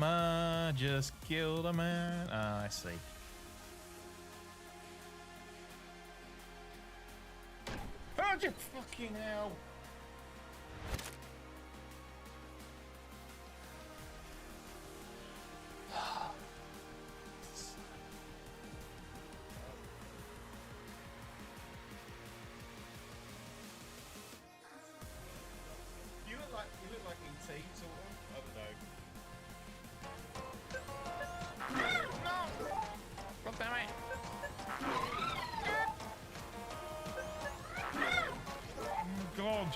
man. Just killed a man. Ah, I see. Oh, you fucking hell. You look like ET, sort of. I don't know. No! God damn it! Oh God!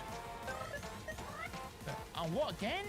Oh, what again?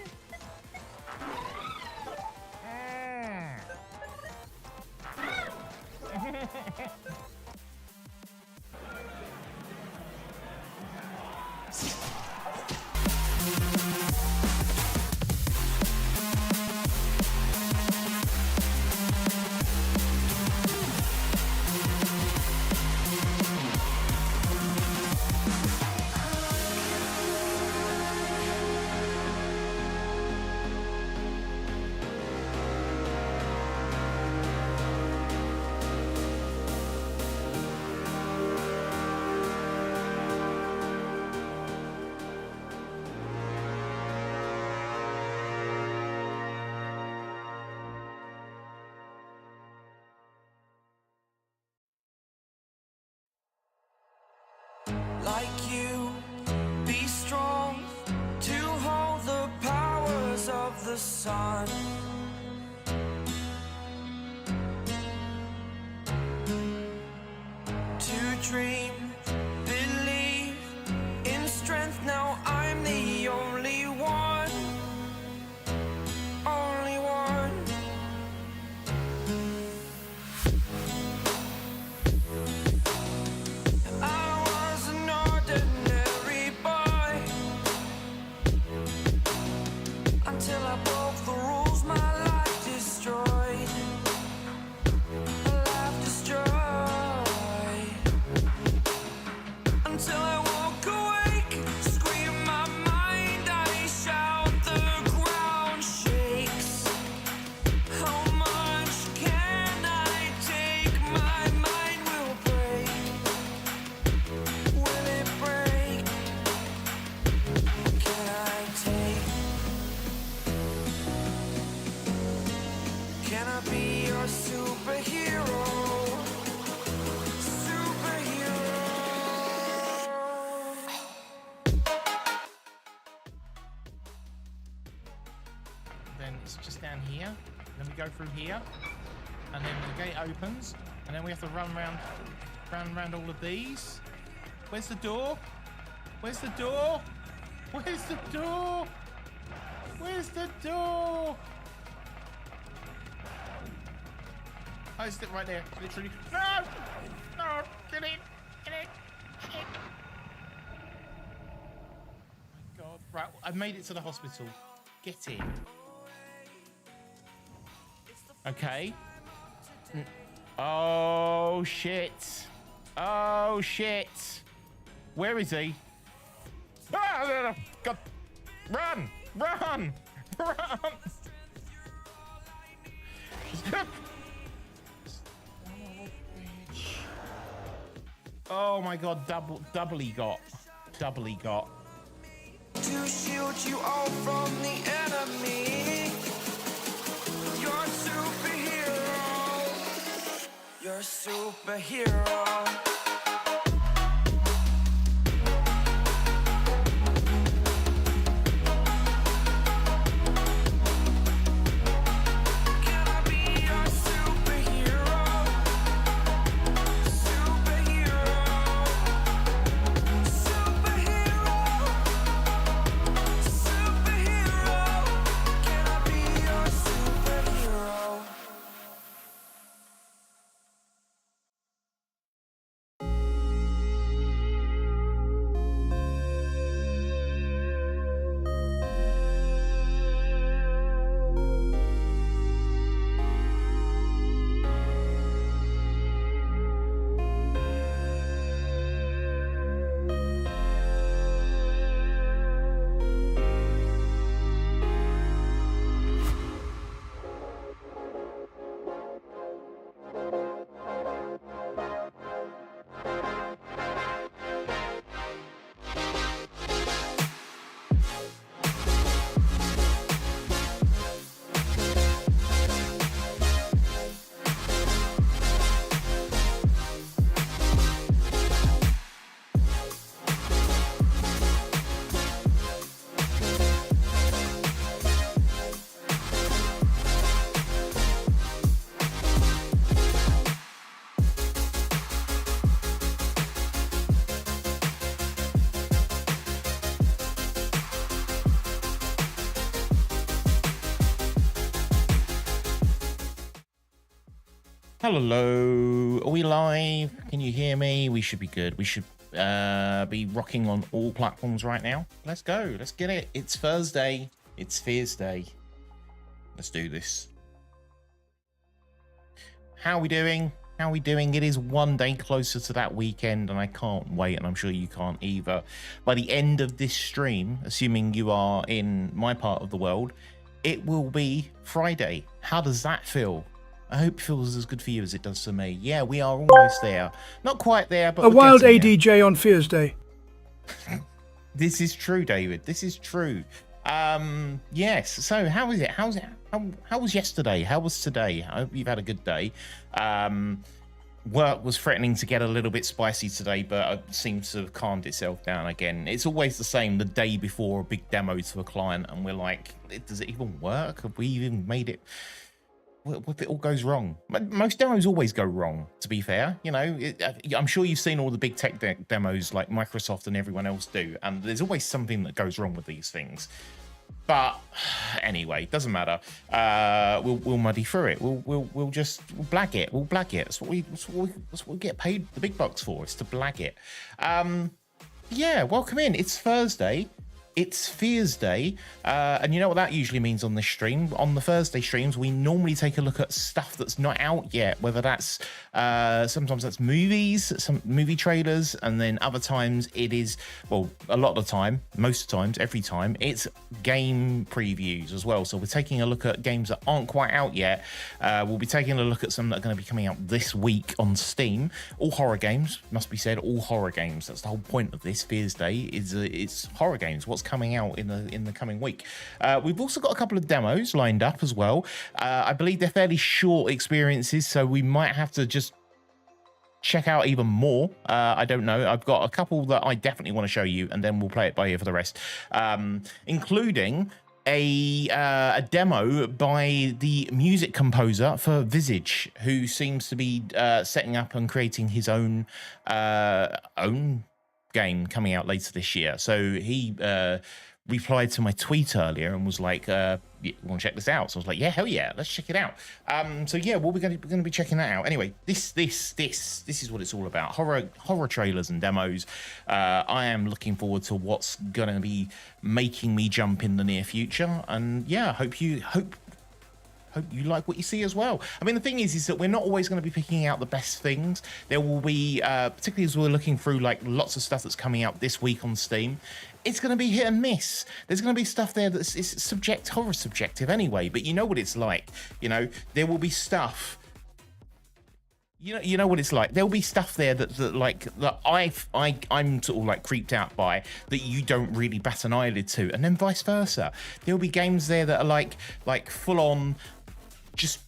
Like you, be strong to hold the powers of the sun. To dream, believe in strength. Now I'm the only one, only one. Until I broke the rules, my life destroyed. A life destroyed. Until I woke awake, scream my mind, I shout, the ground shakes. How much can I take? My mind will break. Will it break? Can I take? Can I be your superhero? Superhero. Then it's just down here. Then we go through here. And then the gate opens. And then we have to run around all of these. Where's the door? Where's the door? Where's the door? Where's the door? Oh, it's right there, literally. No! No! Get in! Get in! Get in! Oh my God. Right, I've made it to the hospital. Get in. Okay. Oh, shit. Oh, shit. Where is he? Ah! God. Run! Run! Run! Oh my God, doubly got. To shield you all from the enemy. You're a superhero. You're a superhero. Hello, are we live? Can you hear me? We should be good. We should be rocking on all platforms right now. Let's go. Let's get it. It's Thursday. It's FEARSDAY. Let's do this. How are we doing? How are we doing? It is one day closer to that weekend, and I can't wait, and I'm sure you can't either. By the end of this stream, assuming you are in my part of the world, it will be Friday. How does that feel? I hope it feels as good for you as it does for me. Yeah, we are almost there. Not quite there, but a wild ADJ on FEARSDAY. This is true, David. This is true. Yes. So how is it? How was yesterday? How was today? I hope you've had a good day. Work was threatening to get a little bit spicy today, but it seems to have calmed itself down again. It's always the same the day before a big demo to a client, and we're like, does it even work? Have we even made it? What if it all goes wrong? Most demos always go wrong, to be fair. You know, I'm sure you've seen all the big tech demos like Microsoft and everyone else do, and there's always something that goes wrong with these things. But anyway, doesn't matter. We'll muddy through it. We'll blag it. We'll blag it. That's what we get paid the big bucks for, is to blag it. Yeah, welcome in. It's Thursday. It's FEARSDAY, and you know what that usually means on this stream. On the Thursday streams, we normally take a look at stuff that's not out yet, whether that's sometimes that's movies, some movie trailers, and then other times it is, well, a lot of the time, most times, every time, it's game previews as well. So we're taking a look at games that aren't quite out yet. We'll be taking a look at some that are going to be coming out this week on Steam. All horror games, must be said, all horror games. That's the whole point of this FEARSDAY, is it's horror games. What's coming out in the coming week. We've also got a couple of demos lined up as well. I believe they're fairly short experiences, so we might have to just check out even more. I don't know. I've got a couple that I definitely want to show you, and then we'll play it by ear for the rest, including a demo by the music composer for Visage, who seems to be setting up and creating his own game coming out later this year. So he replied to my tweet earlier and was like, you want to check this out? So I was like, yeah, hell yeah, let's check it out. So yeah, we're going to be checking that out. Anyway, this is what it's all about. Horror trailers and demos. I am looking forward to what's going to be making me jump in the near future. And yeah, hope you like what you see as well. I mean, the thing is that we're not always going to be picking out the best things. There will be, particularly as we're looking through like lots of stuff that's coming out this week on Steam, it's going to be hit and miss. There's going to be stuff there that's horror subjective anyway, but you know what it's like. You know, there will be stuff. You know what it's like. There'll be stuff there that I'm sort of like creeped out by, that you don't really bat an eyelid to, and then vice versa. There'll be games there that are like full on, just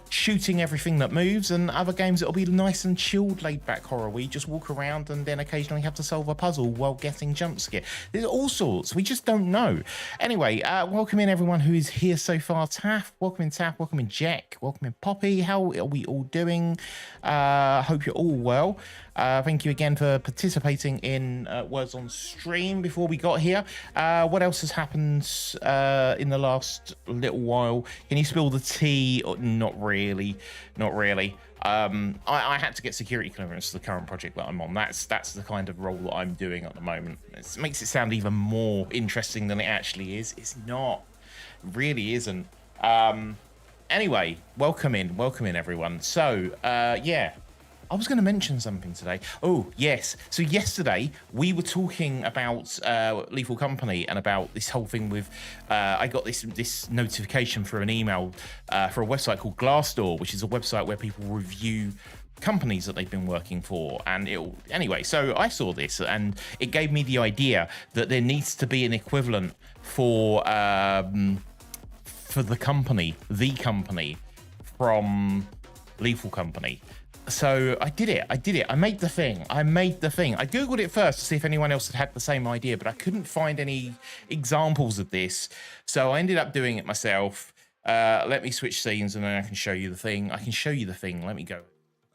shooting everything that moves, and other games that'll be nice and chilled, laid back horror where you just walk around and then occasionally have to solve a puzzle while getting jump scared. There's all sorts. We just don't know. Anyway, welcome in everyone who is here so far. Taff, welcome in Taff, welcome in Jack, welcome in Poppy. How are we all doing? Hope you're all well. Thank you again for participating in Words on Stream before we got here. What else has happened in the last little while? Can you spill the tea? Or, not really. I had to get security clearance to the current project that I'm on. That's the kind of role that I'm doing at the moment. It makes it sound even more interesting than it actually is. It's not. It really isn't. Anyway, welcome in everyone. So, yeah. I was going to mention something today. Oh, yes. So yesterday we were talking about Lethal Company and about this whole thing with, I got this notification for an email for a website called Glassdoor, which is a website where people review companies that they've been working for. And anyway, so I saw this and it gave me the idea that there needs to be an equivalent for the company from Lethal Company. So I did it. I made the thing. I Googled it first to see if anyone else had the same idea, but I couldn't find any examples of this. So I ended up doing it myself. Let me switch scenes and then I can show you the thing. Let me go.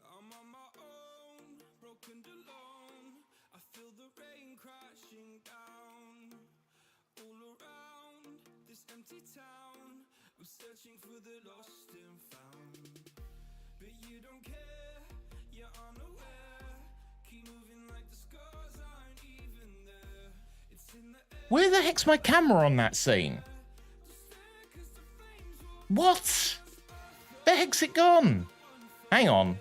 I'm on my own, broken and alone. I feel the rain crashing down all around this empty town. I'm searching for the lost and found. Where the heck's my camera on that scene? What? The heck's it gone? Hang on.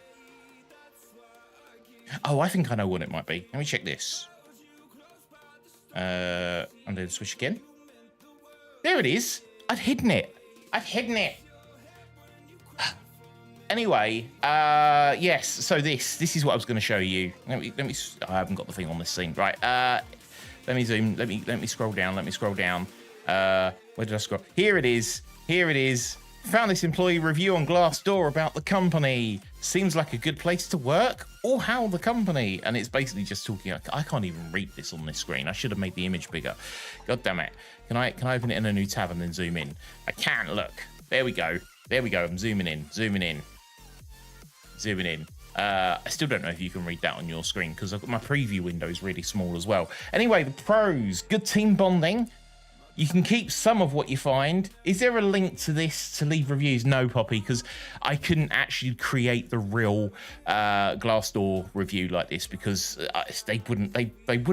Oh, I think I know what it might be. Let me check this. And then switch again. There it is. I've hidden it. I've hidden it. Anyway, yes. So this is what I was going to show you. Let me. I haven't got the thing on this scene. Right. Let me zoom. Let me scroll down. Let me scroll down. Where did I scroll? Here it is. Here it is. Found this employee review on Glassdoor about the company. Seems like a good place to work, or how the company. And it's basically just talking. I can't even read this on this screen. I should have made the image bigger. God damn it. Can I open it in a new tab and then zoom in? I can. Look. There we go. There we go. I'm zooming in. Zooming in. Zooming in. I still don't know if you can read that on your screen because my preview window is really small as well. Anyway, the pros. Good team bonding. You can keep some of what you find. Is there a link to this to leave reviews? No, Poppy, because I couldn't actually create the real Glassdoor review like this because they wouldn't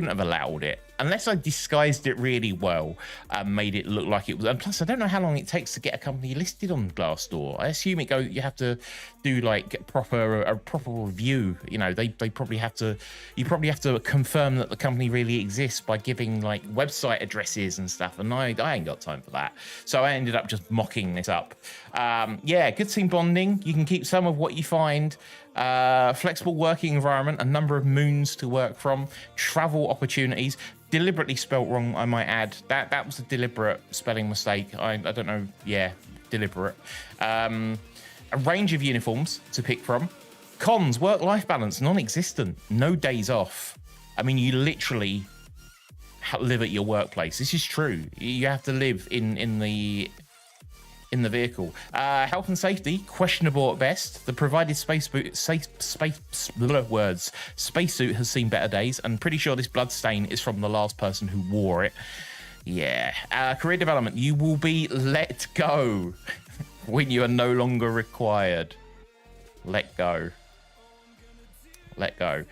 have allowed it unless I disguised it really well, made it look like it was. And plus, I don't know how long it takes to get a company listed on Glassdoor. I assume you have to do like a proper review. You know, they probably have to. You probably have to confirm that the company really exists by giving like website addresses and stuff. And I ain't got time for that. So I ended up just mocking this up. Yeah, good team bonding. You can keep some of what you find. Flexible working environment, a number of moons to work from, travel opportunities. Deliberately spelt wrong, I might add. That was a deliberate spelling mistake. I don't know. Yeah, deliberate. A range of uniforms to pick from. Cons, work-life balance, non-existent. No days off. I mean, you literally live at your workplace. This is true. You have to live in the vehicle. Health and safety, questionable at best. The provided spacesuit has seen better days, and pretty sure this blood stain is from the last person who wore it. Yeah. Career development, you will be let go when you are no longer required. Let go. Let go.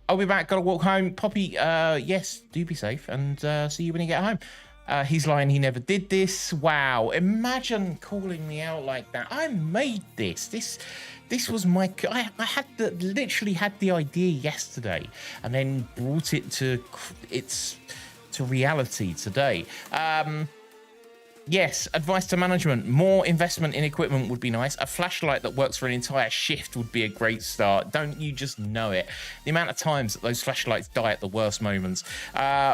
I'll be back. Gotta walk home. Poppy, yes, do be safe, and see you when you get home. He's lying, he never did this. Wow, imagine calling me out like that. I made this. This was my. I literally had the idea yesterday, and then brought it to reality today. Yes, advice to management. More investment in equipment would be nice. A flashlight that works for an entire shift would be a great start. Don't you just know it? The amount of times that those flashlights die at the worst moments.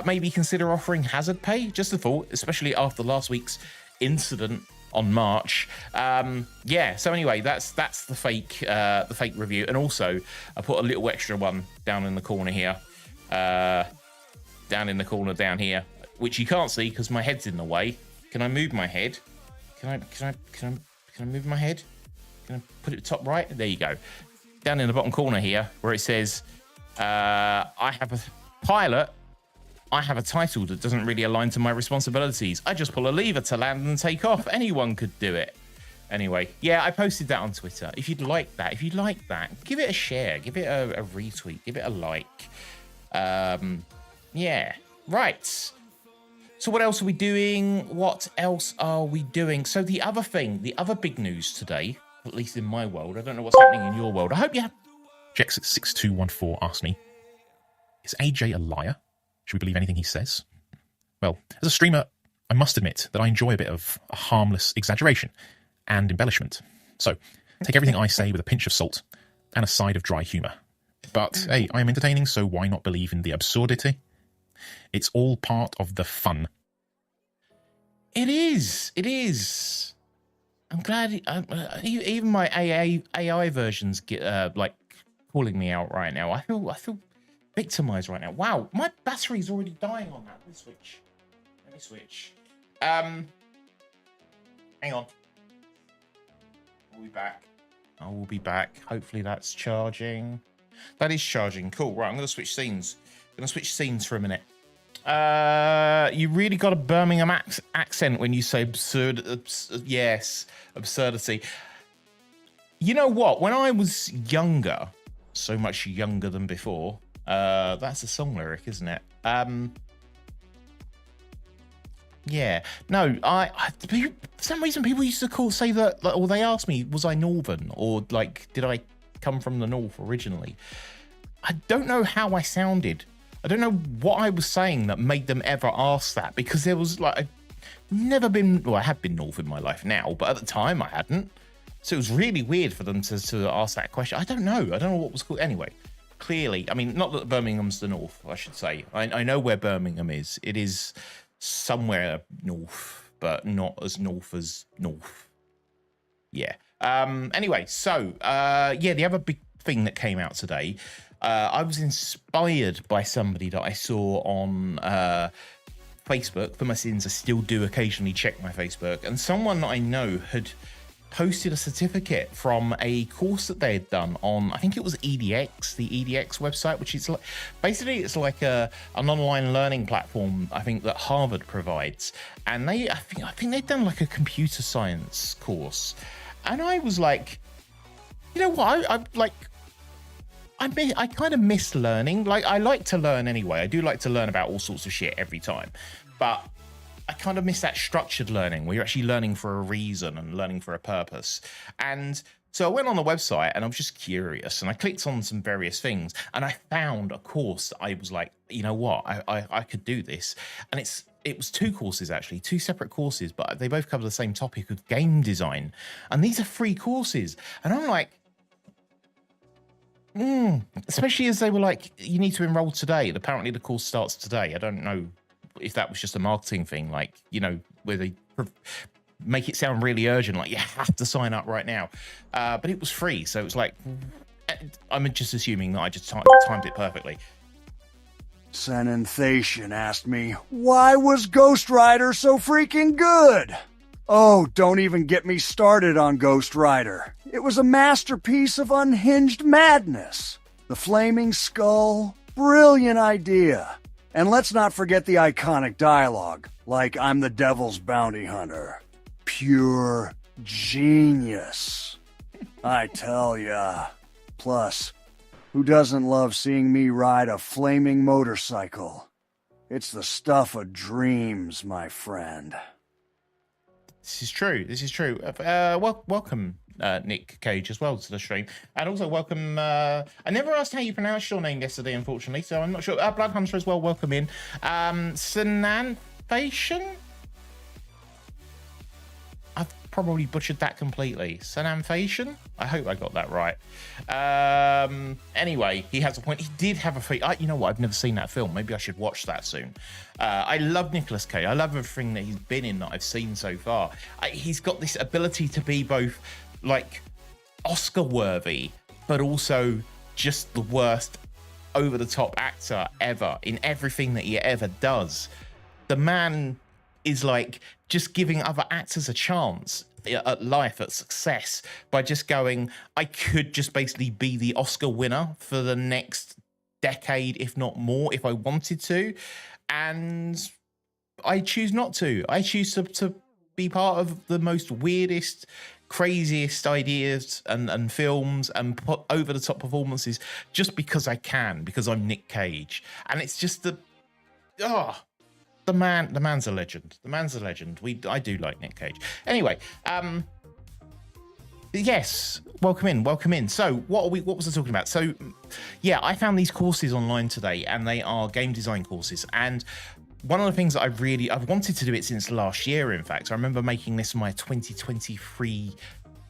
Maybe consider offering hazard pay. Just a thought, especially after last week's incident on March. Yeah, so anyway, that's the fake review. And also, I put a little extra one down in the corner here. Down in the corner down here, which you can't see because my head's in the way. Can I move my head? Can I move my head? Can I put it top right? There you go. Down in the bottom corner here, where it says, I have a pilot. I have a title that doesn't really align to my responsibilities. I just pull a lever to land and take off. Anyone could do it. Anyway, yeah, I posted that on Twitter. If you'd like that, give it a share, give it a retweet, give it a like. Yeah, right. So what else are we doing? So the other big news today, at least in my world, I don't know what's happening in your world. I hope you have... Jex6214 asked me, is AJ a liar? Should we believe anything he says? Well, as a streamer, I must admit that I enjoy a bit of a harmless exaggeration and embellishment. So take everything I say with a pinch of salt and a side of dry humour. But hey, I am entertaining, so why not believe in the absurdity? It's all part of the fun. It is. I'm glad even my AI versions get like calling me out right now. I feel victimized right now. Wow, my battery's already dying on that. Let me switch. Hang on. I will be back. Hopefully that's charging. That is charging. Cool. Right, I'm going to switch scenes. For a minute. You really got a Birmingham accent when you say yes, absurdity. You know what? When I was younger, so much younger than before, that's a song lyric, isn't it? Yeah. No, for some reason people used to say that, or they asked me, was I Northern, or like, did I come from the North originally? I don't know how I sounded. I don't know what I was saying that made them ever ask that, because there was like, I've never been, well, I have been North in my life now, but at the time I hadn't. So it was really weird for them to ask that question. I don't know what was called. Anyway, clearly, I mean, not that Birmingham's the North, I should say. I know where Birmingham is. It is somewhere north, but not as north as North. Yeah. Anyway, so, yeah, the other big thing that came out today, I was inspired by somebody that I saw on Facebook. For my sins, I still do occasionally check my Facebook. And someone that I know had posted a certificate from a course that they had done on, I think it was EDX, the EDX website, which is like, basically it's like an online learning platform, I think, that Harvard provides. And I think they'd done like a computer science course. And I was like, you know what, I kind of miss learning. Like, I like to learn anyway. I do like to learn about all sorts of shit every time. But I kind of miss that structured learning where you're actually learning for a reason and learning for a purpose. And so I went on the website and I was just curious, and I clicked on some various things, and I found a course that I was like, you know what, I could do this. And it was two courses, actually, two separate courses, but they both cover the same topic of game design. And these are free courses. And I'm like, especially as they were like, you need to enroll today. And apparently the course starts today. I don't know if that was just a marketing thing, like, you know, where they make it sound really urgent, like you have to sign up right now. But it was free, so it was like, I'm just assuming that I just timed it perfectly. Senenthation asked me, why was Ghost Rider so freaking good? Oh, don't even get me started on Ghost Rider. It was a masterpiece of unhinged madness. The flaming skull, brilliant idea. And let's not forget the iconic dialogue, like I'm the devil's bounty hunter. Pure genius. I tell ya. Plus, who doesn't love seeing me ride a flaming motorcycle? It's the stuff of dreams, my friend. This is true. This is true. Welcome, Nick Cage, as well to the stream. And also welcome, I never asked how you pronounced your name yesterday, unfortunately, so I'm not sure. Blood Hunter as well, welcome in. Senanthation? I've probably butchered that completely. Senanthation? I hope I got that right. Anyway, he has a point. He did have a you know what? I've never seen that film. Maybe I should watch that soon. I love Nicolas Cage. I love everything that he's been in that I've seen so far. He's got this ability to be both like Oscar worthy, but also just the worst over the top actor ever in everything that he ever does. The man is like just giving other actors a chance at life, at success, by just going, I could just basically be the Oscar winner for the next decade, if not more, if I wanted to. And I choose not to. I choose to be part of the most weirdest, craziest ideas and films and put over the top performances just because I can, because I'm Nick Cage. And it's just the man's a legend. The man's a legend. I do like Nick Cage. Anyway, yes, welcome in. So what was I talking about? So yeah, I found these courses online today, and they are game design courses. And one of the things that I've wanted to do it since last year, in fact. I remember making this my 2023,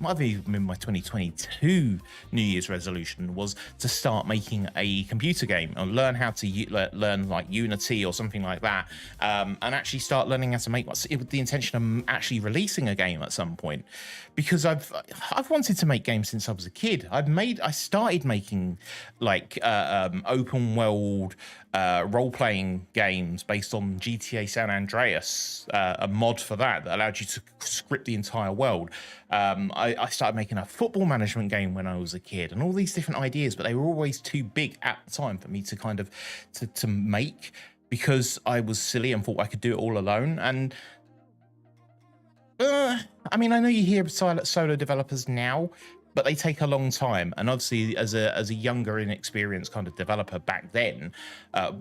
might have even been my 2022 New Year's resolution, was to start making a computer game and learn how to learn like Unity or something like that, and actually start learning how to make what's with the intention of actually releasing a game at some point, because I've wanted to make games since I was a kid. I started making like open world role-playing games based on GTA San Andreas, a mod for that allowed you to script the entire world. I started making a football management game when I was a kid, and all these different ideas, but they were always too big at the time for me to kind of to make. because I was silly and thought I could do it all alone. And I mean, I know you hear solo developers now, but they take a long time. And obviously, as a younger, inexperienced kind of developer back then,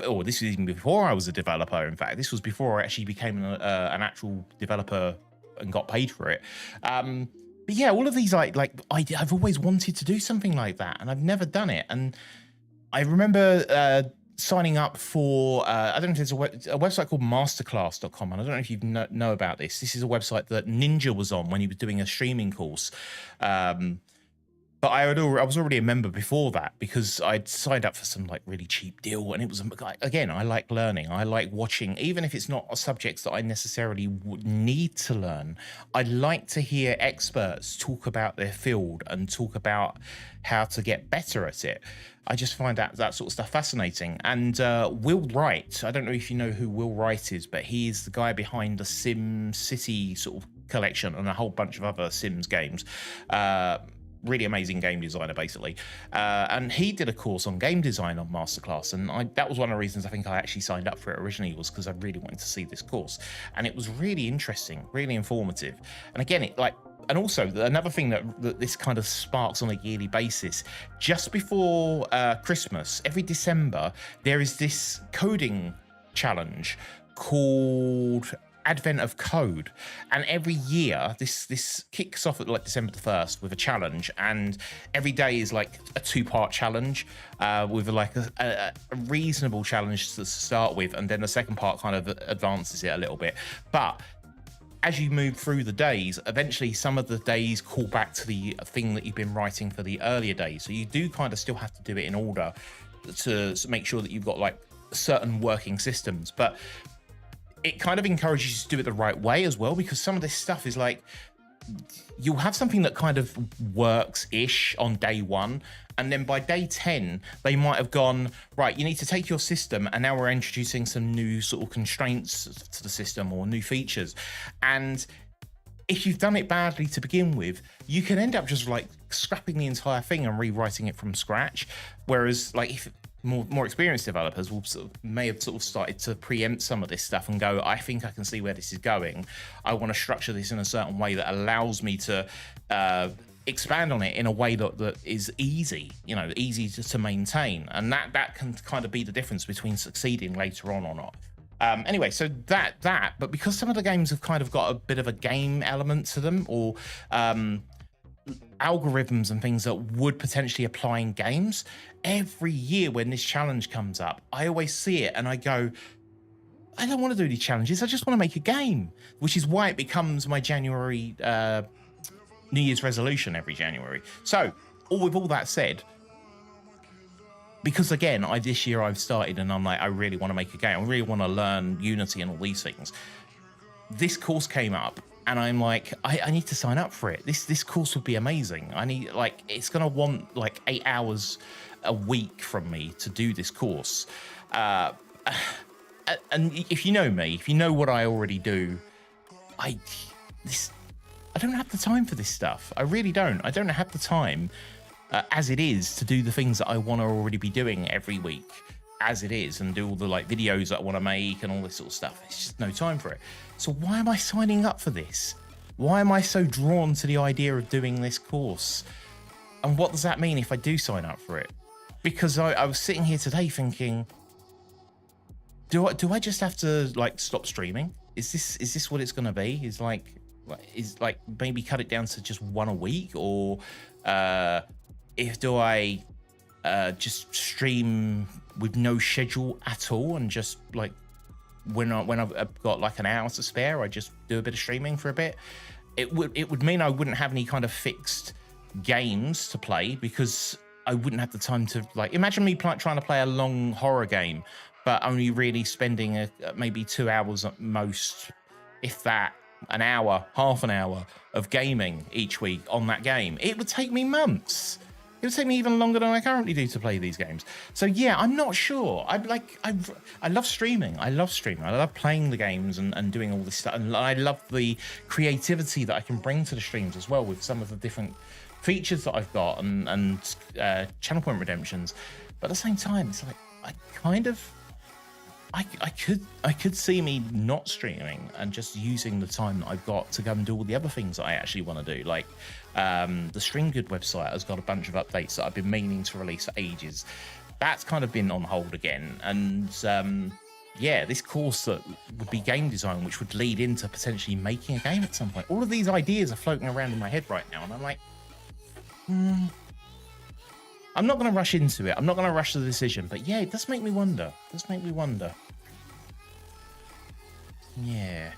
or this was even before I was a developer. In fact, this was before I actually became an actual developer and got paid for it. But yeah, all of these I've always wanted to do something like that, and I've never done it. And I remember signing up for I don't know if there's a website called masterclass.com, and I don't know if you know about this. This is a website that Ninja was on when he was doing a streaming course. But I was already a member before that because I'd signed up for some like really cheap deal, and it was, again, I like learning. I like watching, even if it's not a subject that I necessarily would need to learn. I like to hear experts talk about their field and talk about how to get better at it. I just find that sort of stuff fascinating. And Will Wright, I don't know if you know who Will Wright is, but he's the guy behind the Sim City sort of collection and a whole bunch of other Sims games. Really amazing game designer, basically. And he did a course on game design on Masterclass, and that was one of the reasons I think I actually signed up for it originally, was because I really wanted to see this course. And it was really interesting, really informative. And again, and also another thing that this kind of sparks on a yearly basis, just before Christmas, every December, there is this coding challenge called Advent of Code, and every year this kicks off at like December the 1st with a challenge, and every day is like a 2-part challenge with like a reasonable challenge to start with, and then the second part kind of advances it a little bit. But as you move through the days, eventually some of the days call back to the thing that you've been writing for the earlier days, so you do kind of still have to do it in order to make sure that you've got like certain working systems. But it kind of encourages you to do it the right way as well, because some of this stuff is like, you'll have something that kind of works-ish on day 1, and then by day 10, they might have gone, right, you need to take your system, and now we're introducing some new sort of constraints to the system or new features. And if you've done it badly to begin with, you can end up just like scrapping the entire thing and rewriting it from scratch. Whereas like if more experienced developers may have sort of started to preempt some of this stuff and go, I think I can see where this is going. I want to structure this in a certain way that allows me to expand on it in a way that is easy, easy to maintain. And that can kind of be the difference between succeeding later on or not. Anyway, so but because some of the games have kind of got a bit of a game element to them, or algorithms and things that would potentially apply in games, every year when this challenge comes up, I always see it and I go, I don't want to do these challenges, I just want to make a game, which is why it becomes my January New Year's resolution every January. So with all that said, because again, this year I've started and I'm like, I really want to make a game, I really want to learn Unity and all these things. This course came up and I'm like, I need to sign up for it. This course would be amazing. I need, like, it's gonna want like 8 hours a week from me to do this course. And if you know me, if you know what I already do, I don't have the time for this stuff. I really don't. I don't have the time as it is to do the things that I want to already be doing every week as it is, and do all the like videos that I want to make and all this sort of stuff. It's just no time for it. So why am I signing up for this? Why am I so drawn to the idea of doing this course? And what does that mean if I do sign up for it? Because I was sitting here today thinking, do I just have to like stop streaming? Is this what it's going to be? Is maybe cut it down to just one a week, or do I just stream with no schedule at all, and just like when I've got like an hour to spare, I just do a bit of streaming for a bit? It would mean I wouldn't have any kind of fixed games to play, because I wouldn't have the time to, like, imagine me trying to play a long horror game, but only really spending maybe 2 hours at most, if that, an hour, half an hour of gaming each week on that game. It would take me months. It would take me even longer than I currently do to play these games. So yeah, I'm not sure. I love streaming. I love playing the games and doing all this stuff. And I love the creativity that I can bring to the streams as well, with some of the different features that I've got and channel point redemptions. But at the same time, it's like, I kind of I could see me not streaming and just using the time that I've got to go and do all the other things that I actually want to do. Like the Stream Good website has got a bunch of updates that I've been meaning to release for ages. That's kind of been on hold again. And yeah, this course that would be game design, which would lead into potentially making a game at some point. All of these ideas are floating around in my head right now. And I'm like, I'm not going to rush into it. I'm not going to rush the decision. But yeah, it does make me wonder. It does make me wonder. Yeah.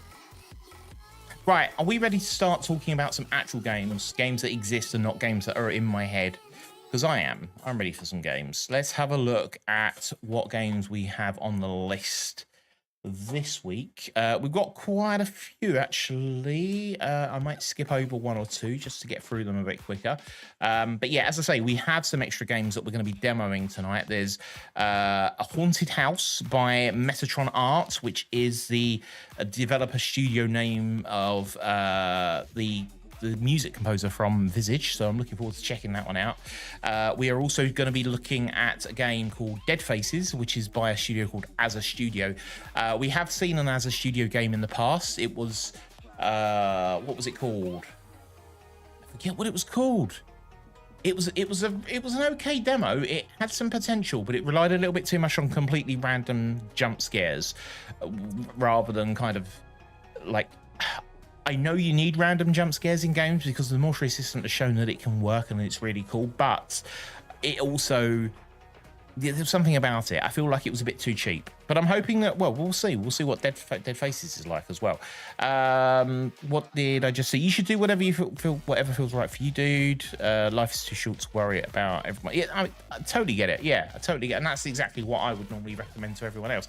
Right, are we ready to start talking about some actual games? Games that exist and not games that are in my head? Because I am. I'm ready for some games. Let's have a look at what games we have on the list this week. We've got quite a few, actually. I might skip over one or two just to get through them a bit quicker. But yeah, as I say, we have some extra games that we're going to be demoing tonight. There's A Haunted House by Metatron Art, which is the developer studio name of the music composer from Visage, so I'm looking forward to checking that one out. We are also going to be looking at a game called Dead Faces, which is by a studio called As a Studio. We have seen an As a Studio game in the past. It was what was it called? I forget what it was called. It was an okay demo. It had some potential, but it relied a little bit too much on completely random jump scares rather than kind of like. I know you need random jump scares in games because the Mortuary Assistant has shown that it can work and it's really cool, but it also, there's something about it. I feel like it was a bit too cheap, but I'm hoping that, well, we'll see what Dead Faces is like as well. What did I just say? You should do whatever you feel whatever feels right for you, dude. Life is too short to worry about everyone. Yeah, I totally get it. Yeah, I totally get it. And that's exactly what I would normally recommend to everyone else.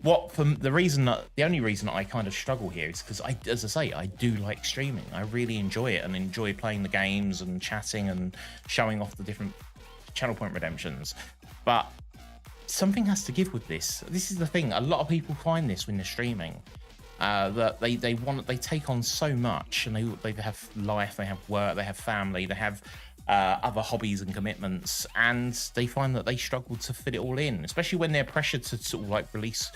The only reason I kind of struggle here is because as I say, I do like streaming. I really enjoy it and enjoy playing the games and chatting and showing off the different channel point redemptions. But something has to give with this. This is the thing. A lot of people find this when they're streaming. That they take on so much, and they have life, they have work, they have family, they have other hobbies and commitments, and they find that they struggle to fit it all in, especially when they're pressured to sort of like release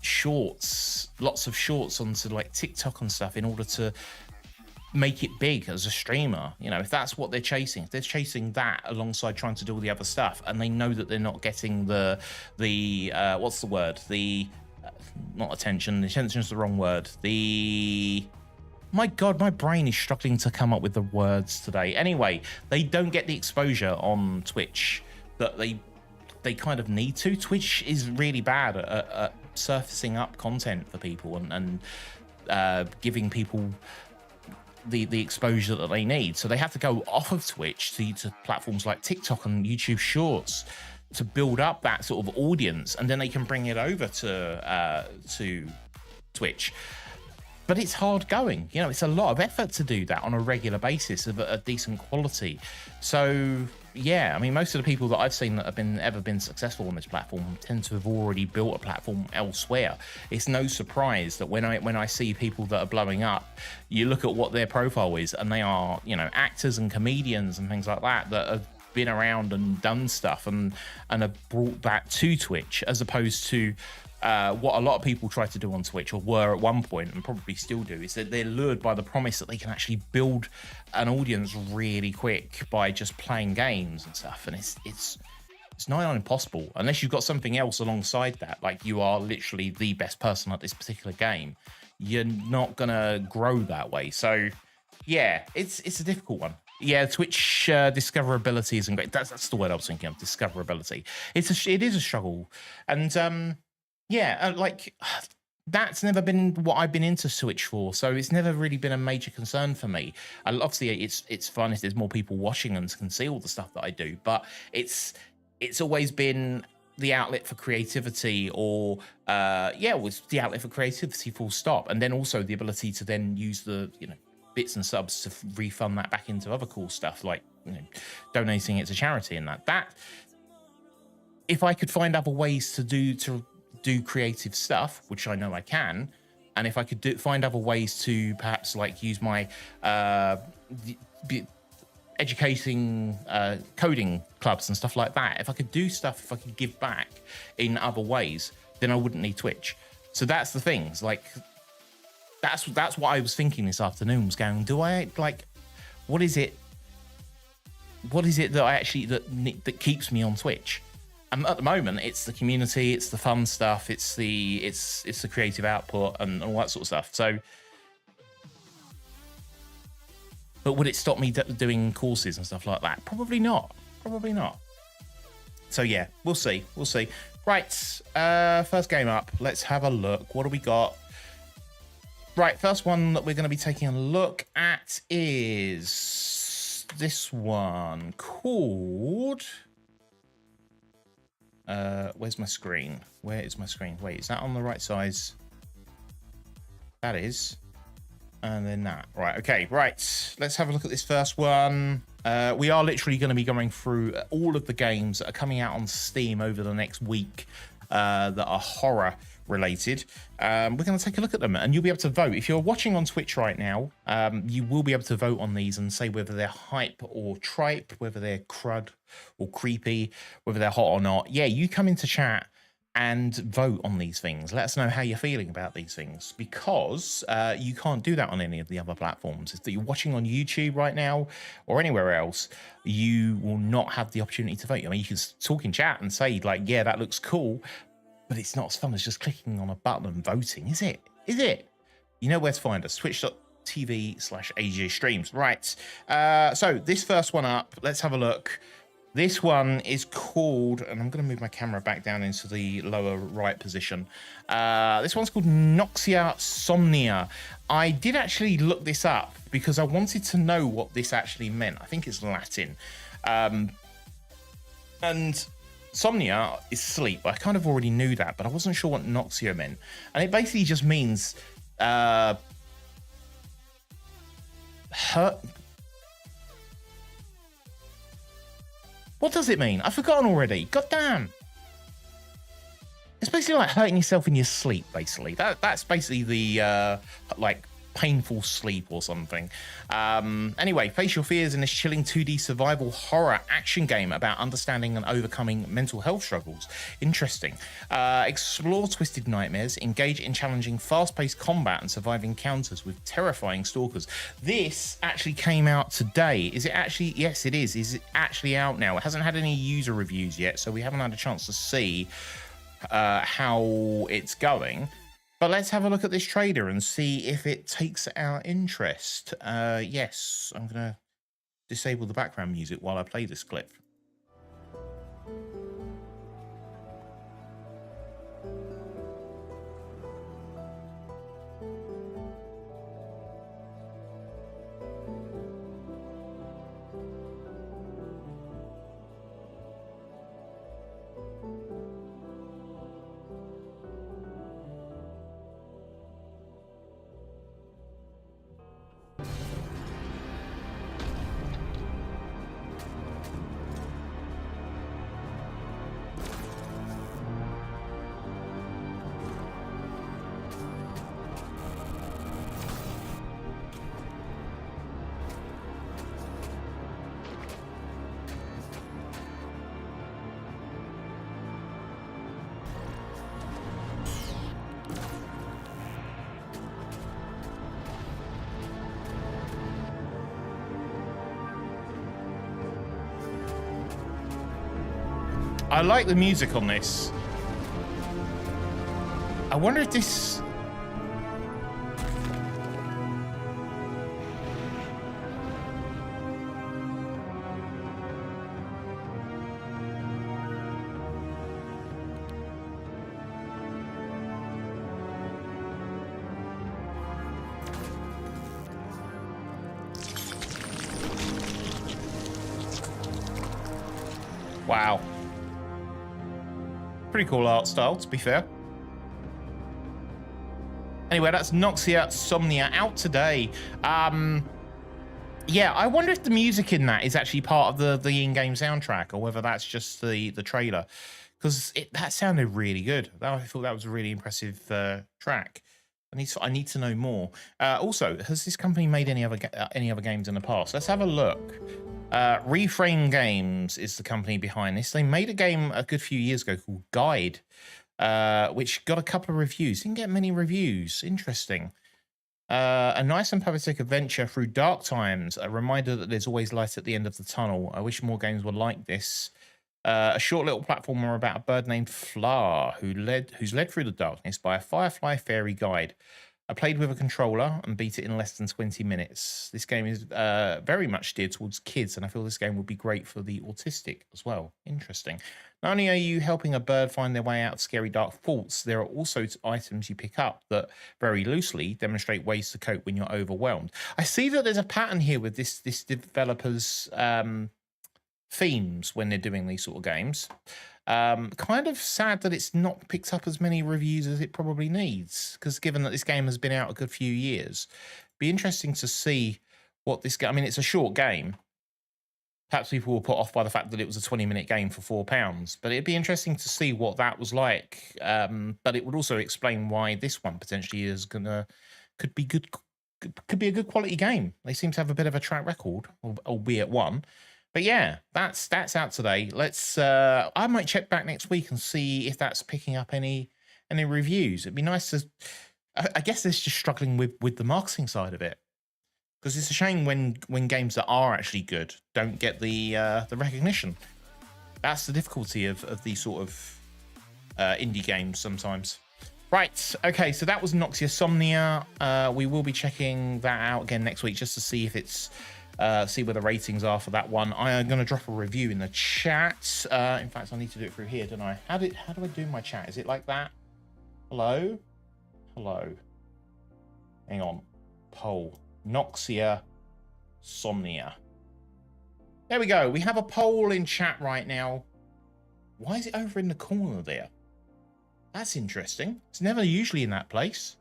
shorts, lots of shorts onto like TikTok and stuff in order to make it big as a streamer. You know, if that's what they're chasing, if they're chasing that alongside trying to do all the other stuff, and they know that they're not getting the what's the word, not attention is the wrong word, my God, my brain is struggling to come up with the words today. Anyway, they don't get the exposure on Twitch that they kind of need to. Twitch is really bad at surfacing up content for people and giving people the exposure that they need. So they have to go off of Twitch to platforms like TikTok and YouTube Shorts to build up that sort of audience, and then they can bring it over to Twitch. But it's hard going. You know, it's a lot of effort to do that on a regular basis of a decent quality. So yeah, I mean, most of the people that I've seen that have ever been successful on this platform tend to have already built a platform elsewhere. It's no surprise that when I see people that are blowing up, you look at what their profile is, and they are, you know, actors and comedians and things like that have been around and done stuff and have brought that to Twitch, as opposed to what a lot of people try to do on Twitch, or were at one point and probably still do, is that they're lured by the promise that they can actually build an audience really quick by just playing games and stuff. And it's nigh on impossible unless you've got something else alongside that, like you are literally the best person at this particular game. You're not gonna grow that way. So yeah, it's a difficult one. Yeah, Twitch discoverability isn't great. That's the word I was thinking of, discoverability. It is a struggle. And yeah, like that's never been what I've been into Twitch for, so it's never really been a major concern for me. And obviously, it's fun if there's more people watching and can see all the stuff that I do, but it's always been the outlet for creativity, or it was the outlet for creativity, full stop. And then also the ability to then use the bits and subs to refund that back into other cool stuff, like donating it to charity and that. If I could find other ways to do creative stuff, which I know I can, and if I could find other ways to perhaps like use my educating coding clubs and stuff like that, if I could do stuff, if I could give back in other ways, then I wouldn't need Twitch. So that's the things. Like, that's what I was thinking this afternoon. Was going, do I like, what is it? What is it that I actually that keeps me on Twitch? And at the moment, it's the community, it's the fun stuff, it's the creative output and all that sort of stuff. So, but would it stop me doing courses and stuff like that? Probably not. Probably not. So yeah, we'll see. We'll see. Right, first game up. Let's have a look. What do we got? Right, first one that we're going to be taking a look at is this one called... where's my screen? Where is my screen? Wait, is that on the right size? That is. And then that. Right, okay, right. Let's have a look at this first one. We are literally going to be going through all of the games that are coming out on Steam over the next week that are horror related. We're going to take a look at them and you'll be able to vote. If you're watching on Twitch right now, you will be able to vote on these and say whether they're hype or tripe, whether they're crud or creepy, whether they're hot or not. Yeah, you come into chat and vote on these things. Let us know how you're feeling about these things, because you can't do that on any of the other platforms. If you're watching on YouTube right now or anywhere else, you will not have the opportunity to vote. I mean, you can talk in chat and say like, yeah, that looks cool, but it's not as fun as just clicking on a button and voting, is it? Is it? You know where to find us, twitch.tv/ADJScreams. Right, so this first one up, let's have a look. This one is called, and I'm going to move my camera back down into the lower right position. This one's called Noxia Somnia. I did actually look this up because I wanted to know what this actually meant. I think it's Latin. And Somnia is sleep. I kind of already knew that, but I wasn't sure what Noxia meant. And it basically just means hurt. What does it mean? I've forgotten already. God damn. It's basically like hurting yourself in your sleep, basically. That's basically the, like, painful sleep or something. Anyway, face your fears in this chilling 2D survival horror action game about understanding and overcoming mental health struggles. Interesting. Explore twisted nightmares, engage in challenging fast-paced combat and survive encounters with terrifying stalkers. This actually came out today. Is it actually? Yes, it is. Is it actually out now? It hasn't had any user reviews yet, so we haven't had a chance to see how it's going. But let's have a look at this trailer and see if it takes our interest. Yes, I'm going to disable the background music while I play this clip. I like the music on this. I wonder if this... Wow. Pretty cool art style, to be fair. Anyway, that's Noxia Somnia out today. Yeah, I wonder if the music in that is actually part of the in-game soundtrack, or whether that's just the trailer, because that sounded really good. I thought that was a really impressive track. I need to know more. Also, has this company made any other games in the past? Let's have a look. Reframe Games is the company behind this. They made a game a good few years ago called Guide, which got a couple of reviews. Didn't get many reviews. Interesting. A nice and poetic adventure through dark times. A reminder that there's always light at the end of the tunnel. I wish more games were like this. A short little platformer about a bird named Flar, who's led through the darkness by a firefly fairy guide. I played with a controller and beat it in less than 20 minutes. This game is very much steered towards kids, and I feel this game would be great for the autistic as well. Interesting. Not only are you helping a bird find their way out of scary dark faults, there are also items you pick up that very loosely demonstrate ways to cope when you're overwhelmed. I see that there's a pattern here with this developer's themes when they're doing these sort of games. Kind of sad that it's not picked up as many reviews as it probably needs, because given that this game has been out a good few years, be interesting to see what this game. I mean, it's a short game. Perhaps people were put off by the fact that it was a 20-minute game for £4, but it'd be interesting to see what that was like. But it would also explain why this one potentially could be a good quality game. They seem to have a bit of a track record, albeit one. But yeah, that's out today. Let's. I might check back next week and see if that's picking up any reviews. It'd be nice to. I guess it's just struggling with the marketing side of it, because it's a shame when games that are actually good don't get the recognition. That's the difficulty of these sort of indie games sometimes. Right. Okay. So that was Noxia Somnia. We will be checking that out again next week just to see if it's. See where the ratings are for that one. I am going to drop a review in the chat. In fact, I need to do it through here, don't I? How do I do my chat? Is it like that? Hello? Hang on. Poll. Noxia Somnia. There we go. We have a poll in chat right now. Why is it over in the corner there? That's interesting. It's never usually in that place.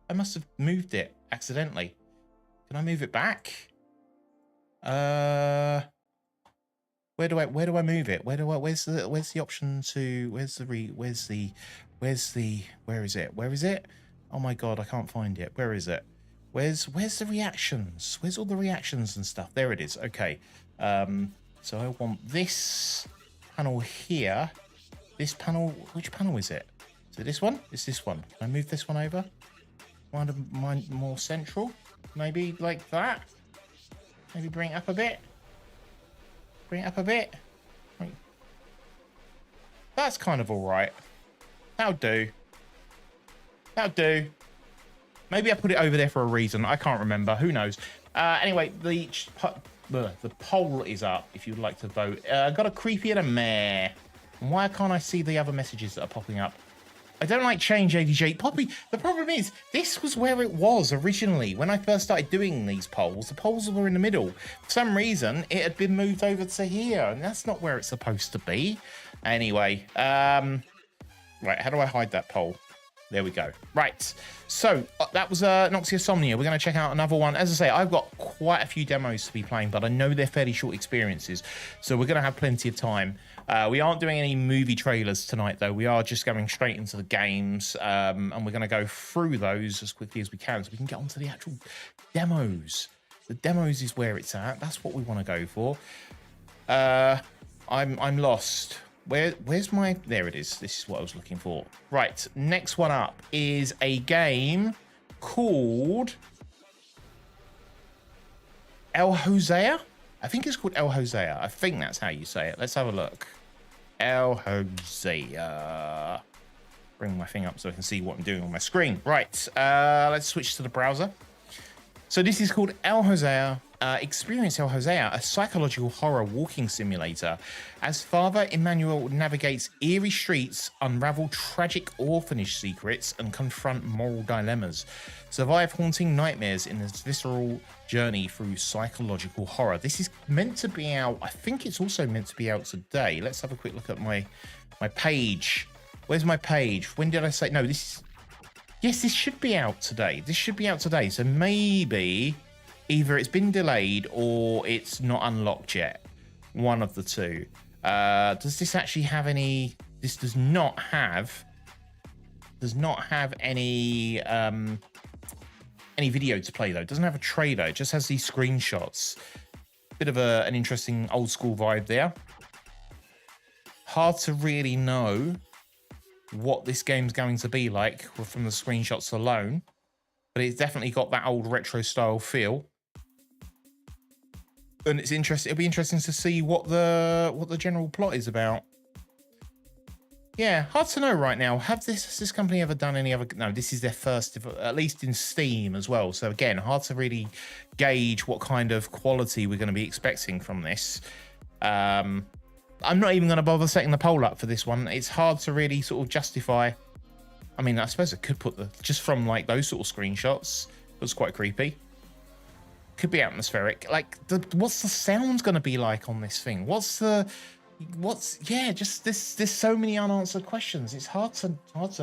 I must have moved it accidentally. Can I move it back? Where do I move it? Where's the option to where is it? Oh my god, I can't find it. Where is it? Where's the reactions? Where's all the reactions and stuff? There it is. Okay. So I want this panel here. This panel, which panel is it? Is it this one? It's this one. Can I move this one over? Mine more central? Maybe like that? Maybe bring it up a bit. That's kind of all right. That'll do. Maybe I put it over there for a reason. I can't remember. Who knows? Anyway, the poll is up if you'd like to vote. Got a creepy and a meh. And why can't I see the other messages that are popping up? I don't like change, ADJ. Poppy, the problem is, this was where it was originally. When I first started doing these polls, the polls were in the middle. For some reason, it had been moved over to here, and that's not where it's supposed to be. Anyway, right, how do I hide that poll? There we go. Right, so that was Noxia Somnia. We're going to check out another one. As I say, I've got quite a few demos to be playing, but I know they're fairly short experiences, so we're going to have plenty of time. We aren't doing any movie trailers tonight, though. We are just going straight into the games, and we're going to go through those as quickly as we can so we can get onto the actual demos. The demos is where it's at. That's what we want to go for. I'm lost. Where's my... There it is. This is what I was looking for. Right, next one up is a game called El Hosea. I think it's called El Hosea. I think that's how you say it. Let's have a look. El Hosea. Bring my thing up so I can see what I'm doing on my screen. Right, let's switch to the browser. So this is called El Hosea. Experience El Hosea, a psychological horror walking simulator, as Father Emmanuel navigates eerie streets, unravel tragic orphanage secrets, and confront moral dilemmas. Survive haunting nightmares in this visceral journey through psychological horror. This is meant to be out. I think it's also meant to be out today. Let's have a quick look at my page. Where's my page? When did I say? No, this is... Yes, this should be out today. So maybe... either it's been delayed or it's not unlocked yet. One of the two. Does this actually have any... This does not have any video to play, though. It doesn't have a trailer. It just has these screenshots. Bit of an interesting old school vibe there. Hard to really know what this game's going to be like from the screenshots alone, but it's definitely got that old retro style feel. And it's interesting. It'll be interesting to see what the general plot is about. Yeah, hard to know right now. Has this company ever done any other? No, this is their first, at least in Steam as well. So again, hard to really gauge what kind of quality we're going to be expecting from this. I'm not even going to bother setting the poll up for this one. It's hard to really sort of justify. I mean, I suppose I could put just from like those sort of screenshots. It was quite creepy. Could be atmospheric. Like, what's the sound going to be like on this thing? Just there's so many unanswered questions. It's hard to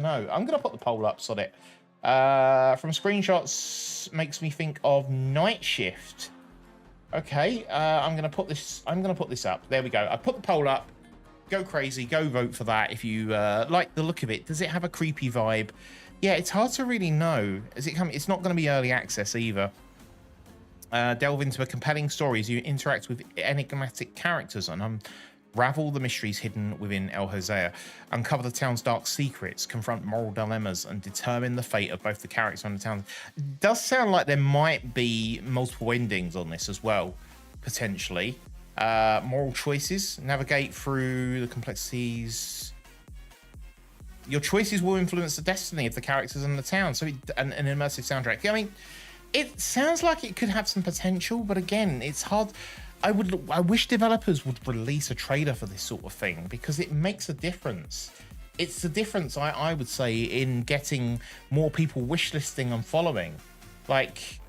know. I'm gonna put the poll up on it. From screenshots makes me think of Night Shift. Okay, I'm gonna put this up. There we go. I put the poll up. Go crazy, go vote for that if you like the look of it. Does it have a creepy vibe? Yeah, it's hard to really know. It's not going to be early access either. Delve into a compelling story as you interact with enigmatic characters and unravel the mysteries hidden within El Hosea, uncover the town's dark secrets, confront moral dilemmas, and determine the fate of both the characters and the town. It does sound like there might be multiple endings on this as well, potentially. Moral choices, navigate through the complexities. Your choices will influence the destiny of the characters and the town. So, an immersive soundtrack. I mean, it sounds like it could have some potential, but again, it's hard. I wish developers would release a trailer for this sort of thing because it makes a difference. It's the difference, I would say, in getting more people wishlisting and following. Like,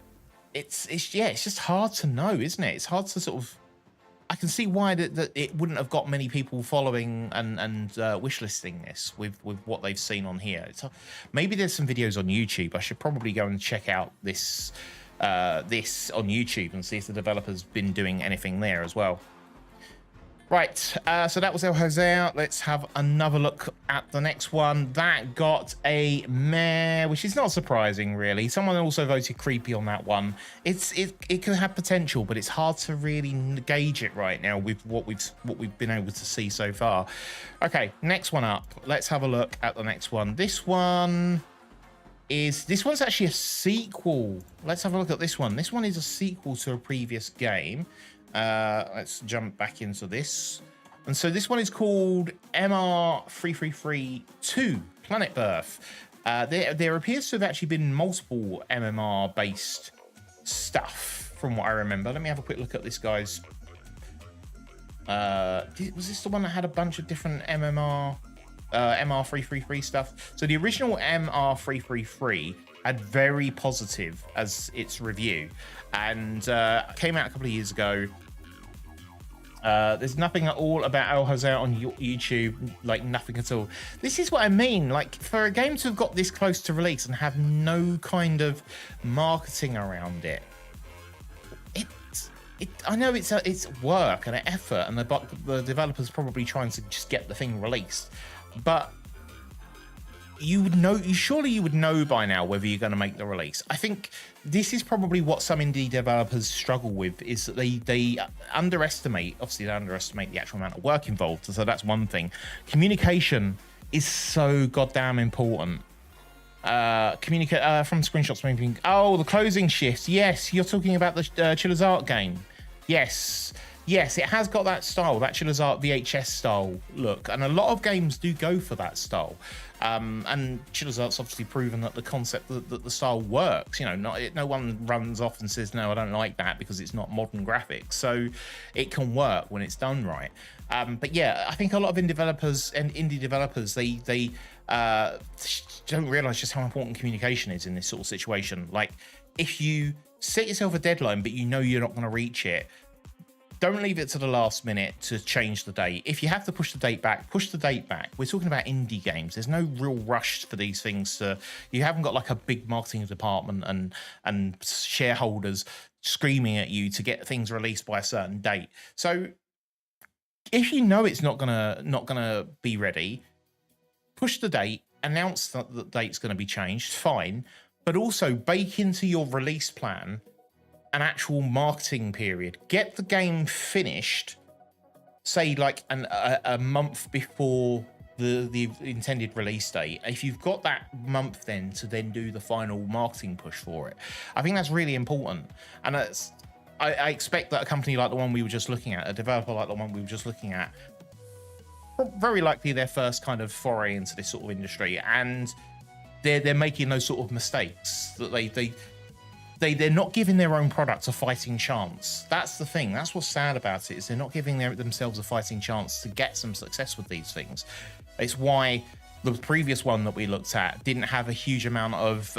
it's just hard to know, isn't it? It's hard to sort of. I can see why that it wouldn't have got many people following and wishlisting this with what they've seen on here. Maybe there's some videos on YouTube. I should probably go and check out this on YouTube and see if the developer's been doing anything there as well. Right, so that was El Hosea. Let's have another look at the next one. That got a meh, which is not surprising, really. Someone also voted creepy on that one. It could have potential, but it's hard to really gauge it right now with what we've been able to see so far. Okay, next one up. Let's have a look at the next one. This one's actually a sequel. Let's have a look at this one. This one is a sequel to a previous game. Let's jump back into this. And so this one is called MR333-2 Planet Birth. There appears to have actually been multiple MMR based stuff from what I remember. Let me have a quick look at this, guys. Was this the one that had a bunch of different MR333 stuff? So the original MR333 had very positive as its review, and came out a couple of years ago. There's nothing at all about El Hosea on YouTube, like nothing at all. This is what I mean, like for a game to have got this close to release and have no kind of marketing around it. I know it's work and an effort, and the developer's probably trying to just get the thing released, but you would know by now whether you're going to make the release. I think this is probably what some indie developers struggle with, is that they underestimate the actual amount of work involved. So that's one thing. Communication is so goddamn important. From screenshots maybe. Oh, the closing shifts. Yes, you're talking about the Chiller's Art game. Yes, it has got that style, that Chiller's Art VHS style look, and a lot of games do go for that style. And Chiller's Art's obviously proven that the concept, that the style works. You know, no one runs off and says, no, I don't like that, because it's not modern graphics. So it can work when it's done right. But yeah, I think a lot of indie developers, they don't realize just how important communication is in this sort of situation. Like, if you set yourself a deadline, but you know you're not going to reach it, don't leave it to the last minute to change the date. If you have to push the date back, push the date back. We're talking about indie games. There's no real rush for these things. You haven't got like a big marketing department and shareholders screaming at you to get things released by a certain date. So if you know it's not gonna be ready, push the date, announce that the date's going to be changed, fine. But also bake into your release plan an actual marketing period. Get the game finished, say like a month before the intended release date. If you've got that month then to then do the final marketing push for it, I think that's really important. And I expect that a company like the one we were just looking at, a developer like the one we were just looking at, very likely their first kind of foray into this sort of industry, and they're making those sort of mistakes that they're not giving their own product a fighting chance. That's the thing. That's what's sad about it, is they're not giving themselves a fighting chance to get some success with these things. It's why the previous one that we looked at didn't have a huge amount of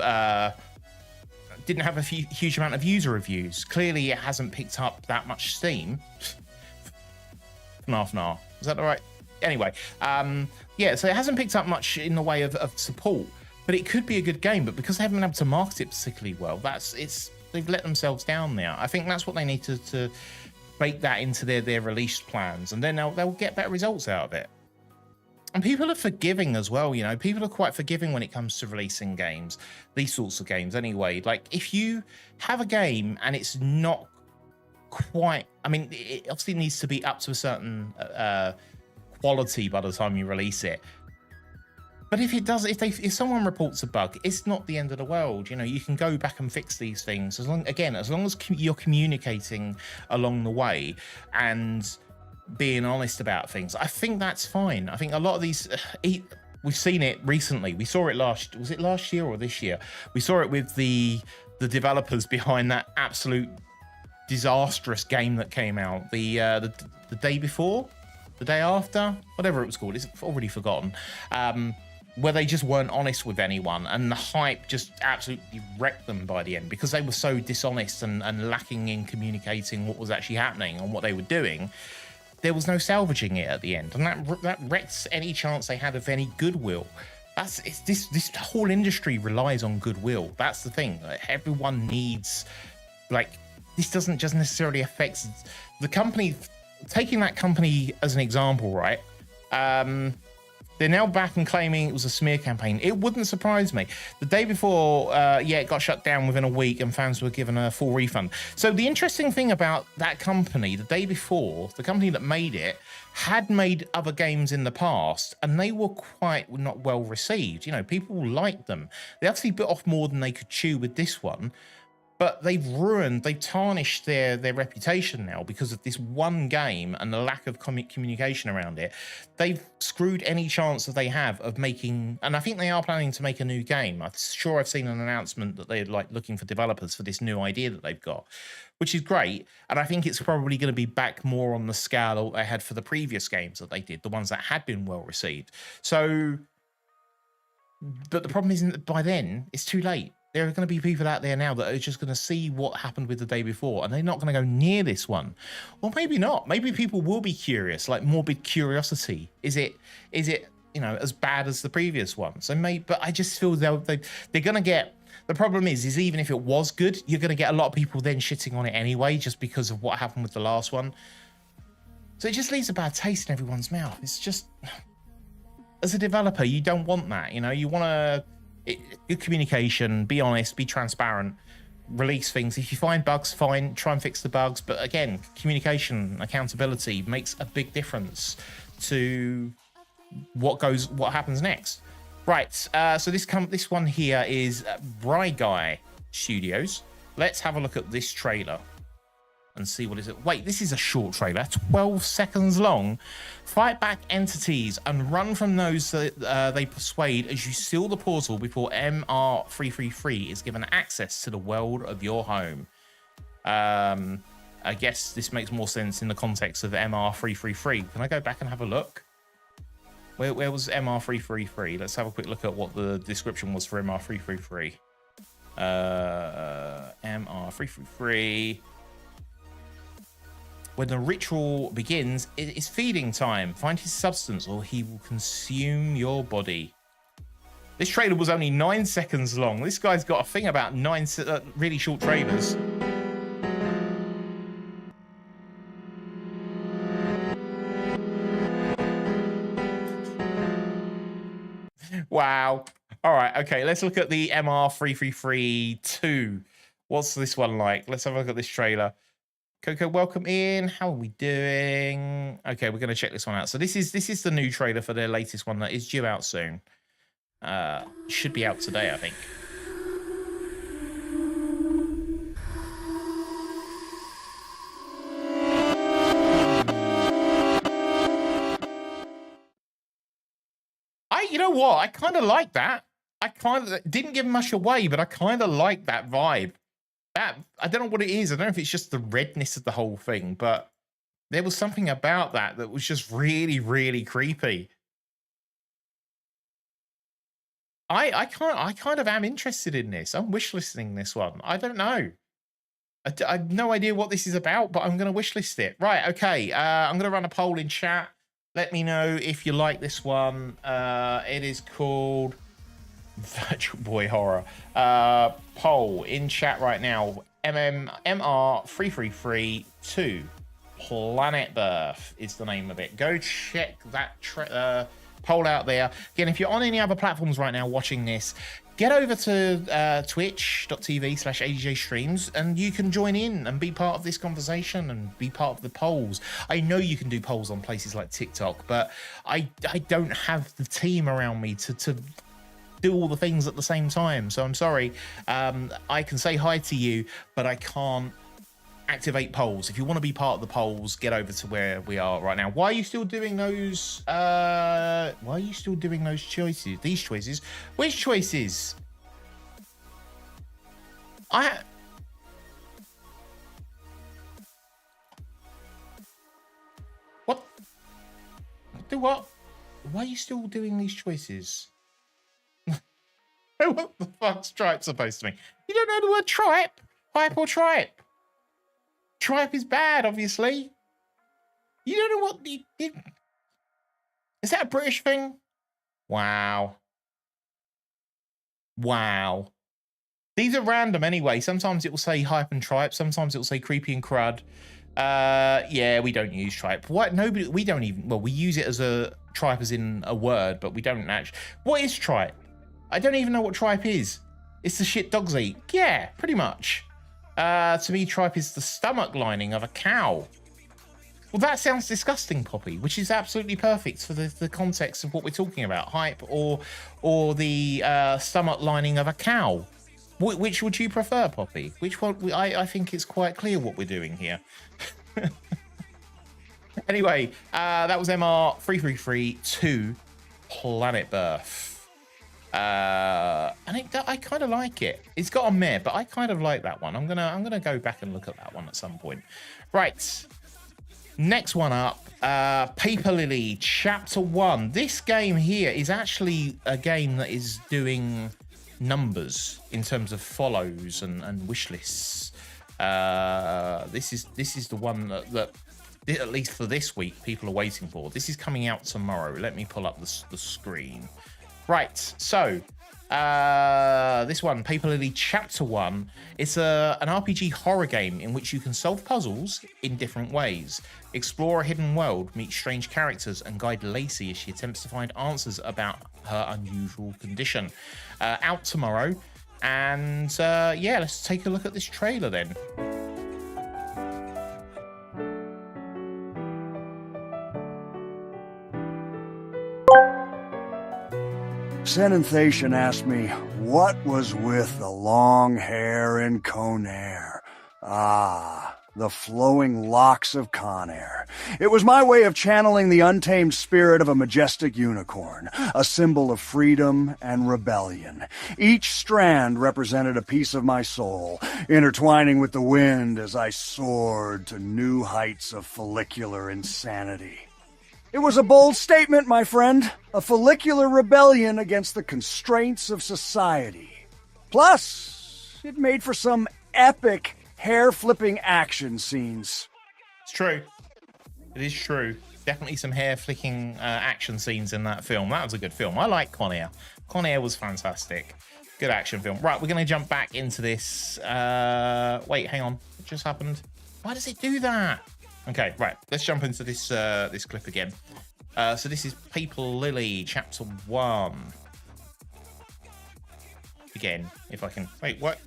user reviews. Clearly, it hasn't picked up that much steam. FNAF. Is that all right? Anyway, yeah. So it hasn't picked up much in the way of support. But it could be a good game, but because they haven't been able to market it particularly well, they've let themselves down there. I think that's what they need to bake that into their release plans, and then they'll get better results out of it. And people are forgiving as well, you know. People are quite forgiving when it comes to releasing games, these sorts of games anyway. Like, if you have a game and it's not quite, I mean, it obviously needs to be up to a certain quality by the time you release it. But if it does, if someone reports a bug, it's not the end of the world. You know, you can go back and fix these things as long as you're communicating along the way and being honest about things. I think that's fine. I think a lot of these, we've seen it recently. We saw it was it last year or this year? We saw it with the developers behind that absolute disastrous game that came out the day before, the day after, whatever it was called. It's already forgotten. Where they just weren't honest with anyone, and the hype just absolutely wrecked them by the end because they were so dishonest and lacking in communicating what was actually happening and what they were doing. There was no salvaging it at the end, and that wrecked any chance they had of any goodwill. This whole industry relies on goodwill. That's the thing. Like, everyone needs, like, this doesn't just necessarily affect the company. Taking that company as an example, right? They're now back and claiming it was a smear campaign. It wouldn't surprise me. The day before, it got shut down within a week and fans were given a full refund. So the interesting thing about that company, the day before, the company that made it had made other games in the past, and they were quite not well received. You know, people liked them. They actually bit off more than they could chew with this one. But they've tarnished their reputation now because of this one game and the lack of communication around it. They've screwed any chance that they have of making, and I think they are planning to make a new game. I'm sure I've seen an announcement that they're like looking for developers for this new idea that they've got, which is great. And I think it's probably going to be back more on the scale they had for the previous games that they did, the ones that had been well received. So, but the problem isn't that by then it's too late. There are going to be people out there now that are just going to see what happened with the day before, and they're not going to go near this one. Or maybe not. Maybe people will be curious, like morbid curiosity. Is it you know, as bad as the previous one? So maybe, but I just feel they're going to get. The problem is even if it was good, you're going to get a lot of people then shitting on it anyway, just because of what happened with the last one. So it just leaves a bad taste in everyone's mouth. It's just, as a developer, you don't want that. You know, you want to. Good communication, be honest, be transparent, release things. If you find bugs, fine, try and fix the bugs. But again, communication, accountability makes a big difference to what happens next. Right, so this one here is Bry Guy Studios. Let's have a look at this trailer and see what is it. Wait, this is a short trailer, 12 seconds long. Fight back entities and run from those that they persuade as you seal the portal before MR333 is given access to the world of your home. I guess this makes more sense in the context of MR333. Can I go back and have a look? Where was MR333? Let's have a quick look at what the description was for MR333. MR333. When the ritual begins, it is feeding time. Find his substance or he will consume your body. This trailer was only 9 seconds long. This guy's got a thing about really short trailers. Wow. All right. Okay. Let's look at the MR333 2. What's this one like? Let's have a look at this trailer. Coco, welcome in. How are we doing? Okay, we're going to check this one out. So this is the new trailer for their latest one that is due out soon. Should be out today, I think. You know what? I kind of like that. I kind of didn't give much away, but I kind of like that vibe. That, I don't know what it is. I don't know if it's just the redness of the whole thing, but there was something about that was just really, really creepy. I kind of am interested in this. I'm wishlisting this one. I don't know. I have no idea what this is about, but I'm going to wishlist it. Right, okay. I'm going to run a poll in chat. Let me know if you like this one. It is called Virtual Boy Horror. Poll in chat right now. MR3332 Planet Birth is the name of it. Go check that poll out there. Again, if you're on any other platforms right now watching this, get over to twitch.tv/ADJScreams and you can join in and be part of this conversation and be part of the polls. I know you can do polls on places like TikTok, but I don't have the team around me to do all the things at the same time. So I'm sorry. I can say hi to you, but I can't activate polls. If you want to be part of the polls, get over to where we are right now. Why are you still doing those? Why are you still doing those choices? These choices? Which choices? What? Do what? Why are you still doing these choices? What the fuck's tripe supposed to mean? You don't know the word tripe? Hype or tripe? Tripe is bad, obviously. You don't know what... Is that a British thing? Wow. Wow. These are random anyway. Sometimes it will say hype and tripe. Sometimes it will say creepy and crud. Yeah, we don't use tripe. What? Nobody... We don't even... Well, we use it as a... Tripe as in a word, but we don't actually... What is tripe? I don't even know what tripe is. It's the shit dogs eat. Yeah, pretty much. To me, tripe is the stomach lining of a cow. Well, that sounds disgusting, Poppy, which is absolutely perfect for the context of what we're talking about. Hype or the stomach lining of a cow. Which would you prefer, Poppy? Which one? I think it's quite clear what we're doing here. Anyway, that was MR3332 Planet Birth. And I kind of like it. It's got a meh, but I kind of like that one. I'm gonna go back and look at that one at some point. Right, next one up, Paper Lily Chapter 1. This game here is actually a game that is doing numbers in terms of follows and wish lists. This is the one that at least for this week people are waiting for. This is coming out tomorrow. Let me pull up the screen. Right, so this one, Paper Lily Chapter 1, it's an RPG horror game in which you can solve puzzles in different ways, explore a hidden world, meet strange characters, and guide Lacey as she attempts to find answers about her unusual condition. Out tomorrow, and yeah, let's take a look at this trailer then. Senenthation asked me, what was with the long hair in Conair? Ah, the flowing locks of Conair. It was my way of channeling the untamed spirit of a majestic unicorn, a symbol of freedom and rebellion. Each strand represented a piece of my soul, intertwining with the wind as I soared to new heights of follicular insanity. It was a bold statement, my friend. A follicular rebellion against the constraints of society. Plus, it made for some epic, hair-flipping action scenes. It's true. It is true. Definitely some hair-flicking action scenes in that film. That was a good film. I like Con Air. Con Air was fantastic. Good action film. Right, we're going to jump back into this. Wait, hang on. What just happened? Why does it do that? Okay, right. Let's jump into this this clip again. So this is Paper Lily, Chapter 1. Again, if I can... Wait, what?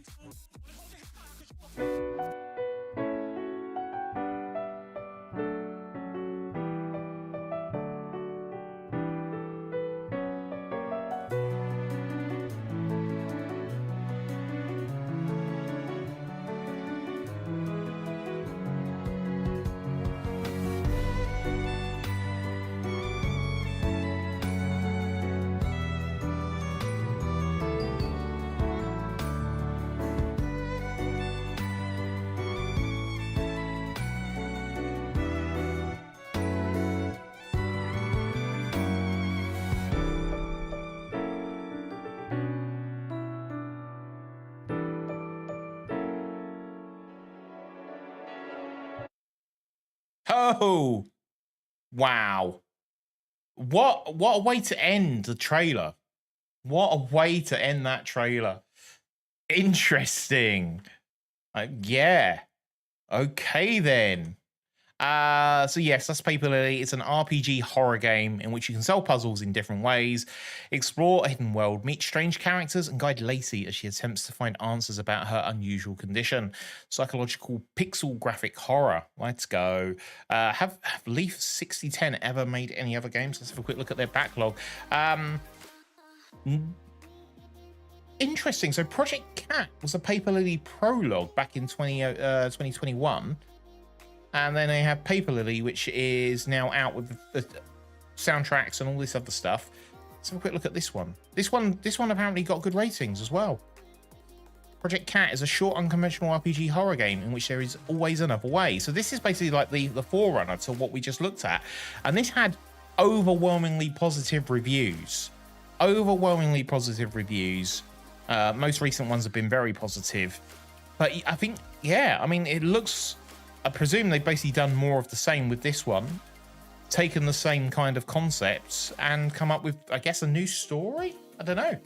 Oh, wow. What a way to end the trailer. What a way to end that trailer. Interesting. Yeah. Okay then. So yes, that's Paper Lily. It's an RPG horror game in which you can solve puzzles in different ways, explore a hidden world, meet strange characters, and guide Lacey as she attempts to find answers about her unusual condition. Psychological pixel graphic horror. Let's go. Have Leaf 6010 ever made any other games? Let's have a quick look at their backlog. Interesting. So Project Cat was a Paper Lily prologue back in 2021. And then they have Paper Lily, which is now out with the soundtracks and all this other stuff. Let's have a quick look at this one. This one apparently got good ratings as well. Project Cat is a short, unconventional RPG horror game in which there is always another way. So this is basically like the forerunner to what we just looked at. And this had overwhelmingly positive reviews. Overwhelmingly positive reviews. Most recent ones have been very positive. But I think, yeah, I mean, it looks... I presume they've basically done more of the same with this one, taken the same kind of concepts and come up with, I guess, a new story? I don't know.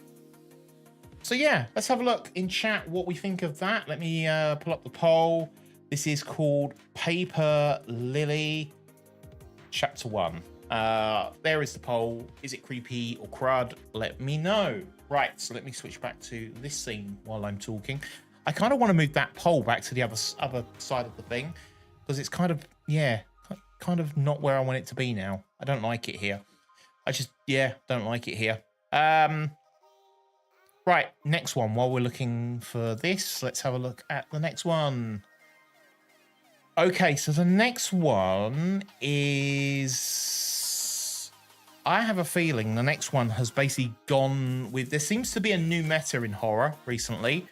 So yeah, let's have a look in chat what we think of that. Let me pull up the poll. This is called Paper Lily Chapter 1. There is the poll. Is it creepy or crud? Let me know. Right, so let me switch back to this scene while I'm talking. I kind of want to move that poll back to the other side of the thing because it's kind of, yeah, kind of not where I want it to be now. I don't like it here. I just, yeah, don't like it here. Right, next one. While we're looking for this, let's have a look at the next one. Okay, so the next one is... I have a feeling the next one has basically gone with... There seems to be a new meta in horror recently.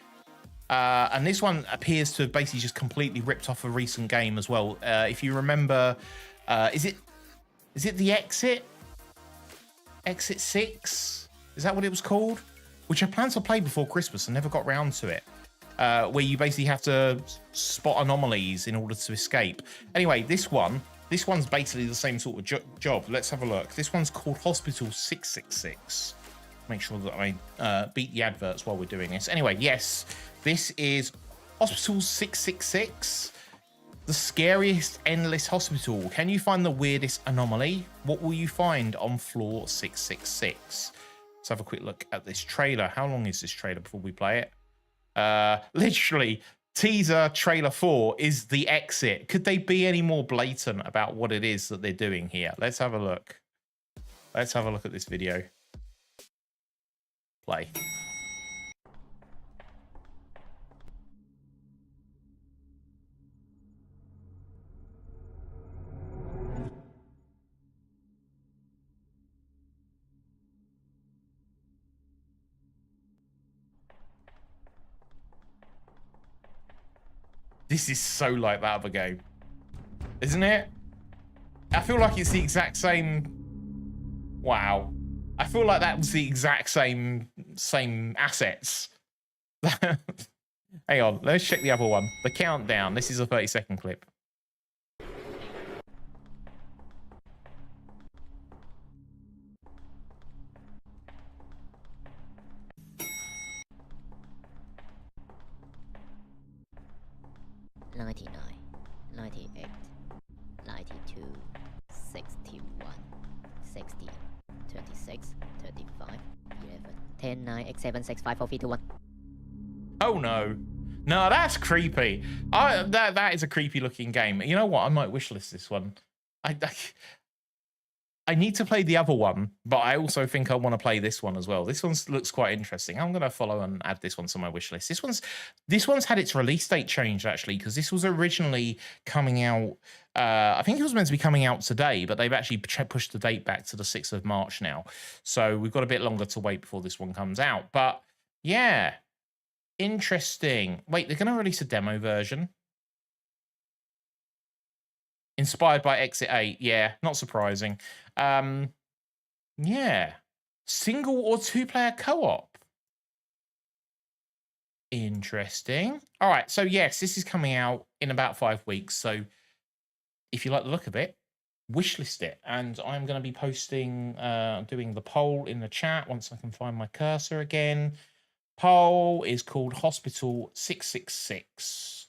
And this one appears to have basically just completely ripped off a recent game as well. If you remember, is it The Exit? Exit 6? Is that what it was called? Which I planned to play before Christmas and never got round to it. Where you basically have to spot anomalies in order to escape. Anyway, this one's basically the same sort of job. Let's have a look. This one's called Hospital 666. Make sure that I beat the adverts while we're doing this. Anyway, yes, this is Hospital 666, the scariest endless hospital. Can you find the weirdest anomaly? What will you find on floor 666? Let's have a quick look at this trailer. How long is this trailer before we play it? Literally, teaser trailer 4 is The Exit. Could they be any more blatant about what it is that they're doing here? Let's have a look. Let's have a look at this video. Play. This is so like that other game, isn't it? I feel like it's the exact same. Wow. I feel like that was the exact same assets. Hang on, let's check the other one. The countdown. This is a 30-second clip. Oh no. No, that's creepy. That is a creepy looking game. You know what? I might wishlist this one. I need to play the other one, but I also think I want to play this one as well. This one looks quite interesting. I'm going to follow and add this one to my wish list. This one's had its release date changed, actually, because this was originally coming out. I think it was meant to be coming out today, but they've actually pushed the date back to the 6th of March now. So we've got a bit longer to wait before this one comes out. But yeah, interesting. Wait, they're going to release a demo version. Inspired by Exit 8. Yeah, not surprising. Yeah. Single or two-player co-op. Interesting. All right, so yes, this is coming out in about 5 weeks. So if you like the look of it, wishlist it. And I'm going to be posting, doing the poll in the chat once I can find my cursor again. Poll is called Hospital 666.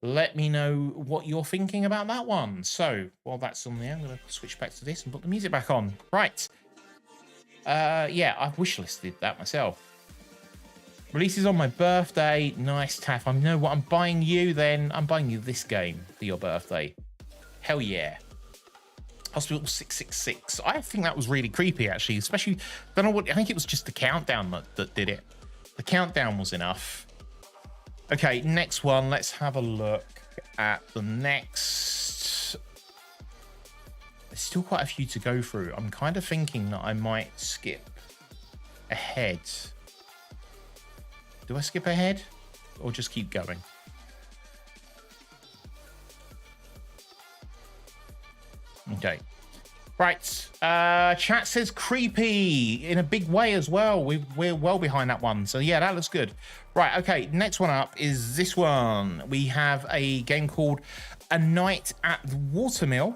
Let me know what you're thinking about that one. So while that's on there, I'm going to switch back to this and put the music back on. Right. Yeah, I've wishlisted that myself. Releases on my birthday. Nice, Taff. I know what I'm buying you then. I'm buying you this game for your birthday. Hell yeah. Hospital 666. I think that was really creepy, actually. Especially, I think it was just the countdown that did it. The countdown was enough. Okay, next one. Let's have a look at the next. There's still quite a few to go through. I'm kind of thinking that I might skip ahead. Do I skip ahead or just keep going? Okay. Right. Chat says creepy in a big way as well. We're well behind that one. So yeah, that looks good. Right. Okay. Next one up is this one. We have a game called A Night at the Watermill.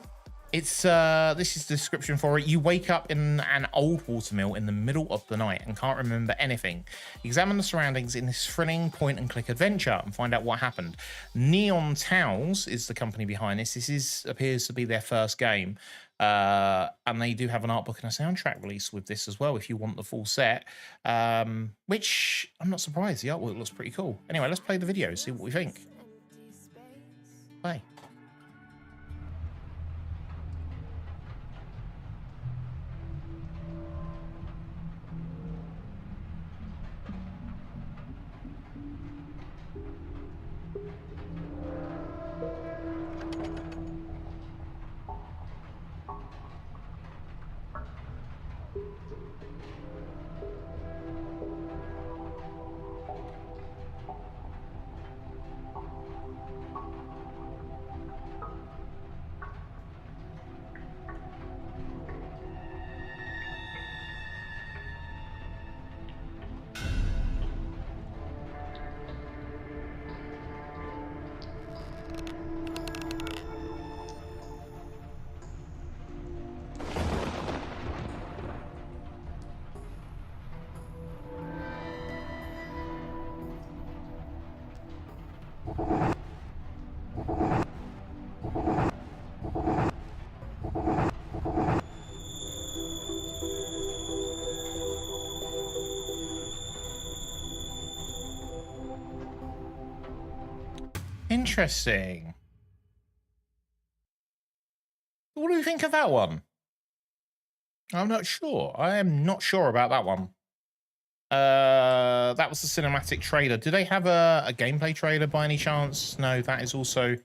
It's this is the description for it. You wake up in an old watermill in the middle of the night and can't remember anything. Examine the surroundings in this thrilling point-and-click adventure and find out what happened. Neon Towels is the company behind this. This appears to be their first game. And they do have an art book and a soundtrack release with this as well if you want the full set, which I'm not surprised. The artwork looks pretty cool. Anyway, let's play the video, see what we think. Play. Interesting. What do you think of that one? I'm not sure. I am not sure about that one. That was the cinematic trailer. Do they have a gameplay trailer by any chance? No, that is also... I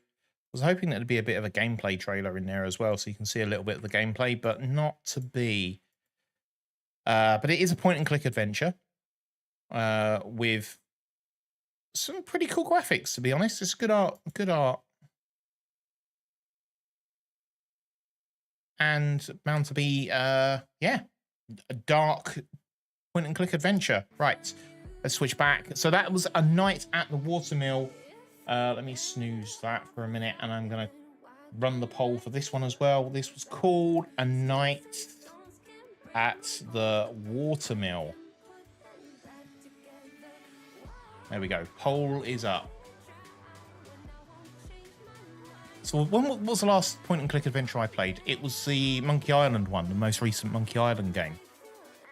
was hoping there'd be a bit of a gameplay trailer in there as well, so you can see a little bit of the gameplay, but not to be. But it is a point-and-click adventure with some pretty cool graphics, to be honest. It's good art, good art. And bound to be, yeah, a dark point-and-click adventure. Right, let's switch back. So that was A Night at the Watermill. Let me snooze that for a minute, and I'm going to run the poll for this one as well. This was called A Night at the Watermill. There we go. Poll is up. So when was the last point-and-click adventure I played? It was the Monkey Island one, the most recent Monkey Island game.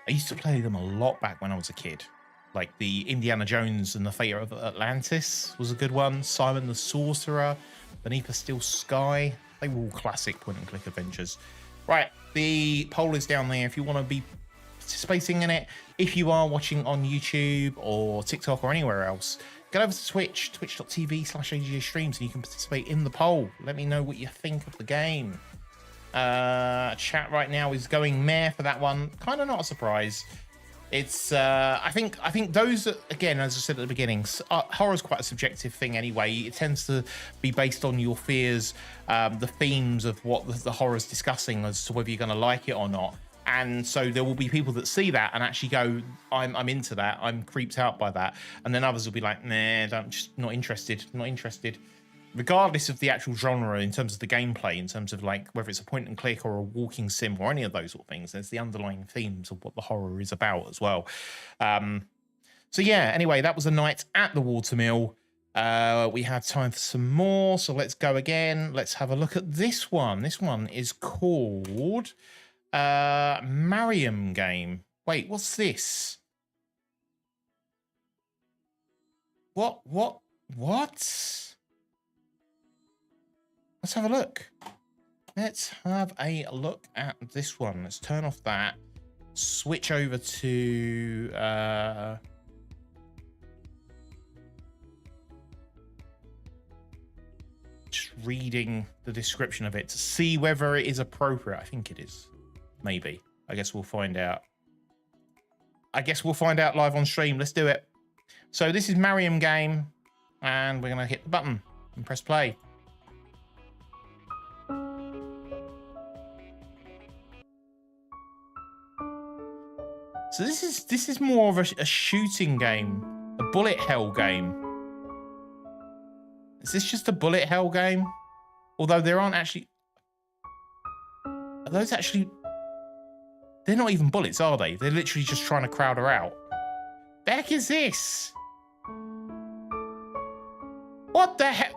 I used to play them a lot back when I was a kid. like the Indiana Jones and the Fate of Atlantis was a good one. Simon the Sorcerer, Beneath a Still Sky. They were all classic point-and-click adventures. Right, the poll is down there if you want to be participating in it. If you are watching on YouTube or TikTok or anywhere else, go over to Twitch, twitch.tv/ADJScreams, and you can participate in the poll. Let me know what you think of the game. Chat right now is going meh for that one. Kind of not a surprise. It's I think those, again, as I said at the beginning, horror's quite a subjective thing anyway. It tends to be based on your fears, the themes of what the horror's discussing as to whether you're going to like it or not. And so there will be people that see that and actually go, I'm into that, I'm creeped out by that. And then others will be like, nah, I'm just not interested. Regardless of the actual genre in terms of the gameplay, in terms of like whether it's a point and click or a walking sim or any of those sort of things, there's the underlying themes of what the horror is about as well. So yeah, anyway, that was a night at the Watermill. We have time for some more, so let's go again. Let's have a look at this one. This one is called Mariam Game. Wait, what's this? What? Let's have a look. Let's have a look at this one. Let's turn off that. Switch over to just reading the description of it to see whether it is appropriate. I think it is. Maybe. I guess we'll find out. Live on stream. Let's do it. So this is Mariam Game, and we're going to hit the button and press play. So this is more of a shooting game, a bullet hell game. Is this just a bullet hell game? Although there aren't actually... Are those actually... They're not even bullets, are they? They're literally just trying to crowd her out. The heck is this? What the heck?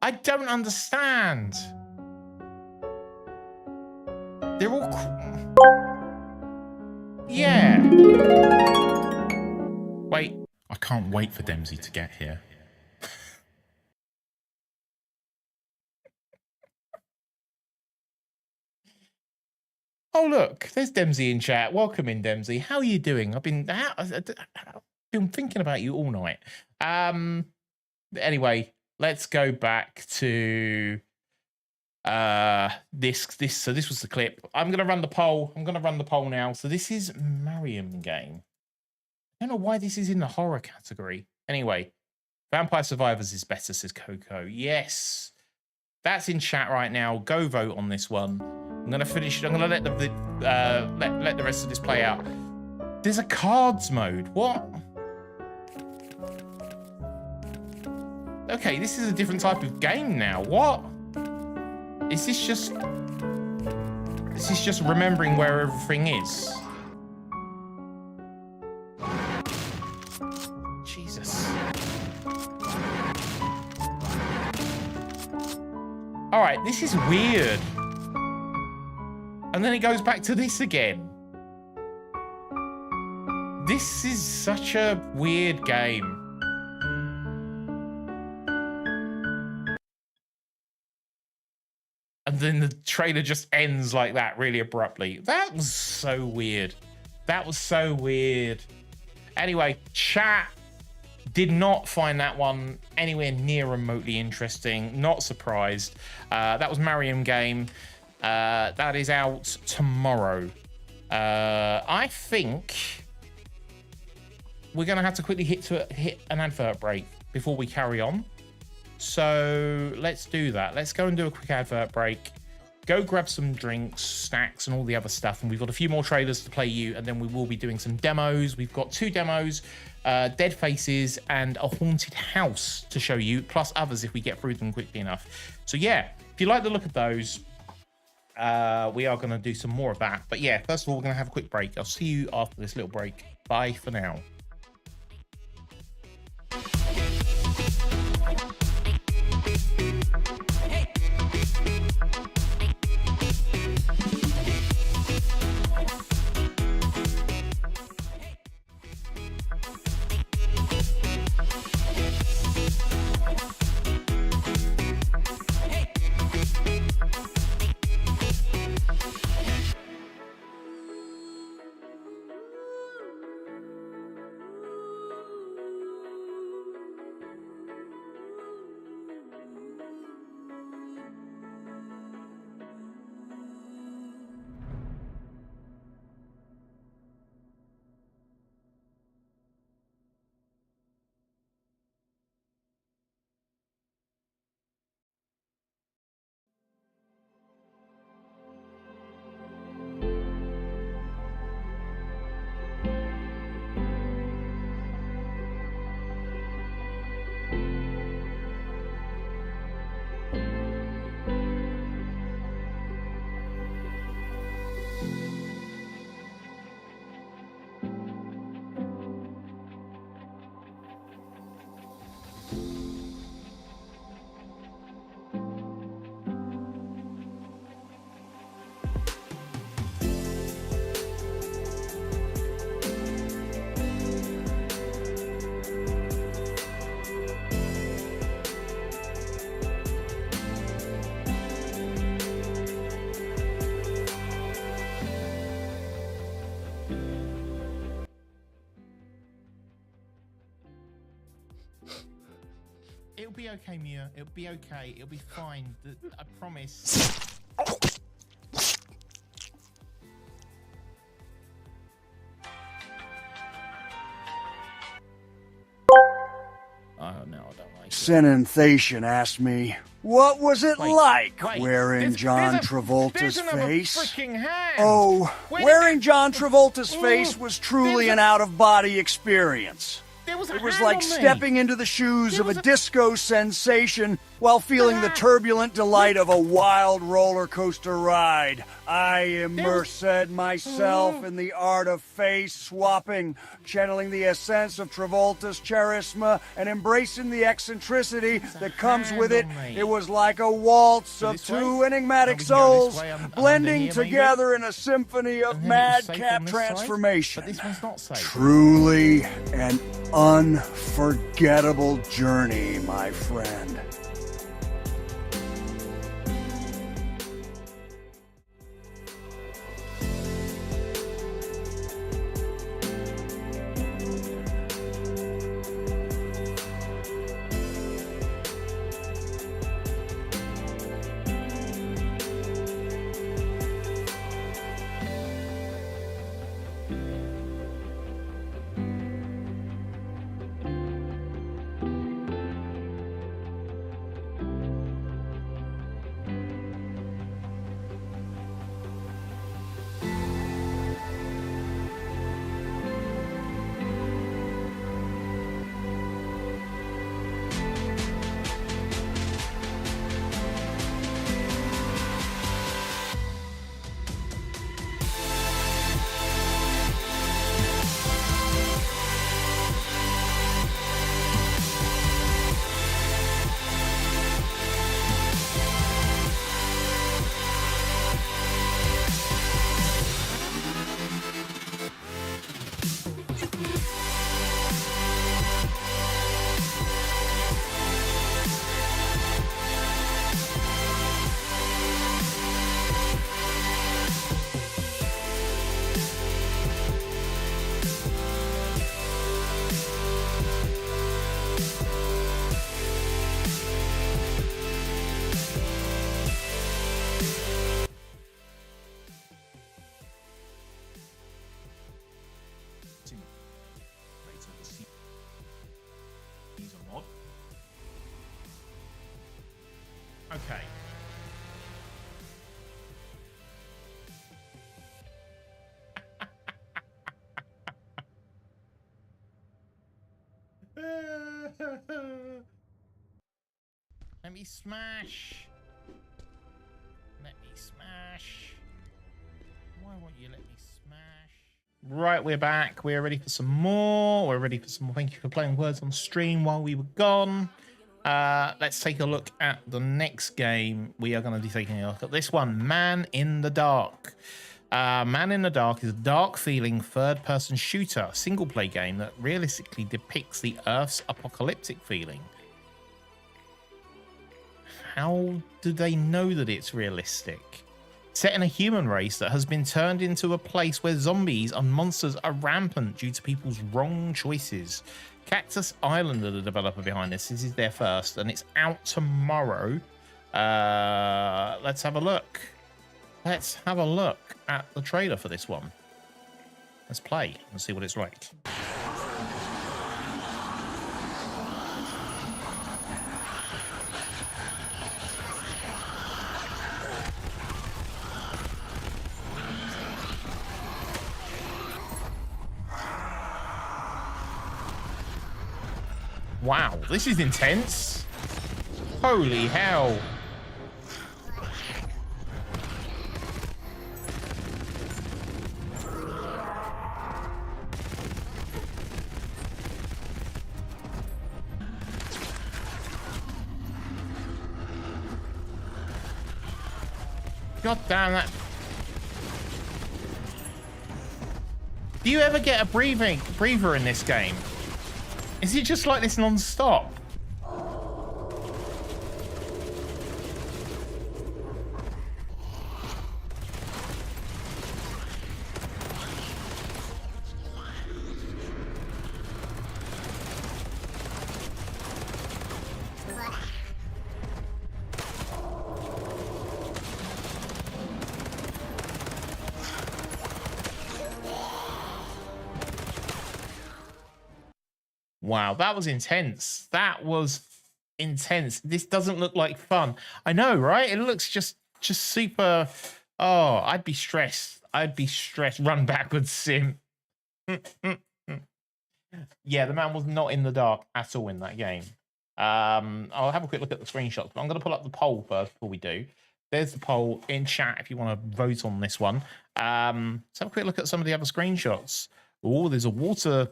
I don't understand. They're all... Yeah. Wait. I can't wait for Dempsey to get here. Oh, look. There's Dempsey in chat. Welcome in, Dempsey. How are you doing? I've been thinking about you all night. Anyway, let's go back to... this was the clip. I'm gonna run the poll now. So this is Mariam Game. I don't know why this is in the horror category. Anyway, Vampire Survivors is better, says Coco. Yes, that's in chat right now. Go vote on this one. I'm gonna finish. I'm gonna let the rest of this play out. There's a cards mode. What? Okay, this is a different type of game now. What? Is this just... This is just remembering where everything is. Jesus. Alright, this is weird. And then it goes back to this again. This is such a weird game. And then the trailer just ends like that, really abruptly. That was so weird. Anyway, chat did not find that one anywhere near remotely interesting. Not surprised. That was Mariam Game. That is out tomorrow. I think we're going to have to quickly hit an advert break before we carry on. So let's do that. Let's go and do a quick advert break. Go grab some drinks, snacks, and all the other stuff. And we've got a few more trailers to play you, and then we will be doing some demos. We've got 2 demos, Dead Faces and a Haunted House to show you, plus others if we get through them quickly enough. So yeah, if you like the look of those, we are going to do some more of that. But yeah, first of all, we're going to have a quick break. I'll see you after this little break. Bye for now. be okay, Mia. It'll be okay. It'll be fine. I promise. Oh, no, I don't like it. Synanthation asked me, what was it like wait. wearing John there's Travolta's another face? freaking hand. Oh, Where did wearing that- John Travolta's Ooh, face was truly there's an a- out-of-body experience. There was a It was hand like on me. stepping into the shoes There of a was a- disco sensation while feeling the Ah. turbulent delight of a wild roller coaster ride. I immersed myself Oh. in the art of face swapping, channeling the essence of Travolta's charisma and embracing the eccentricity that comes with it. hand on me. It was like a waltz of this way? two enigmatic Oh, we can go this souls way, under blending here, maybe? together in a symphony of And then it was safe on madcap this side, transformation. But this one's not safe. Truly an unforgettable journey, my friend. Okay. Let me smash. Let me smash. Why won't you let me smash? Right, we're back. We're ready for some more. We're ready for some more. Thank you for playing words on stream while we were gone. Let's take a look at the next game. We are going to be taking a look at this one, Man in the Dark. Man in the Dark is a dark-feeling third-person shooter, single-play game that realistically depicts the Earth's apocalyptic feeling. How do they know that it's realistic? Set in a human race that has been turned into a place where zombies and monsters are rampant due to people's wrong choices. Cactus Island are the developer behind this. This is their first, and it's out tomorrow. Let's have a look. Let's have a look at the trailer for this one. Let's play and see what it's like. Wow, this is intense. Holy hell. God damn that. Do you ever get a breather in this game? Is it just like this non-stop? Wow, that was intense. That was intense. This doesn't look like fun. I know, right? It looks just super. Oh, I'd be stressed. I'd be stressed. Run backwards, sim. Yeah, the man was not in the dark at all in that game. I'll have a quick look at the screenshots, but I'm going to pull up the poll first before we do. There's the poll in chat if you want to vote on this one. Let's have a quick look at some of the other screenshots. Oh, there's a water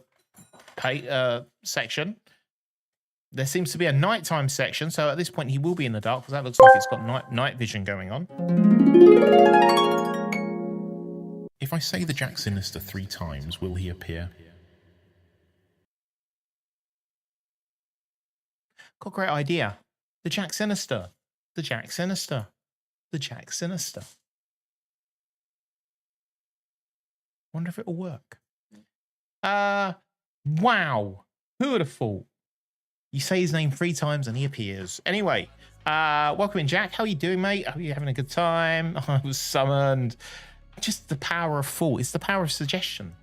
section. There seems to be a nighttime section, so at this point he will be in the dark because that looks like it's got night vision going on. If I say the Jack Sinister 3 times, will he appear? Got a great idea. The Jack Sinister. The Jack Sinister. The Jack Sinister. Wonder if it'll work. Wow. Who would have thought? You say his name 3 times and he appears. Anyway, welcome in, Jack. How are you doing, mate? I hope you're having a good time. I was summoned. Just the power of thought. It's the power of suggestion.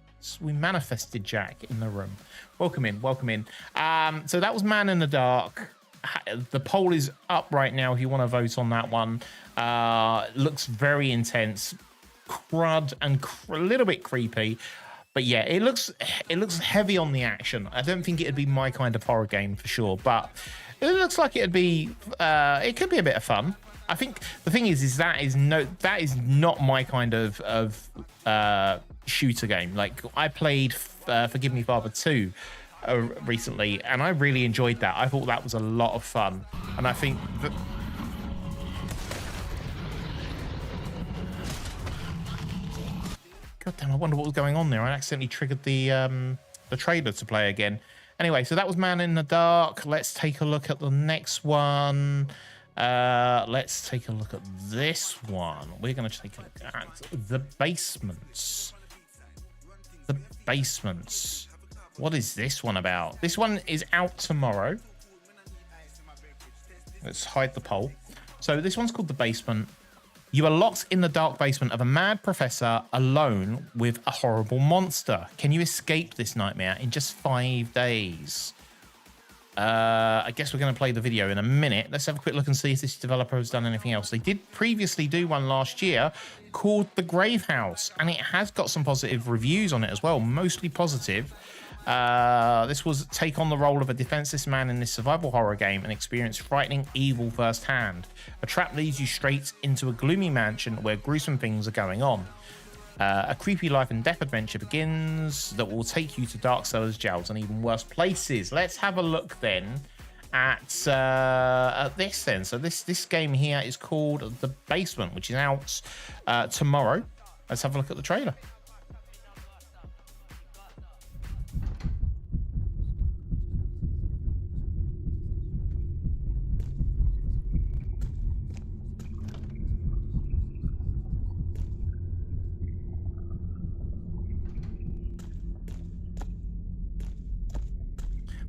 We manifested Jack in the room. Welcome in, welcome in. So that was Man in the Dark. The poll is up right now if you want to vote on that one. Looks very intense. Crud and a little bit creepy. But yeah, it looks heavy on the action. I don't think it'd be my kind of horror game for sure, but it looks like it'd be. It could be a bit of fun. I think the thing is that is not my kind of shooter game. Like I played Forgive Me Father 2 recently, and I really enjoyed that. I thought that was a lot of fun, and I think that. God damn, I wonder what was going on there. I accidentally triggered the trailer to play again. Anyway, so that was Man in the Dark. Let's take a look at the next one. Let's take a look at this one. We're going to take a look at The Basements. The Basements. What is this one about? This one is out tomorrow. Let's hide the poll. So this one's called The Basement. You are locked in the dark basement of a mad professor alone with a horrible monster. Can you escape this nightmare in just 5 days? I guess we're going to play the video in a minute. Let's have a quick look and see if this developer has done anything else. They did previously do one last year called The Grave House, and it has got some positive reviews on it as well, mostly positive. This was take on the role of a defenseless man in this survival horror game and experience frightening evil firsthand. A trap leads you straight into a gloomy mansion where gruesome things are going on. A creepy life and death adventure begins that will take you to dark cellars, jails, and even worse places. Let's have a look then at this then. So this game here is called The Basement, which is out tomorrow. Let's have a look at the trailer.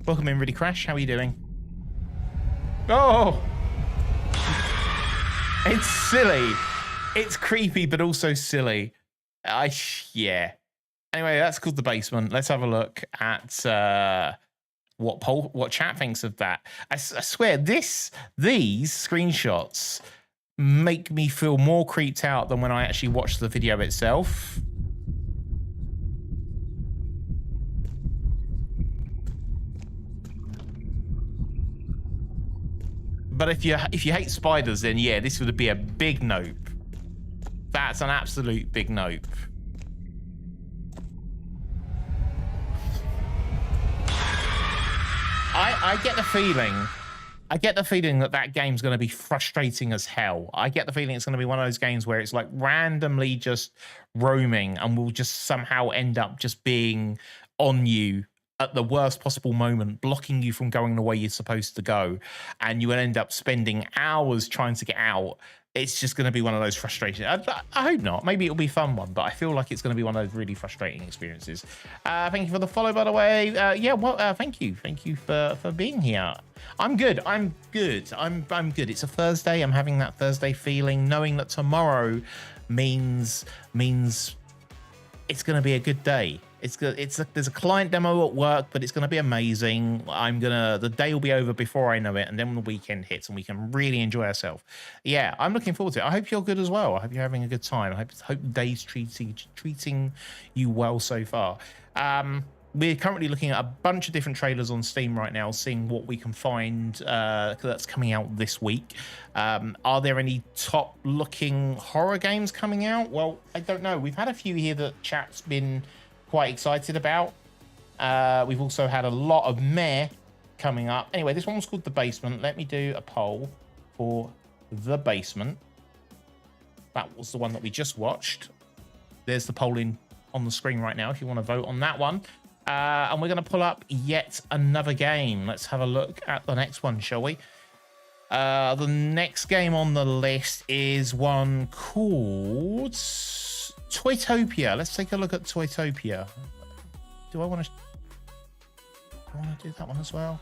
Welcome in, Really Crash. How are you doing? Oh! It's silly. It's creepy, but also silly. Yeah. Anyway, that's called The Basement. Let's have a look at what chat thinks of that. I swear, these screenshots make me feel more creeped out than when I actually watched the video itself. But if you hate spiders, then yeah, this would be a big nope. That's an absolute big nope. I get the feeling that game's going to be frustrating as hell. I get the feeling it's going to be one of those games where it's like randomly just roaming and will just somehow end up just being on you at the worst possible moment, blocking you from going the way you're supposed to go, and you will end up spending hours trying to get out. It's just going to be one of those frustrations. I hope not. Maybe it'll be a fun one, but I feel like it's going to be one of those really frustrating experiences. Thank you for the follow, by the way. Thank you. Thank you for being here. I'm good. I'm good. It's a Thursday. I'm having that Thursday feeling, knowing that tomorrow means it's going to be a good day. It's good. There's a client demo at work, but it's gonna be amazing. The day will be over before I know it, and then when the weekend hits and we can really enjoy ourselves. Yeah, I'm looking forward to it. I hope you're good as well. I hope you're having a good time. I hope the day's treating you well so far. We're currently looking at a bunch of different trailers on Steam right now, seeing what we can find that's coming out this week. Are there any top-looking horror games coming out? Well, I don't know. We've had a few here that chat's been quite excited about. We've also had a lot of meh coming up. Anyway, this one was called The Basement. Let me do a poll for The Basement. That was the one that we just watched. There's the polling on the screen right now if you want to vote on that one. And we're going to pull up yet another game. Let's have a look at the next one, shall we? The next game on the list is one called Toytopia. Let's take a look at Toytopia. Do I want to do that one as well?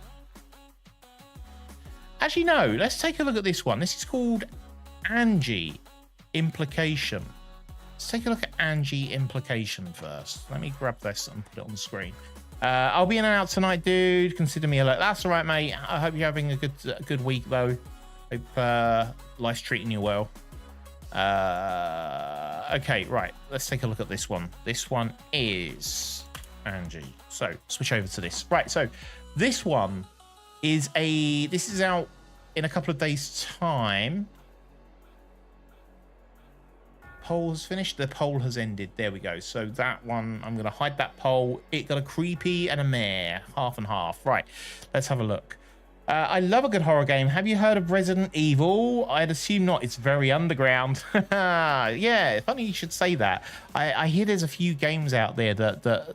Actually, no. Let's take a look at this one. This is called Angie Implication. Let's take a look at Angie Implication first. Let me grab this and put it on the screen. I'll be in and out tonight, dude. Consider me alert. That's all right, mate. I hope you're having a good week, though. Hope life's treating you well. Okay, right. Let's take a look at this one. This one is Angie. So switch over to this. Right. So this one is this is out in a couple of days' time. Poll has finished. The poll has ended. There we go. So that one, I'm going to hide that poll. It got a creepy and a meh, half and half. Right. Let's have a look. I love a good horror game. Have you heard of Resident Evil? I'd assume not. It's very underground. Yeah, funny you should say that. I hear there's a few games out there that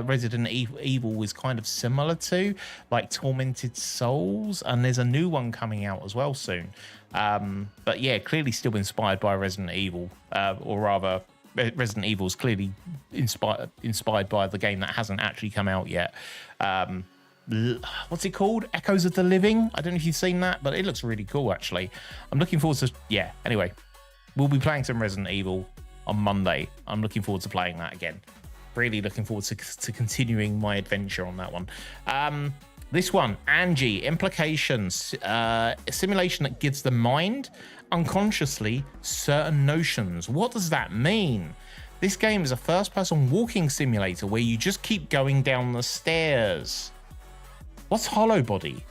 Resident Evil is kind of similar to, like Tormented Souls, and there's a new one coming out as well soon. But yeah, clearly still inspired by Resident Evil, or rather, Resident Evil is clearly inspired by the game that hasn't actually come out yet. What's it called? Echoes of the Living? I don't know if you've seen that, but it looks really cool, actually. I'm looking forward to... Yeah, anyway. We'll be playing some Resident Evil on Monday. I'm looking forward to playing that again. Really looking forward to continuing my adventure on that one. This one, Angie, Implications. A simulation that gives the mind, unconsciously, certain notions. What does that mean? This game is a first-person walking simulator where you just keep going down the stairs. What's Hollow Body?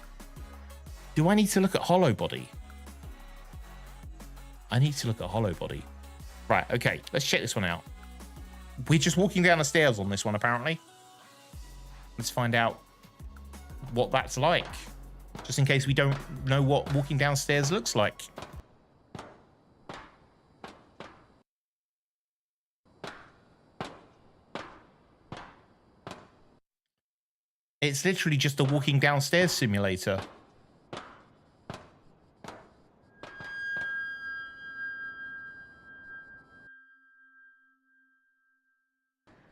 Do I need to look at Hollow Body? I need to look at Hollow Body. Right, okay, let's check this one out. We're just walking down the stairs on this one, apparently. Let's find out what that's like. Just in case we don't know what walking downstairs looks like. It's literally just a walking downstairs simulator.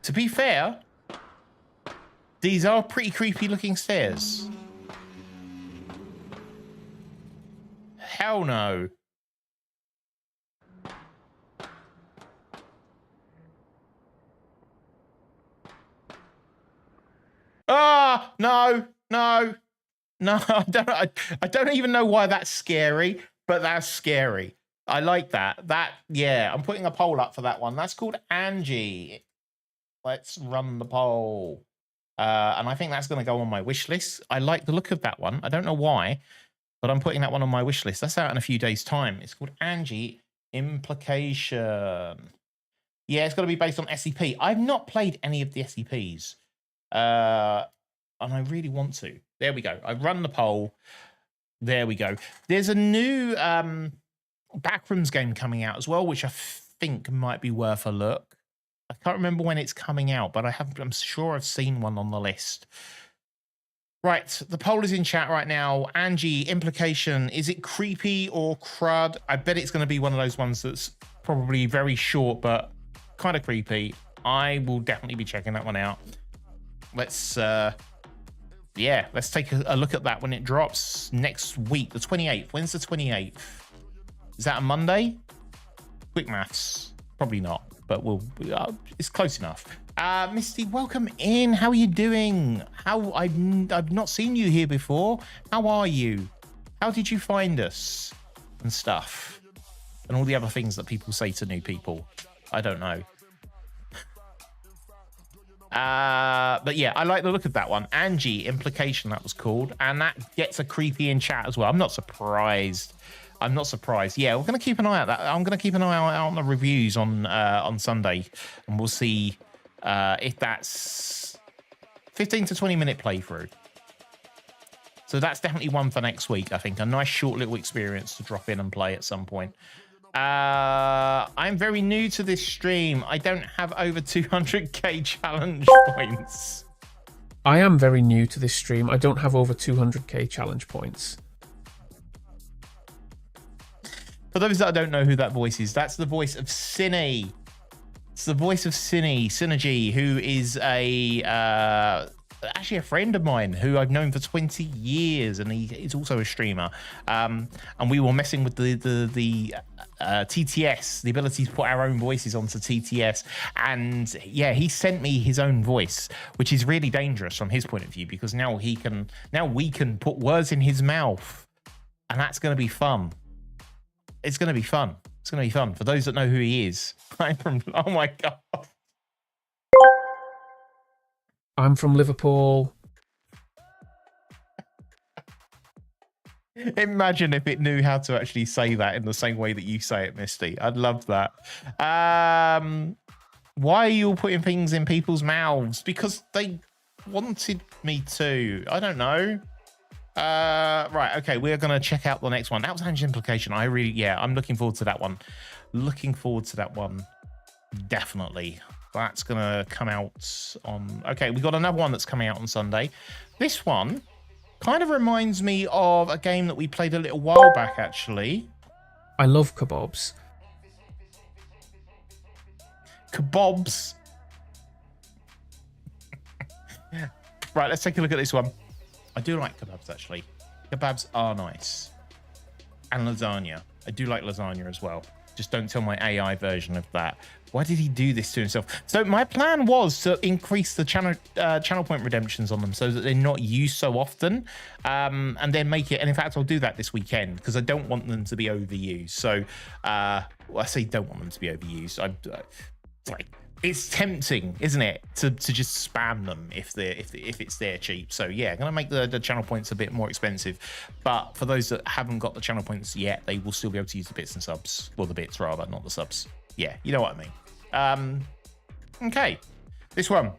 To be fair, these are pretty creepy looking stairs. Hell no. Ah, no, no, no. I don't even know why that's scary, but that's scary. I like that. Yeah, I'm putting a poll up for that one. That's called Angie. Let's run the poll. And I think that's going to go on my wish list. I like the look of that one. I don't know why, but I'm putting that one on my wish list. That's out in a few days' time. It's called Angie Implication. Yeah, it's got to be based on SCP. I've not played any of the SCPs. And I really want to. There we go. I've run the poll. There we go. There's a new Backrooms game coming out as well, which I think might be worth a look. I can't remember when it's coming out, but I'm sure I've seen one on the list. Right, the poll is in chat right now. Angie, Implication, is it creepy or crud? I bet it's going to be one of those ones that's probably very short, but kind of creepy. I will definitely be checking that one out. Let's take a look at that when it drops next week, the 28th. When's the 28th? Is that a Monday? Quick maths. Probably not, but it's close enough. Misty, welcome in. How are you doing? I've not seen you here before. How are you? How did you find us and stuff? And all the other things that people say to new people. I don't know. But yeah, I like the look of that one. Angie, Implication, that was called. And that gets a creepy in chat as well. I'm not surprised. Yeah, we're going to keep an eye out. I'm going to keep an eye out on the reviews on Sunday. And we'll see if that's 15 to 20 minute playthrough. So that's definitely one for next week, I think. A nice short little experience to drop in and play at some point. I'm very new to this stream. I don't have over 200k challenge points. I am very new to this stream. I don't have over 200k challenge points. For those that don't know who that voice is, that's the voice of Cine. It's the voice of Synergy, who is actually a friend of mine who I've known for 20 years, and he's also a streamer. And we were messing with the TTS, the ability to put our own voices onto TTS. And yeah, he sent me his own voice, which is really dangerous from his point of view, because now we can put words in his mouth, and that's going to be fun. It's going to be fun. It's going to be fun. For those that know who he is, oh my God. I'm from Liverpool. Imagine if it knew how to actually say that in the same way that you say it, Misty. I'd love that. Why are you all putting things in people's mouths? Because they wanted me to. I don't know. Right, okay, we're going to check out the next one. That was Angie Implication. I'm looking forward to that one. Definitely. That's going to come out on... Okay, we got another one that's coming out on Sunday. This one kind of reminds me of a game that we played a little while back, actually. I love kebabs. Kebabs. Right, let's take a look at this one. I do like kebabs, actually. Kebabs are nice. And lasagna. I do like lasagna as well. Just don't tell my AI version of that. Why did he do this to himself? So my plan was to increase the channel point redemptions on them so that they're not used so often, and then make it. And in fact, I'll do that this weekend because I don't want them to be overused. So I say don't want them to be overused. It's tempting, isn't it, to just spam them if it's there cheap. So yeah, I'm gonna make the channel points a bit more expensive. But for those that haven't got the channel points yet, they will still be able to use the bits and subs. Well, the bits rather, not the subs. Yeah, you know what I mean. Okay, this one.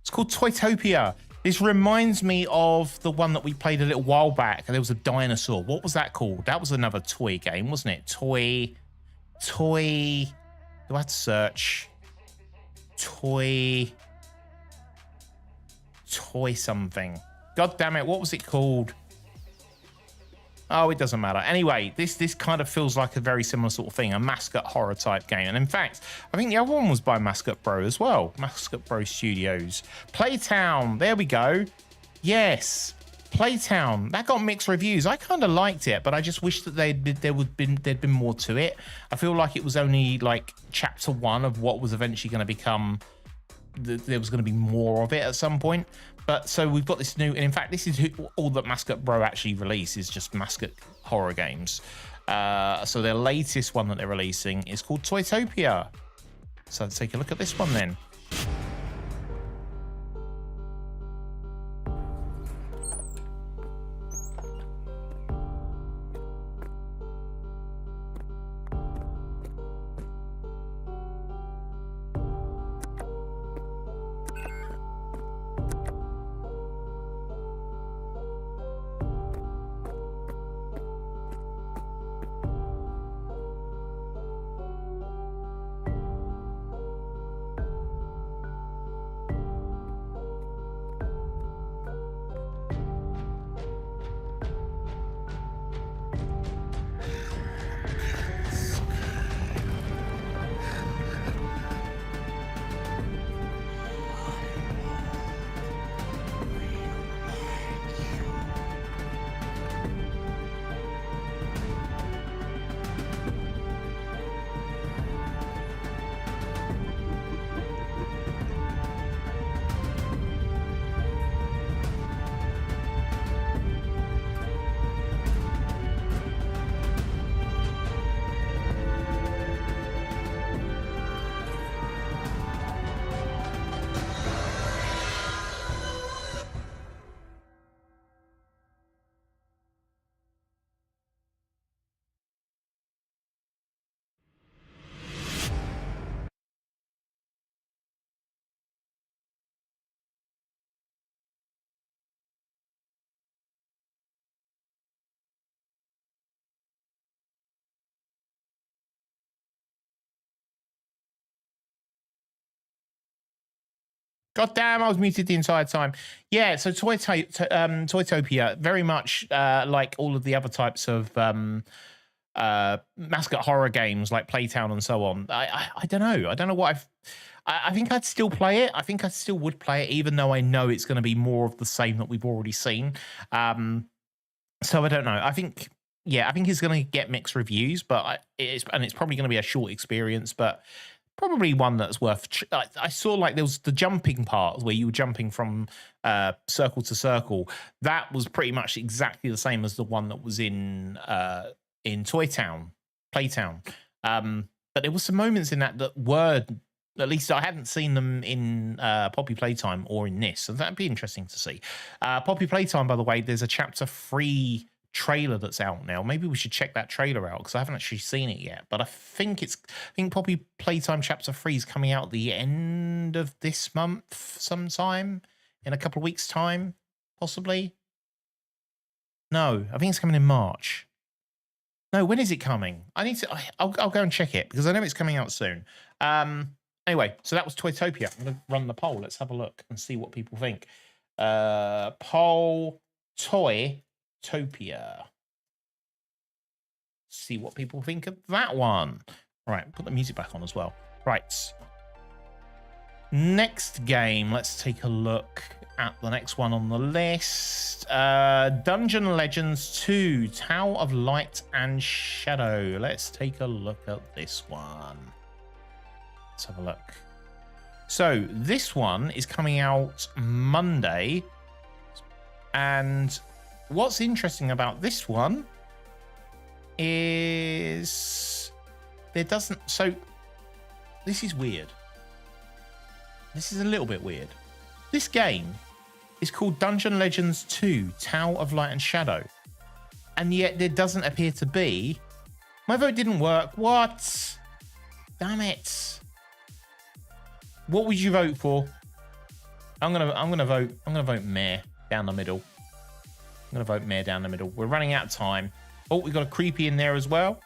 It's called Toytopia. This reminds me of the one that we played a little while back. There was a dinosaur. What was that called? That was another toy game, wasn't it? Toy. Do I have to search? Toy something. God damn it, what was it called? Oh, it doesn't matter. Anyway, this kind of feels like a very similar sort of thing, a mascot horror type game. And in fact, I think the other one was by Mascot Bro as well. Mascot Bro Studios. Playtown, there we go. Yes, Playtown. That got mixed reviews. I kind of liked it, but I just wish that there'd been more to it. I feel like it was only like chapter 1 of what was eventually going to become. There was going to be more of it at some point. But so we've got this new, and in fact, this is all that Mascot Bro actually releases, just mascot horror games. So their latest one that they're releasing is called Toytopia. So let's take a look at this one then. God damn, I was muted the entire time. Yeah, so Toytopia, very much like all of the other types of mascot horror games like Playtown and so on. I don't know. I don't know what I think I'd still play it. I think I still would play it, even though I know it's going to be more of the same that we've already seen. So I don't know. I think it's going to get mixed reviews, but it's probably going to be a short experience, but probably one that's worth. I saw like there was the jumping part where you were jumping from circle to circle. That was pretty much exactly the same as the one that was in Playtown. But there were some moments in that were, at least I hadn't seen them in Poppy Playtime or in this, so that'd be interesting to see. Poppy Playtime, by the way, there's a chapter 3 trailer that's out now. Maybe we should check that trailer out because I haven't actually seen it yet. But I think Poppy Playtime chapter 3 is coming out at the end of this month, sometime in a couple of weeks' time, possibly. No, I think it's coming in March. No, when is it coming? I'll go and check it because I know it's coming out soon. Anyway, so that was Toytopia. I'm going to run the poll. Let's have a look and see what people think. Poll Toytopia. See what people think of that one. Right, put the music back on as well. Right. Next game. Let's take a look at the next one on the list. Dungeon Legends 2, Tower of Light and Shadow. Let's take a look at this one. Let's have a look. So this one is coming out Monday. And what's interesting about this one is so this is weird. This is a little bit weird. This game is called Dungeon Legends 2, Tower of Light and Shadow. And yet there doesn't appear to be... My vote didn't work. What? Damn it. What would you vote for? I'm gonna vote meh down the middle. I'm gonna vote meh down the middle. We're running out of time. Oh, we got a creepy in there as well.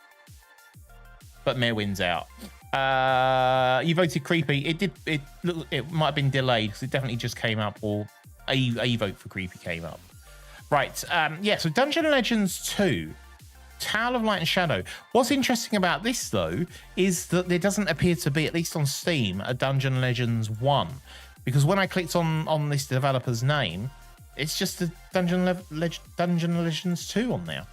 But meh wins out. You voted creepy. It might have been delayed because it definitely just came up, or a vote for creepy came up. Right. Yeah. So Dungeon Legends 2, Tower of Light and Shadow. What's interesting about this though is that there doesn't appear to be, at least on Steam, a Dungeon Legends 1, because when I clicked on this developer's name, it's just the Dungeon Legends 2 on there.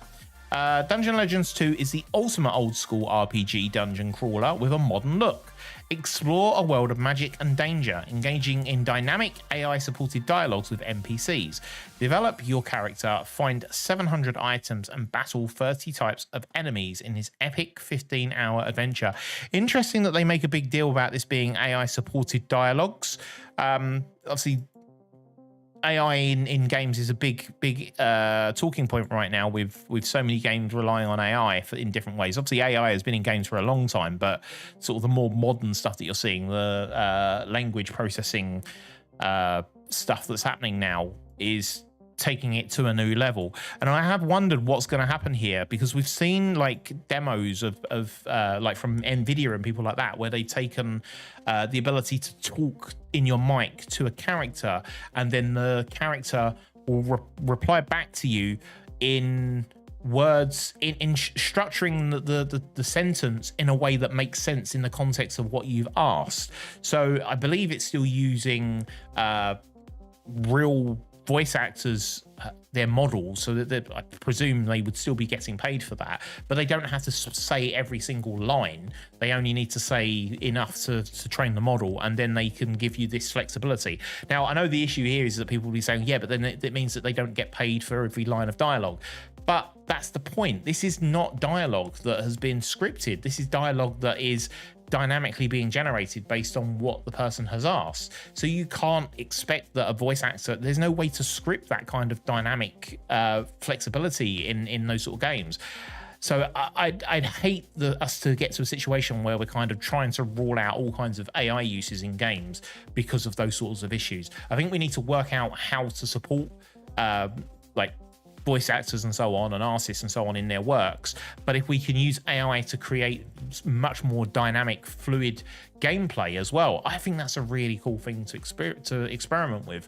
Dungeon Legends 2 is the ultimate old school RPG dungeon crawler with a modern look. Explore a world of magic and danger, engaging in dynamic AI-supported dialogues with NPCs. Develop your character, find 700 items, and battle 30 types of enemies in this epic 15-hour adventure. Interesting that they make a big deal about this being AI-supported dialogues. Obviously, AI in games is a big talking point right now with so many games relying on AI in different ways. Obviously, AI has been in games for a long time, but sort of the more modern stuff that you're seeing, the language processing stuff that's happening now is taking it to a new level. And I have wondered what's going to happen here, because we've seen like demos of like from Nvidia and people like that, where they've taken the ability to talk in your mic to a character, and then the character will reply back to you in words, in structuring the sentence in a way that makes sense in the context of what you've asked. So I believe it's still using real voice actors, their models, so that I presume they would still be getting paid for that, but they don't have to say every single line. They only need to say enough to train the model, and then they can give you this flexibility. Now, I know the issue here is that people will be saying, yeah, but then it means that they don't get paid for every line of dialogue. But that's the point. This is not dialogue that has been scripted. This is dialogue that is dynamically being generated based on what the person has asked. So you can't expect that a voice actor, there's no way to script that kind of dynamic flexibility in those sort of games. So I'd hate us to get to a situation where we're kind of trying to rule out all kinds of AI uses in games because of those sorts of issues. I think we need to work out how to support like voice actors and so on, and artists and so on in their works. But if we can use AI to create much more dynamic, fluid gameplay as well, I think that's a really cool thing to experiment with.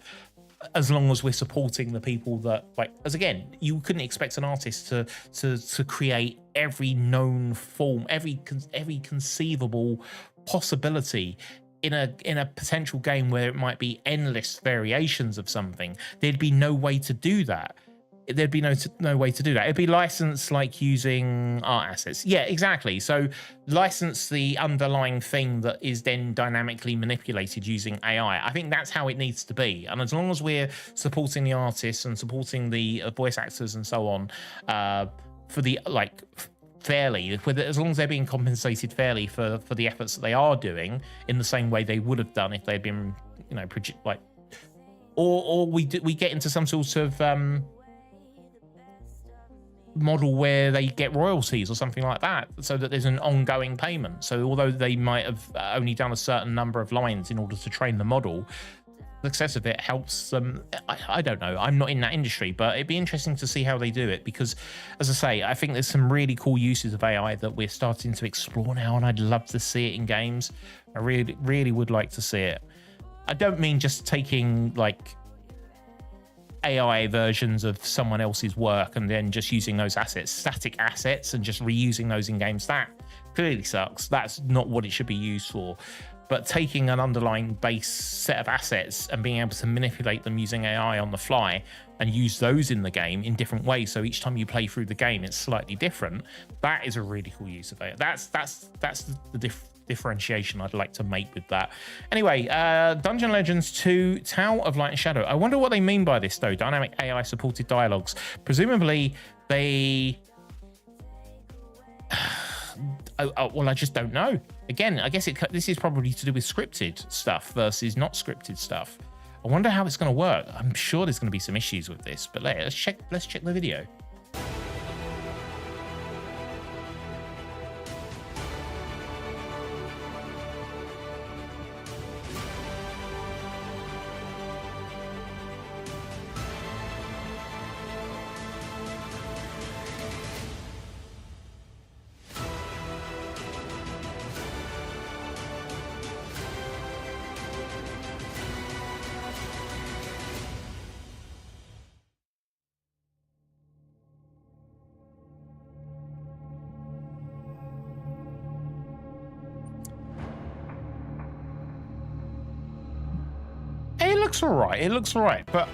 As long as we're supporting the people that, like, as again, you couldn't expect an artist to create every known form, every conceivable possibility in a potential game where it might be endless variations of something. There'd be no way to do that. There'd be no way to do that. It'd be licensed like using art assets. Yeah, exactly. So license the underlying thing that is then dynamically manipulated using AI. I think that's how it needs to be. And as long as we're supporting the artists and supporting the voice actors and so on, for the fairly, as long as they're being compensated fairly for the efforts that they are doing in the same way they would have done if they'd been, or we get into some sort of model where they get royalties or something like that, so that there's an ongoing payment. So although they might have only done a certain number of lines in order to train the model, the success of it helps them. I don't know, I'm not in that industry, but it'd be interesting to see how they do it, because as I say, I think there's some really cool uses of AI that we're starting to explore now, and I'd love to see it in games. I really would like to see it. I don't mean just taking like AI versions of someone else's work and then just using those assets, static assets, and just reusing those in games. That clearly sucks. That's not what it should be used for. But taking an underlying base set of assets and being able to manipulate them using AI on the fly and use those in the game in different ways, so each time you play through the game it's slightly different, that is a really cool use of it. That's the differentiation I'd like to make with that. Anyway, Dungeon Legends 2 Tower of Light and Shadow. I wonder what they mean by this though. Dynamic AI supported dialogues. Presumably they well, I just don't know. Again, I guess this is probably to do with scripted stuff versus not scripted stuff. I wonder how it's going to work. I'm sure there's going to be some issues with this, but let's check the video. It looks all right, but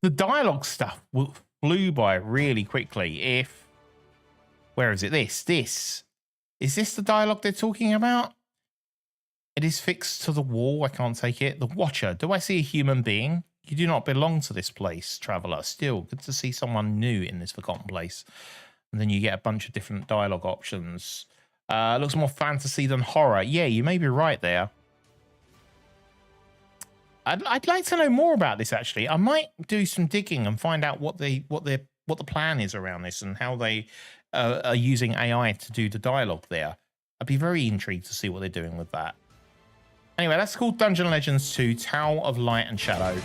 the dialogue stuff flew by really quickly. Where is it? Is this the dialogue they're talking about? It is fixed to the wall. I can't take it. The Watcher. Do I see a human being? You do not belong to this place, traveler. Still, good to see someone new in this forgotten place. And then you get a bunch of different dialogue options. Looks more fantasy than horror. Yeah, you may be right there. I'd like to know more about this, actually. I might do some digging and find out what the plan is around this and how they are using AI to do the dialogue there. I'd be very intrigued to see what they're doing with that. Anyway, that's called Dungeon Legends 2 Tower of Light and Shadow.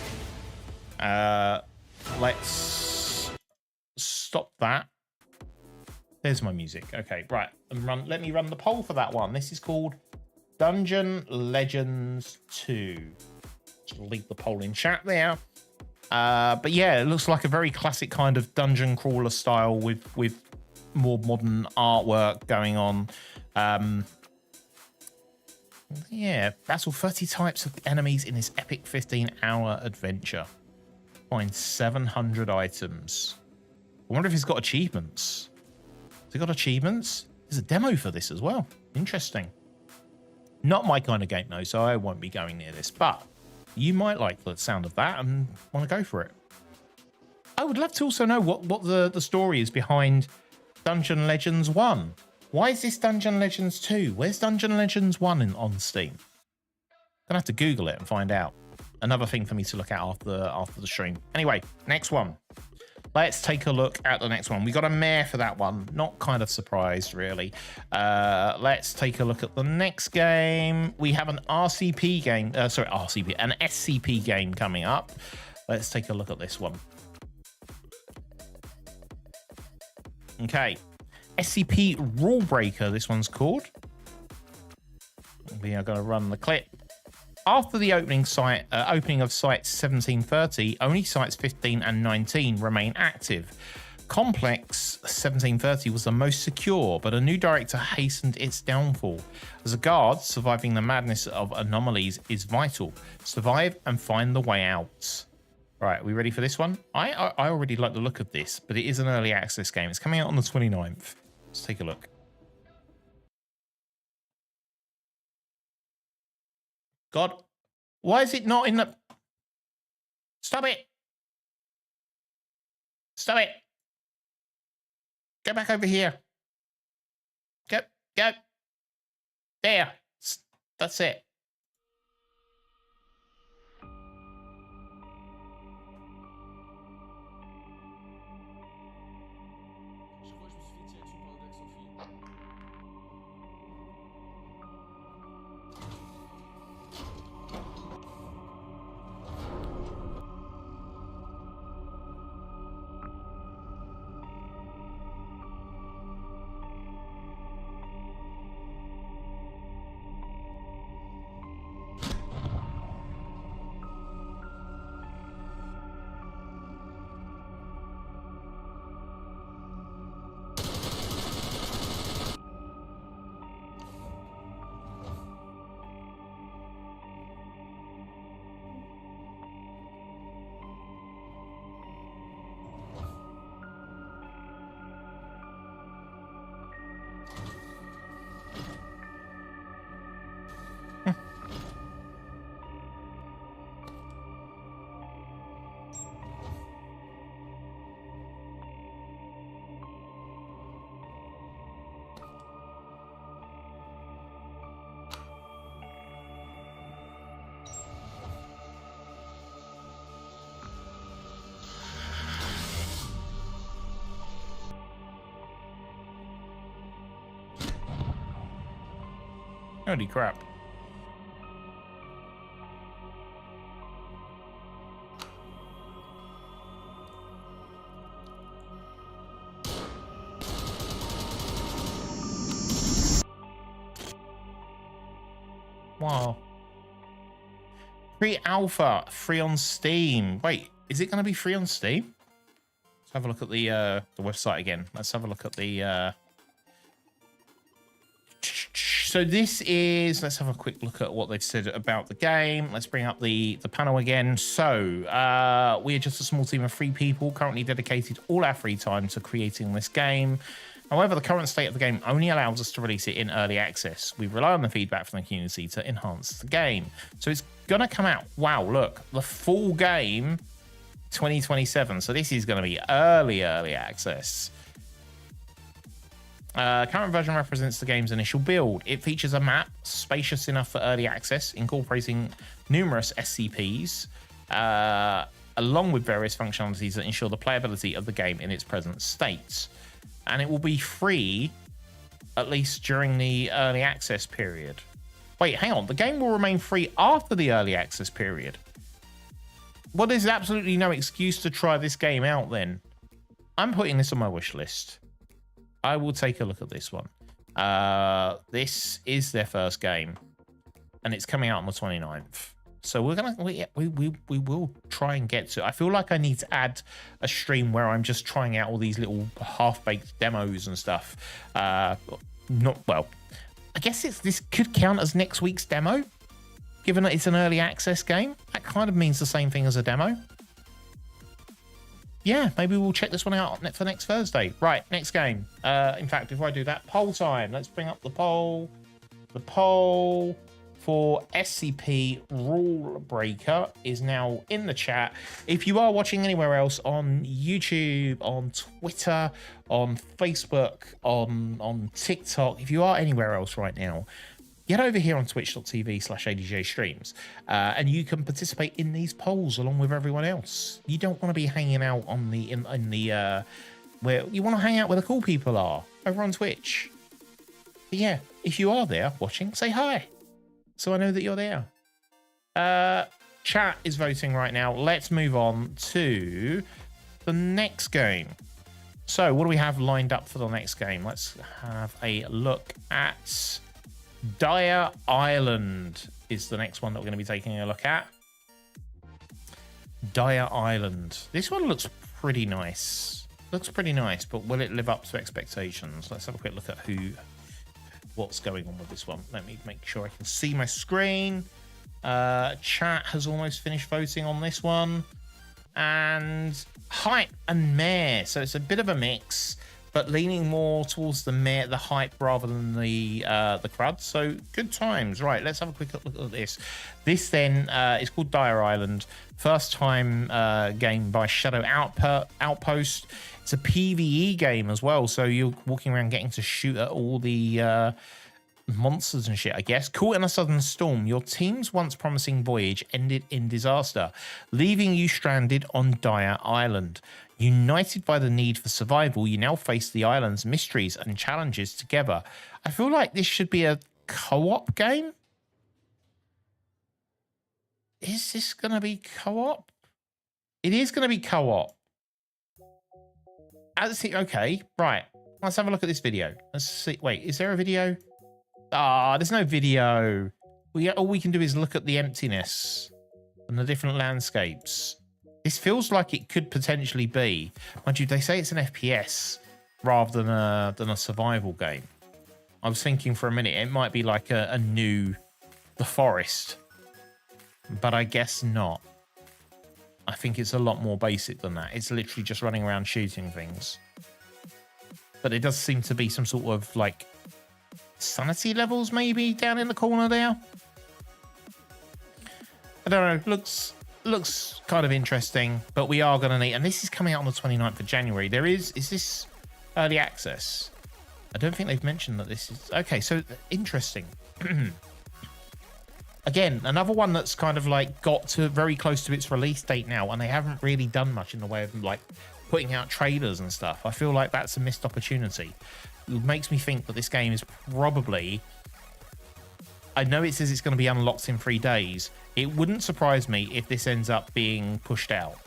Let's stop that. There's my music. Okay, right. And let me run the poll for that one. This is called Dungeon Legends 2. Leave the poll in chat there. But yeah, it looks like a very classic kind of dungeon crawler style with more modern artwork going on. Yeah, battle 30 types of enemies in this epic 15-hour adventure. Find 700 items. I wonder if he's got achievements. Has he got achievements? There's a demo for this as well. Interesting. Not my kind of game though, so I won't be going near this, but you might like the sound of that and want to go for it. I would love to also know what the story is behind Dungeon Legends 1. Why is this Dungeon Legends 2? Where's Dungeon Legends 1 on Steam? Gonna have to Google it and find out. Another thing for me to look at after the stream. Anyway, next one. Let's take a look at the next one. We got a mare for that one. Not kind of surprised, really. Let's take a look at the next game. We have an RCP game. An SCP game coming up. Let's take a look at this one. Okay. SCP Rule Breaker, this one's called. We are going to run the clip. After the opening of Site 1730, only Sites 15 and 19 remain active. Complex 1730 was the most secure, but a new director hastened its downfall. As a guard, surviving the madness of anomalies is vital. Survive and find the way out. Right, are we ready for this one? I already like the look of this, but it is an early access game. It's coming out on the 29th. Let's take a look. God, why is it not in the... Stop it. Stop it. Go back over here. Go. There. That's it. Holy crap. Wow. Pre-alpha, free on Steam. Wait, is it going to be free on Steam? Let's have a look at the website again. Let's have a look at the... So this is, let's have a quick look at what they've said about the game. Let's bring up the panel again. So we are just a small team of 3 people currently dedicated all our free time to creating this game. However, the current state of the game only allows us to release it in early access. We rely on the feedback from the community to enhance the game. So it's going to come out. Wow, look, the full game 2027. So this is going to be early access. Current version represents the game's initial build. It features a map spacious enough for early access, incorporating numerous SCPs, along with various functionalities that ensure the playability of the game in its present state. And it will be free, at least during the early access period. Wait, hang on. The game will remain free after the early access period. Well, there's absolutely no excuse to try this game out then. I'm putting this on my wish list. I will take a look at this one. This is their first game, and it's coming out on the 29th. So we will try and get to it. I feel like I need to add a stream where I'm just trying out all these little half-baked demos and stuff. Not well. I guess this could count as next week's demo, given that it's an early access game. That kind of means the same thing as a demo. Yeah, maybe we'll check this one out for next Thursday. Right, next game. In fact, before I do that, poll time. Let's bring up the poll. The poll for SCP Rule Breaker is now in the chat. If you are watching anywhere else on YouTube, on Twitter, on Facebook, on TikTok, if you are anywhere else right now, get over here on twitch.tv/ADJScreams, and you can participate in these polls along with everyone else. You don't want to be hanging out on where you want to hang out where the cool people are, over on Twitch. But yeah, if you are there watching, say hi, so I know that you're there. Chat is voting right now. Let's move on to the next game. So what do we have lined up for the next game? Let's have a look at Dire Island is the next one that we're going to be taking a look at. Dire Island. This one looks pretty nice. Looks pretty nice, but will it live up to expectations? Let's have a quick look at what's going on with this one. Let me make sure I can see my screen. Chat has almost finished voting on this one. And hype and meh. So it's a bit of a mix, but leaning more towards the hype rather than the crud. So good times. Right, let's have a quick look at this. This then is called Dire Island. First time game by Shadow Outpost. It's a PvE game as well, so you're walking around getting to shoot at all the monsters and shit, I guess. Caught in a sudden storm, your team's once promising voyage ended in disaster, leaving you stranded on Dire Island. United by the need for survival, you now face the island's mysteries and challenges together. I feel like this should be a co-op game. Is this going to be co-op? It is going to be co-op. Okay, right. Let's have a look at this video. Let's see. Wait, is there a video? There's no video. All we can do is look at the emptiness and the different landscapes. This feels like it could potentially be. Mind you, they say it's an FPS rather than a survival game. I was thinking for a minute it might be like a new The Forest, but I guess not. I think it's a lot more basic than that. It's literally just running around shooting things. But it does seem to be some sort of like sanity levels maybe down in the corner there. I don't know. Looks kind of interesting, but we are going to need, and this is coming out on the 29th of January. Is this early access? I don't think they've mentioned that this is, okay, so interesting. Again, another one that's kind of like got to very close to its release date now, and they haven't really done much in the way of like putting out trailers and stuff. I feel like that's a missed opportunity. It makes me think that this game is probably, I know it says it's going to be unlocked in 3 days. It wouldn't surprise me if this ends up being pushed out.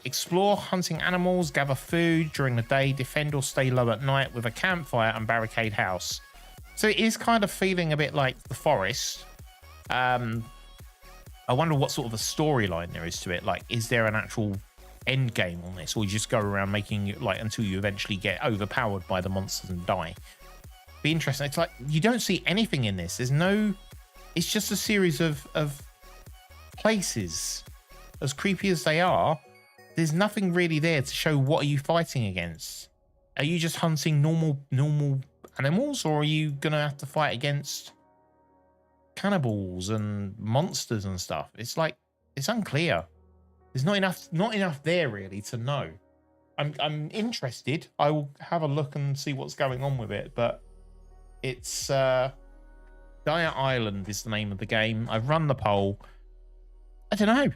Explore hunting animals, gather food during the day, defend or stay low at night with a campfire and barricade house. So it is kind of feeling a bit like The Forest. I wonder what sort of a storyline there is to it. Like, is there an actual end game on this, or you just go around making it like until you eventually get overpowered by the monsters and die? Be interesting. It's like you don't see anything in this. There's no. It's just a series of places. As creepy as they are, there's nothing really there to show what are you fighting against. Are you just hunting normal animals, or are you gonna have to fight against cannibals and monsters and stuff? It's like it's unclear. There's not enough there really to know. I'm interested. I will have a look and see what's going on with it, but it's Dire Island is the name of the game. I've run the poll. I don't know.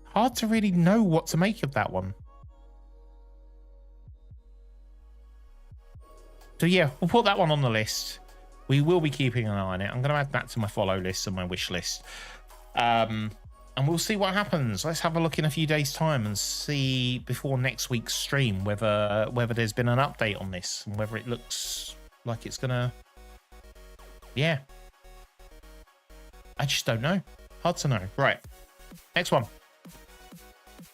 Hard to really know what to make of that one. So yeah, we'll put that one on the list. We will be keeping an eye on it. I'm going to add that to my follow list and my wish list. And we'll see what happens. Let's have a look in a few days' time and see before next week's stream whether there's been an update on this and whether it looks like it's gonna. Yeah, I just don't know. Hard to know. Right, next one.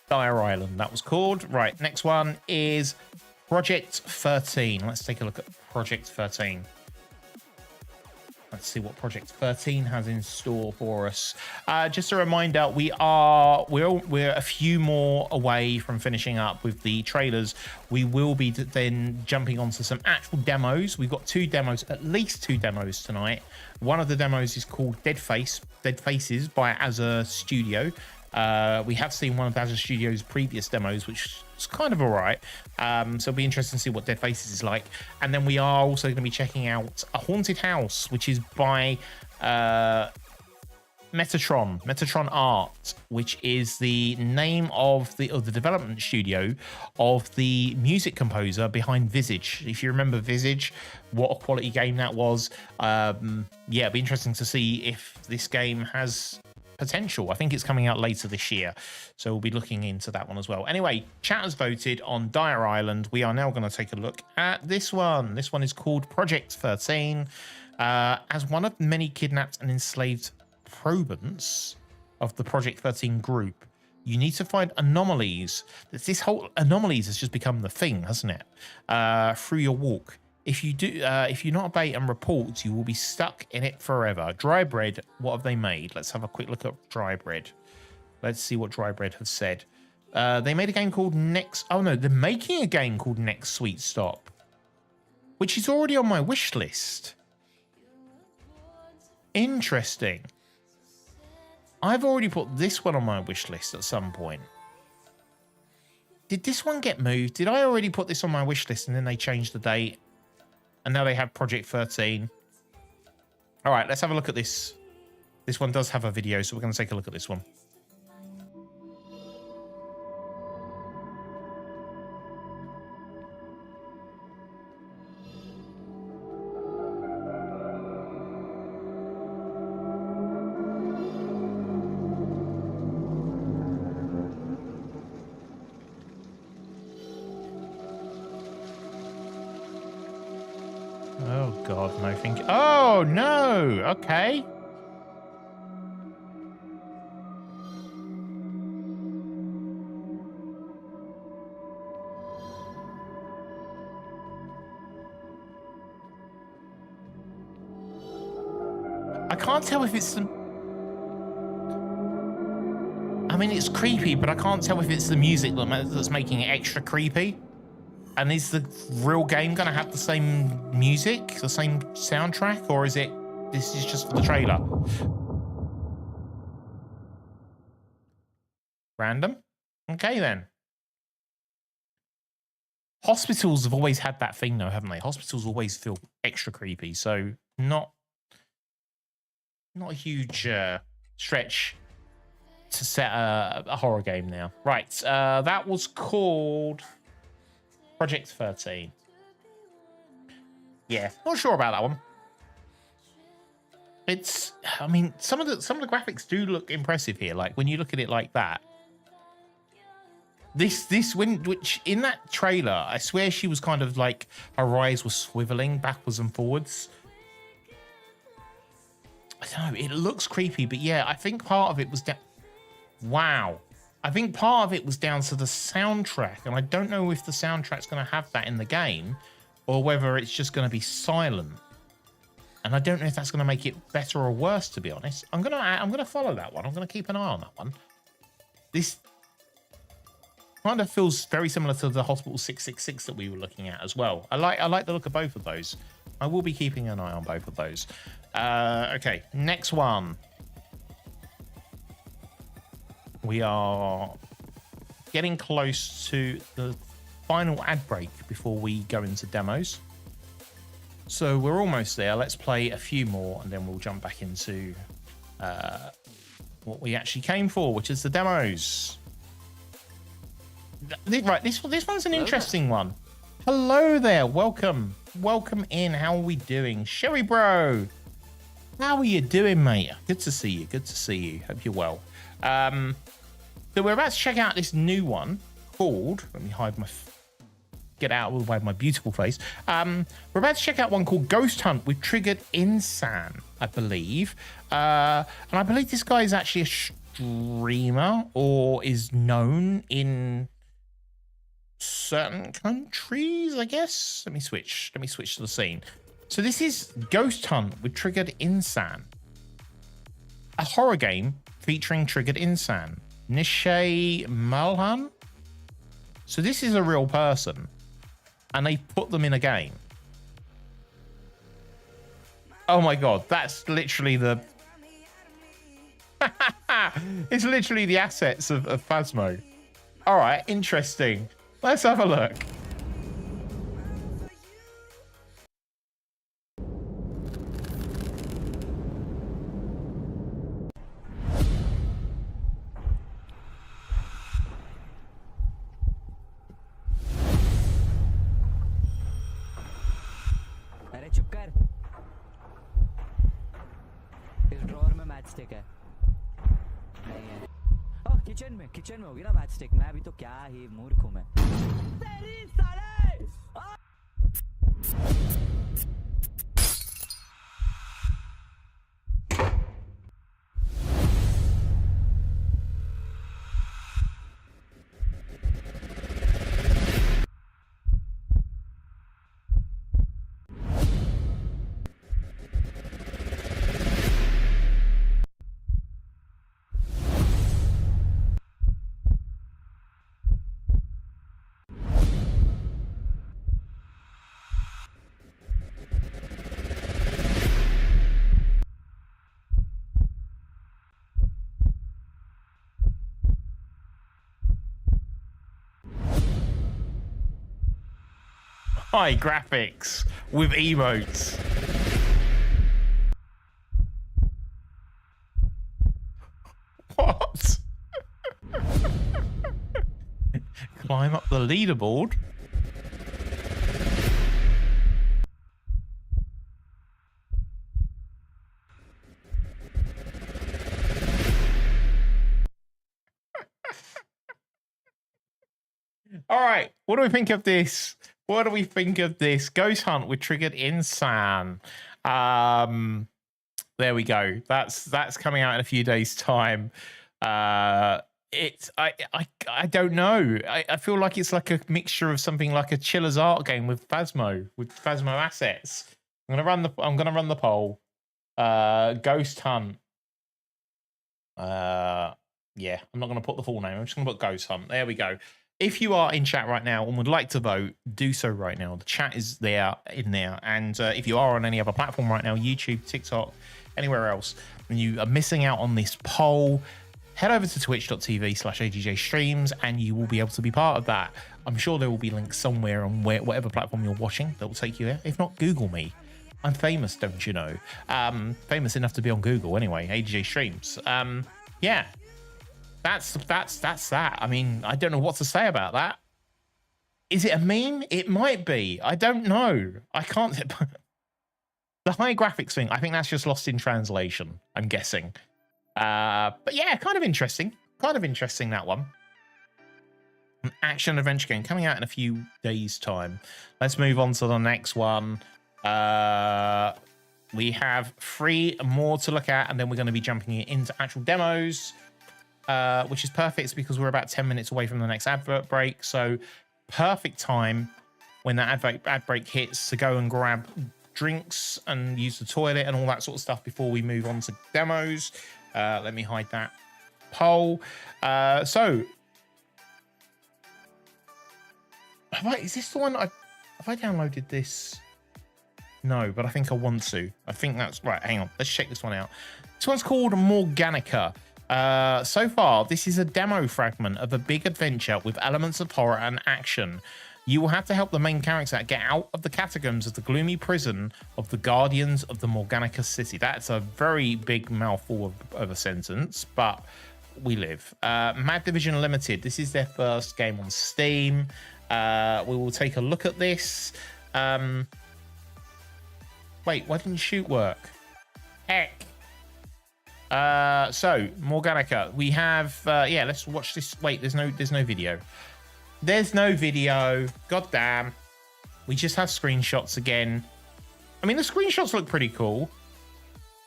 Dire Island. That was called. Right, next one is Project 13. Let's take a look at Project 13. Let's see what Project 13 has in store for us. Just a reminder, we're a few more away from finishing up with the trailers. We will be then jumping onto some actual demos. We've got at least two demos tonight. One of the demos is called Dead Faces by Azure Studio. We have seen one of Azure Studio's previous demos, which is kind of all right. So it'll be interesting to see what Dead Faces is like. And then we are also going to be checking out A Haunted House, which is by Metatron Art, which is the name of the development studio of the music composer behind Visage. If you remember Visage, what a quality game that was. Yeah, it'll be interesting to see if this game has potential. I think it's coming out later this year, so we'll be looking into that one as well. Anyway, chat has voted on Dire Island. We are now going to take a look at this one. This one is called Project 13. As one of many kidnapped and enslaved probants of the Project 13 group, you need to find anomalies. This whole anomalies has just become the thing, hasn't it? Through your walk. If you not obey and report, you will be stuck in it forever. Dry bread, what have they made? Let's have a quick look at Dry bread. Let's see what Dry bread have said. They made a game called Next... Oh no, they're making a game called Next Sweet Stop, which is already on my wish list. Interesting. I've already put this one on my wish list at some point. Did this one get moved? Did I already put this on my wish list and then they changed the date? And now they have Project 13. All right, let's have a look at this. This one does have a video, so we're going to take a look at this one. Oh God, no think. Oh no. Okay. I can't tell if it's the... I mean, it's creepy, but I can't tell if it's the music that's making it extra creepy. And is the real game going to have the same music, the same soundtrack, or is it... This is just for the trailer? Random? Okay, then. Hospitals have always had that thing, though, haven't they? Hospitals always feel extra creepy, so not a huge stretch to set a horror game now. Right, that was called Project 13. Yeah, not sure about that one. It's, I mean, some of the graphics do look impressive here. Like when you look at it like that. Which in that trailer, I swear she was kind of like, her eyes were swiveling backwards and forwards. I don't know, it looks creepy, but yeah, I think part of it was down... Wow. I think part of it was down to the soundtrack, and I don't know if the soundtrack's going to have that in the game, or whether it's just going to be silent. And I don't know if that's going to make it better or worse, to be honest. I'm gonna follow that one. I'm going to keep an eye on that one. This kind of feels very similar to the Hospital 666 that we were looking at as well. I like the look of both of those. I will be keeping an eye on both of those. Okay, next one. We are getting close to the final ad break before we go into demos. So we're almost there. Let's play a few more and then we'll jump back into what we actually came for, which is the demos. Right, this one's an interesting one. Hello there, welcome in. How are we doing? Sherry bro, how are you doing, mate? Good to see you, hope you're well. So we're about to check out this new one called, let me hide my, get out of the way of my beautiful face. We're about to check out one called Ghost Hunt with Triggered Insan, I believe. And I believe this guy is actually a streamer or is known in certain countries, I guess. Let me switch to the scene. So this is Ghost Hunt with Triggered Insan, a horror game featuring Triggered Insan, Nishay Malhan. So this is a real person and they put them in a game. Oh my god, that's literally the it's literally the assets of Phasmo. All right, interesting. Let's have a look. अरे चुप कर इस drawer में match stick है kitchen में होगी ना matchstick मैं अभी तो क्या ही मूर्ख हूं मैं तेरी साले High graphics with emotes. What? Climb up the leaderboard. All right, what do we think of this? What do we think of this? Ghost Hunt with Triggered Insan. There we go. That's coming out in a few days' time. It's I don't know. I feel like it's like a mixture of something like a Chiller's Art game with Phasmo assets. I'm gonna run the poll. Ghost Hunt. Yeah, I'm not gonna put the full name. I'm just gonna put Ghost Hunt. There we go. If you are in chat right now and would like to vote, do so right now. The chat is there in there. And if you are on any other platform right now, YouTube, TikTok, anywhere else, and you are missing out on this poll, head over to twitch.tv/ADJScreams and you will be able to be part of that. I'm sure there will be links somewhere on whatever platform you're watching that will take you there. If not, Google me. I'm famous, don't you know? Famous enough to be on Google anyway, ADJScreams. Yeah. That's that. I mean, I don't know what to say about that. Is it a meme? It might be. I don't know. I can't. The high graphics thing, I think that's just lost in translation, I'm guessing. But yeah, kind of interesting. Kind of interesting, that one. An action adventure game coming out in a few days' time. Let's move on to the next one. We have 3 more to look at, and then we're going to be jumping into actual demos. Which is perfect because we're about 10 minutes away from the next advert break. So perfect time when that ad break hits to go and grab drinks and use the toilet and all that sort of stuff before we move on to demos. Let me hide that poll. So is this the one? Have I downloaded this? No, but I think I want to. I think that's right. Hang on. Let's check this one out. This one's called Morganica. So far, this is a demo fragment of a big adventure with elements of horror and action. You will have to help the main character get out of the catacombs of the gloomy prison of the Guardians of the Morganica City. That's a very big mouthful of a sentence, but we live. Mad Division Limited. This is their first game on Steam. We will take a look at this. Wait, why didn't shoot work? Heck. So Morganica, we have yeah, let's watch this. Wait, there's no video. There's no video. God damn. We just have screenshots again. I mean, the screenshots look pretty cool.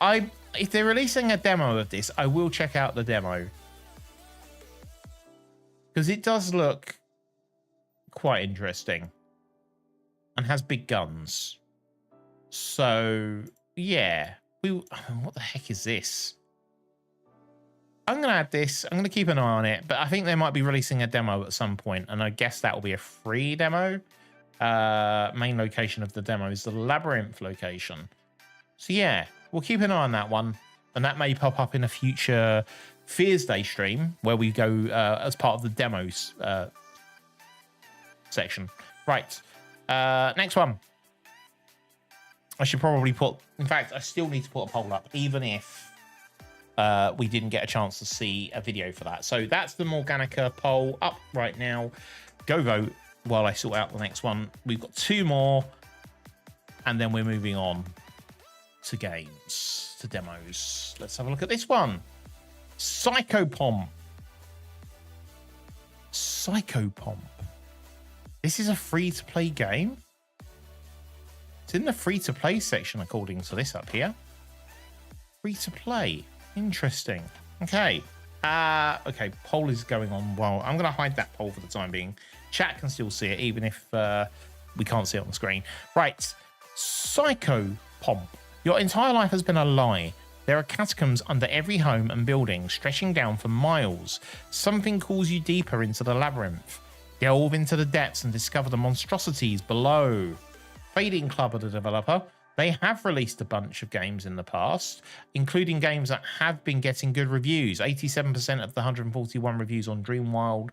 If they're releasing a demo of this, I will check out the demo. Because it does look quite interesting. And has big guns. So yeah. What the heck is this? I'm going to add this. I'm going to keep an eye on it, but I think they might be releasing a demo at some point, and I guess that will be a free demo. Main location of the demo is the Labyrinth location. So yeah, we'll keep an eye on that one, and that may pop up in a future FEARSDAY stream where we go as part of the demos section. Right, next one. I should probably in fact, I still need to put a poll up, even if we didn't get a chance to see a video for that. So that's the Morganica poll up right now. Go vote while I sort out the next one. We've got 2 more, and then we're moving on to games, to demos. Let's have a look at this one. Psychopomp. Psychopomp. This is a free-to-play game. It's in the free-to-play section, according to this up here. Free-to-play. Interesting. Okay. Okay, poll is going on. Well, I'm going to hide that poll for the time being. Chat can still see it, even if we can't see it on the screen. Right. Psychopomp. Your entire life has been a lie. There are catacombs under every home and building, stretching down for miles. Something calls you deeper into the labyrinth. Delve into the depths and discover the monstrosities below. Fading Club are the developer. They have released a bunch of games in the past, including games that have been getting good reviews. 87% of the 141 reviews on Dreamworld.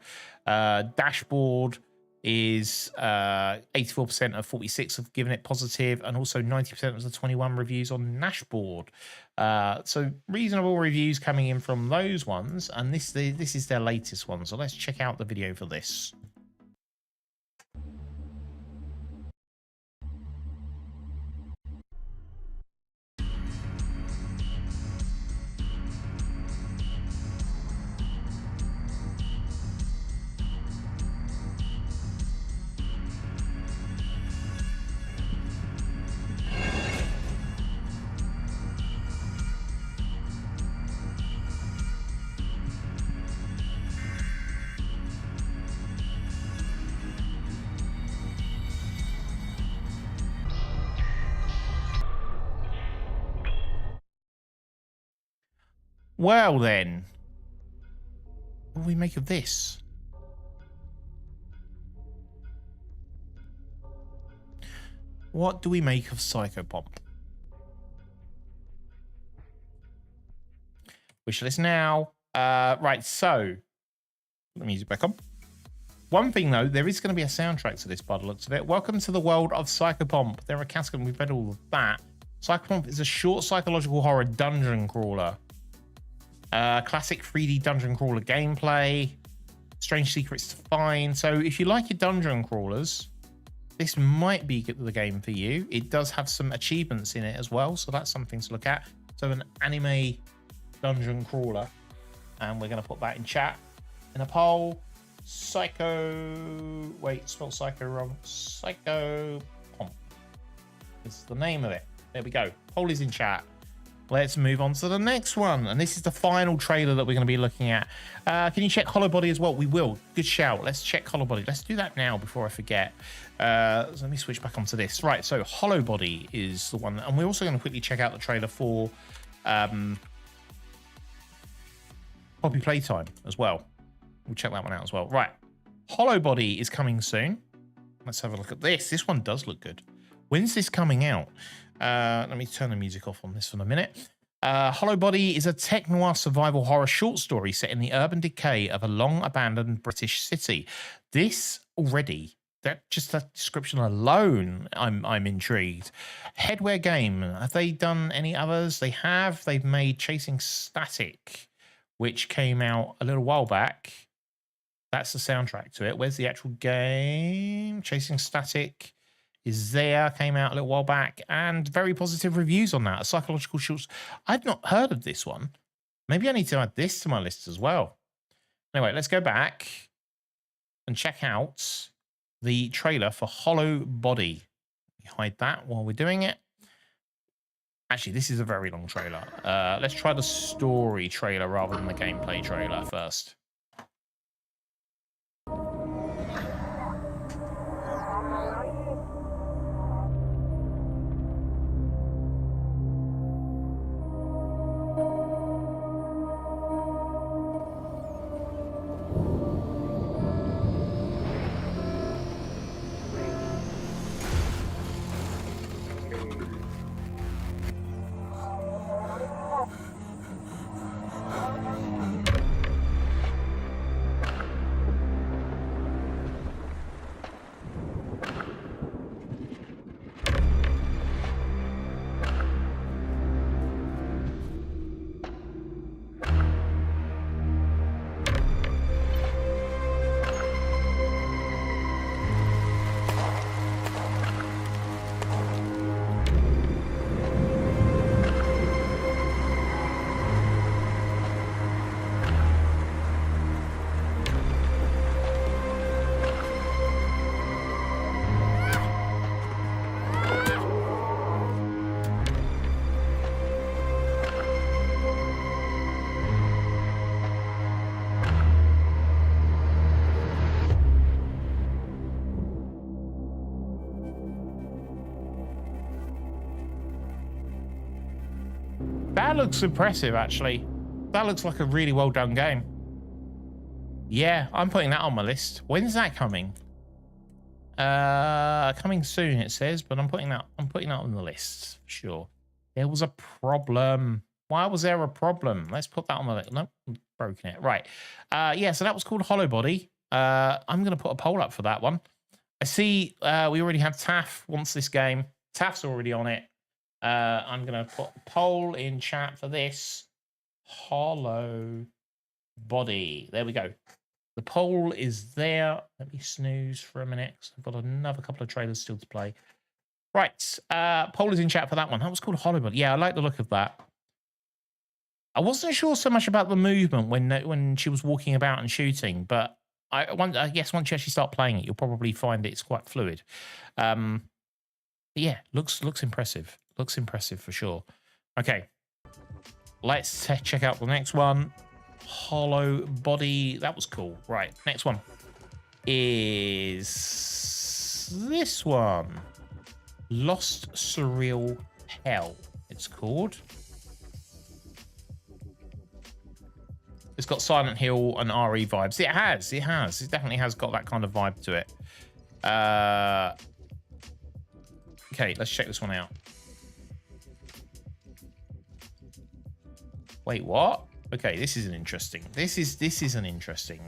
Dashboard is 84% of 46 have given it positive, and also 90% of the 21 reviews on Dashboard. So reasonable reviews coming in from those ones, and this is their latest one. So let's check out the video for this. Well then, what do we make of this? What do we make of Psychopomp? Wishlist now. Right, so let the music back on. One thing though, there is going to be a soundtrack to this by the looks of it. Welcome to the world of Psychopomp. There are cascades, we've read all of that. Psychopomp is a short psychological horror dungeon crawler. Classic 3D dungeon crawler gameplay, strange secrets to find. So if you like your dungeon crawlers, this might be the game for you. It does have some achievements in it as well, so that's something to look at. So an anime dungeon crawler, and we're going to put that in chat in a poll. Spell Psycho wrong. Psychopomp is the name of it. There we go. Poll is in chat. Let's move on to the next one. And this is the final trailer that we're going to be looking at. Can you check Hollow Body as well? We will. Good shout. Let's check Hollow Body. Let's do that now before I forget. So let me switch back onto this. Right, so Hollow Body is the one. And we're also going to quickly check out the trailer for Poppy Playtime as well. We'll check that one out as well. Right, Hollow Body is coming soon. Let's have a look at this. This one does look good. When's this coming out? Let me turn the music off on this for a minute. Hollow Body is a tech noir survival horror short story set in the urban decay of a long abandoned British city. This already, that description alone, I'm intrigued. Headwear Game, have they done any others? They have. They've made Chasing Static, which came out a little while back. That's the soundtrack to it. Where's the actual game? Chasing Static is there, came out a little while back, and very positive reviews on that. A psychological short. I've not heard of this one. Maybe I need to add this to my list as well. Anyway, let's go back and check out the trailer for Hollow Body. Hide that while we're doing it. Actually, this is a very long trailer. Let's try the story trailer rather than the gameplay trailer first. That looks impressive, actually. That looks like a really well done game. Yeah, I'm putting that on my list. When's that coming? Coming soon, it says, but I'm putting that on the list for sure. There was a problem. Why was there a problem? Let's put that on the list. Nope, broken it. Right. Yeah, so that was called Hollow Body. I'm going to put a poll up for that one. I see we already have Taff wants this game. Taff's already on it. I'm going to put a poll in chat for this. Hollow Body. There we go. The poll is there. Let me snooze for a minute, 'cause I've got another couple of trailers still to play. Right. Poll is in chat for that one. That was called Hollow Body. Yeah, I like the look of that. I wasn't sure so much about the movement when she was walking about and shooting, but I guess once you actually start playing it, you'll probably find it's quite fluid. Yeah, looks impressive. Looks impressive for sure. Okay, let's check out the next one. Hollow Body. That was cool. Right, next one is this one. Lost Surreal Hell, it's called. It's got Silent Hill and RE vibes. It has. It definitely has got that kind of vibe to it. Okay, let's check this one out. Wait, what? Okay, this is an interesting. This is an interesting.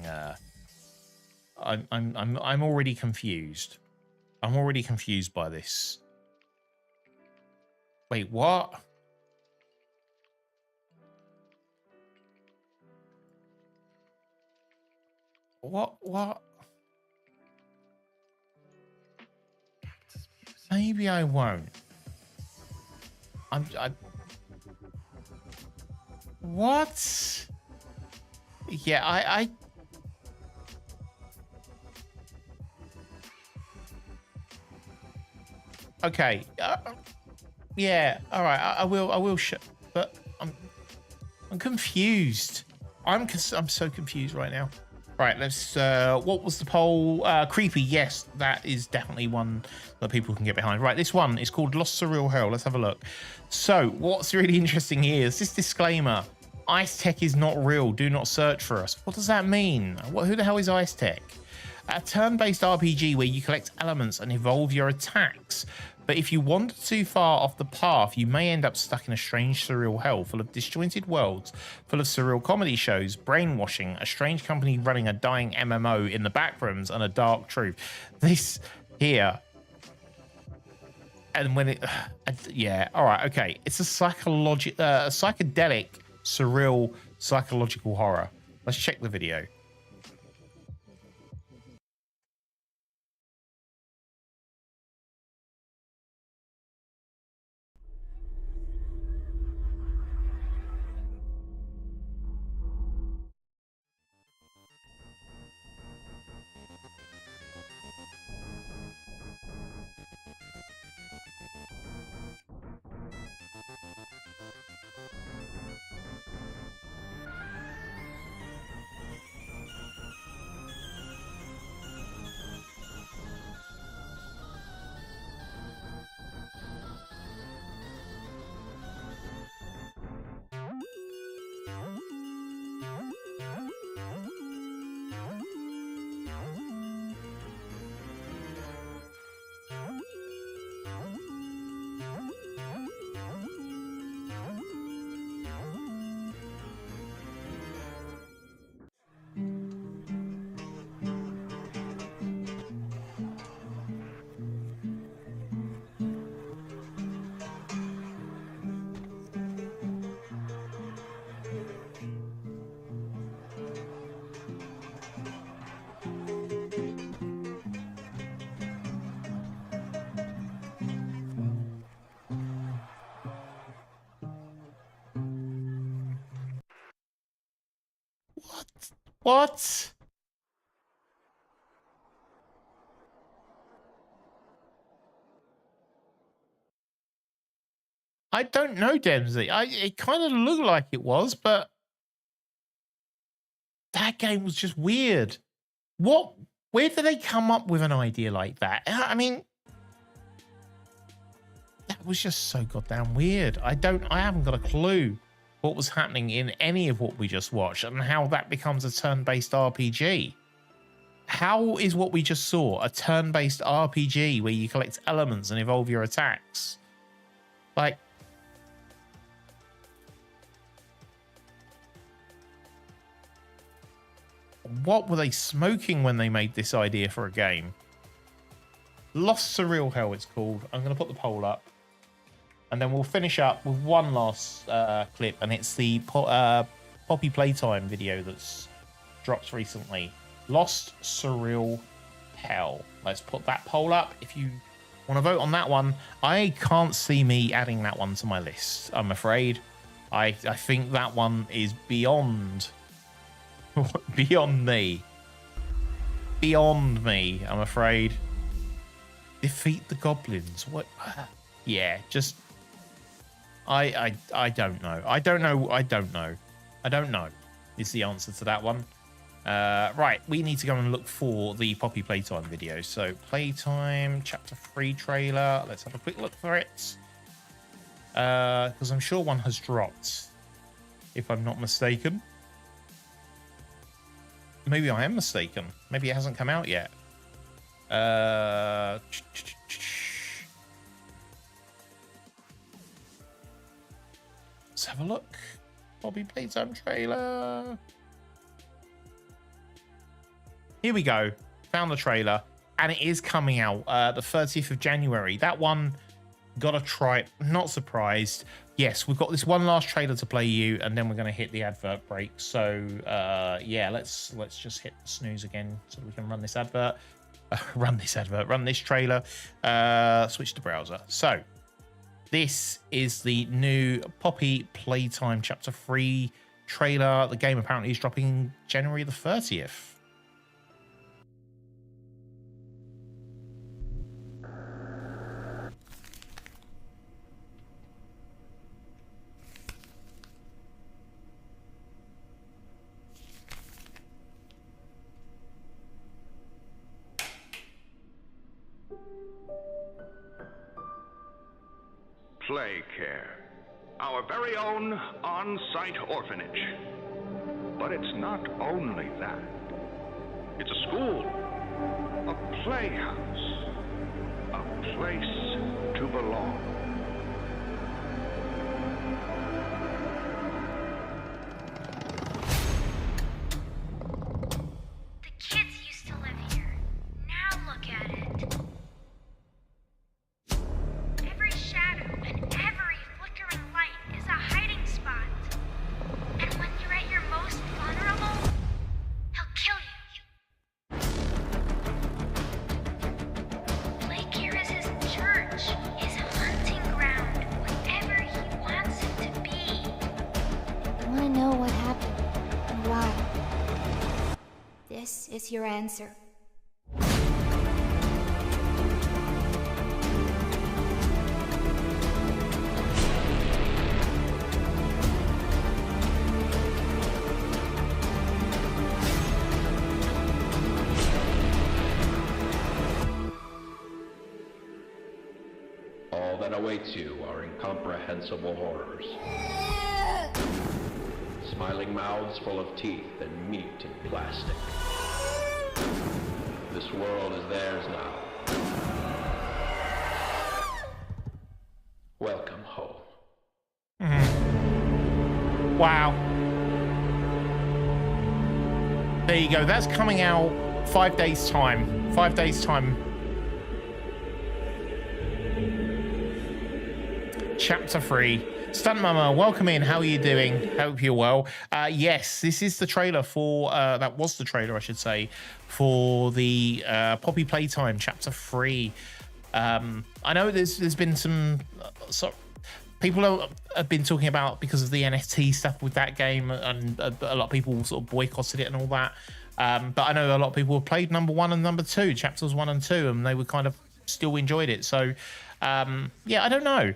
I'm already confused. I'm already confused by this. Wait, what? What? Maybe I won't. What? Yeah, I okay. Yeah, all right. I will but I'm confused. I'm so confused right now. Right, let's, what was the poll? Creepy, yes, that is definitely one that people can get behind. Right, this one is called Lost Surreal Hell. Let's have a look. So, what's really interesting here is this disclaimer. Ice Tech is not real. Do not search for us. What does that mean? Who the hell is Ice Tech? A turn-based RPG where you collect elements and evolve your attacks. But if you wander too far off the path, you may end up stuck in a strange surreal hell full of disjointed worlds, full of surreal comedy shows, brainwashing, a strange company running a dying MMO in the backrooms, and a dark truth. This here, and when it, yeah, all right, okay. It's a psychedelic, surreal, psychological horror. Let's check the video. What? I don't know, Dempsey. It kind of looked like it was, but that game was just weird. Where did they come up with an idea like that? I mean, that was just so goddamn weird. I haven't got a clue. what was happening in any of what we just watched and how that becomes a turn-based RPG. How is what we just saw a turn-based RPG where you collect elements and evolve your attacks? Like, what were they smoking when they made this idea for a game? Lost Surreal Hell, it's called. I'm going to put the poll up. And then we'll finish up with one last clip. And it's the Poppy Playtime video that's dropped recently. Lost Surreal Hell. Let's put that poll up. If you want to vote on that one, I can't see me adding that one to my list, I'm afraid. I think that one is beyond... beyond me. Beyond me, I'm afraid. Defeat the goblins. What? Yeah, just... I don't know. I don't know is the answer to that one. Right, we need to go and look for the Poppy Playtime video. So, Playtime, Chapter 3 trailer. Let's have a quick look for it. Because I'm sure one has dropped, if I'm not mistaken. Maybe I am mistaken. Maybe it hasn't come out yet. Let's have a look. Poppy Playtime trailer. Here we go. Found the trailer. And it is coming out the 30th of January. That one, gotta try it. Not surprised. Yes, we've got this one last trailer to play you, and then we're going to hit the advert break. So, yeah, let's just hit the snooze again so we can run this advert. Run this trailer. Switch to browser. So, this is the new Poppy Playtime Chapter 3 trailer. The game apparently is dropping January the 30th. Play Care, our very own on-site orphanage. But it's not only that. It's a school, a playhouse, a place to belong. The kids used to live here. Now look at it. Every shadow and every flickering light is a hiding spot. And when you're at your most vulnerable, he'll kill you. Playcare is his church, his hunting ground, whatever he wants it to be. I want to know what happened and why. This is your answer. All that awaits you are incomprehensible horrors. Smiling mouths full of teeth and meat and plastic. This world is theirs now. Welcome home. Wow. There you go. That's coming out 5 days' time. 5 days' time. Chapter 3. Stunt Mama, welcome in. How are you doing? Hope you're well. Yes, this is the trailer for... that was the trailer, I should say, for the Poppy Playtime Chapter 3. I know there's been some... people have been talking about because of the NFT stuff with that game, and a lot of people sort of boycotted it and all that. But I know a lot of people have played number 1 and number 2, chapters 1 and 2, and they were kind of still enjoyed it. So... yeah, I don't know.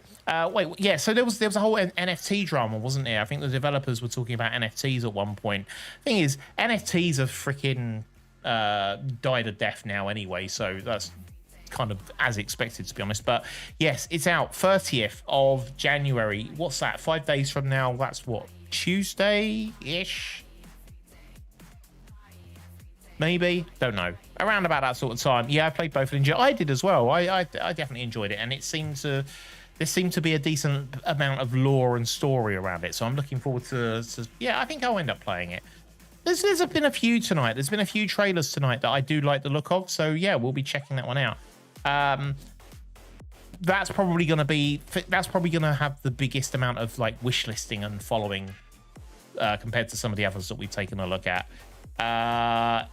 Wait, yeah, so there was a whole NFT drama, wasn't there? I think the developers were talking about NFTs at one point. Thing is, NFTs have freaking died a death now anyway, so that's kind of as expected, to be honest. But yes, it's out 30th of January. What's that? 5 days from now. That's what, Tuesday-ish? Maybe, don't know. Around about that sort of time. Yeah, I played both and I did as well. I definitely enjoyed it, and it seemed to. There seemed to be a decent amount of lore and story around it, so I'm looking forward to yeah, I think I'll end up playing it. There's been a few tonight. There's been a few trailers tonight that I do like the look of, so yeah, we'll be checking that one out. That's probably going to have the biggest amount of like wish listing and following compared to some of the others that we've taken a look at.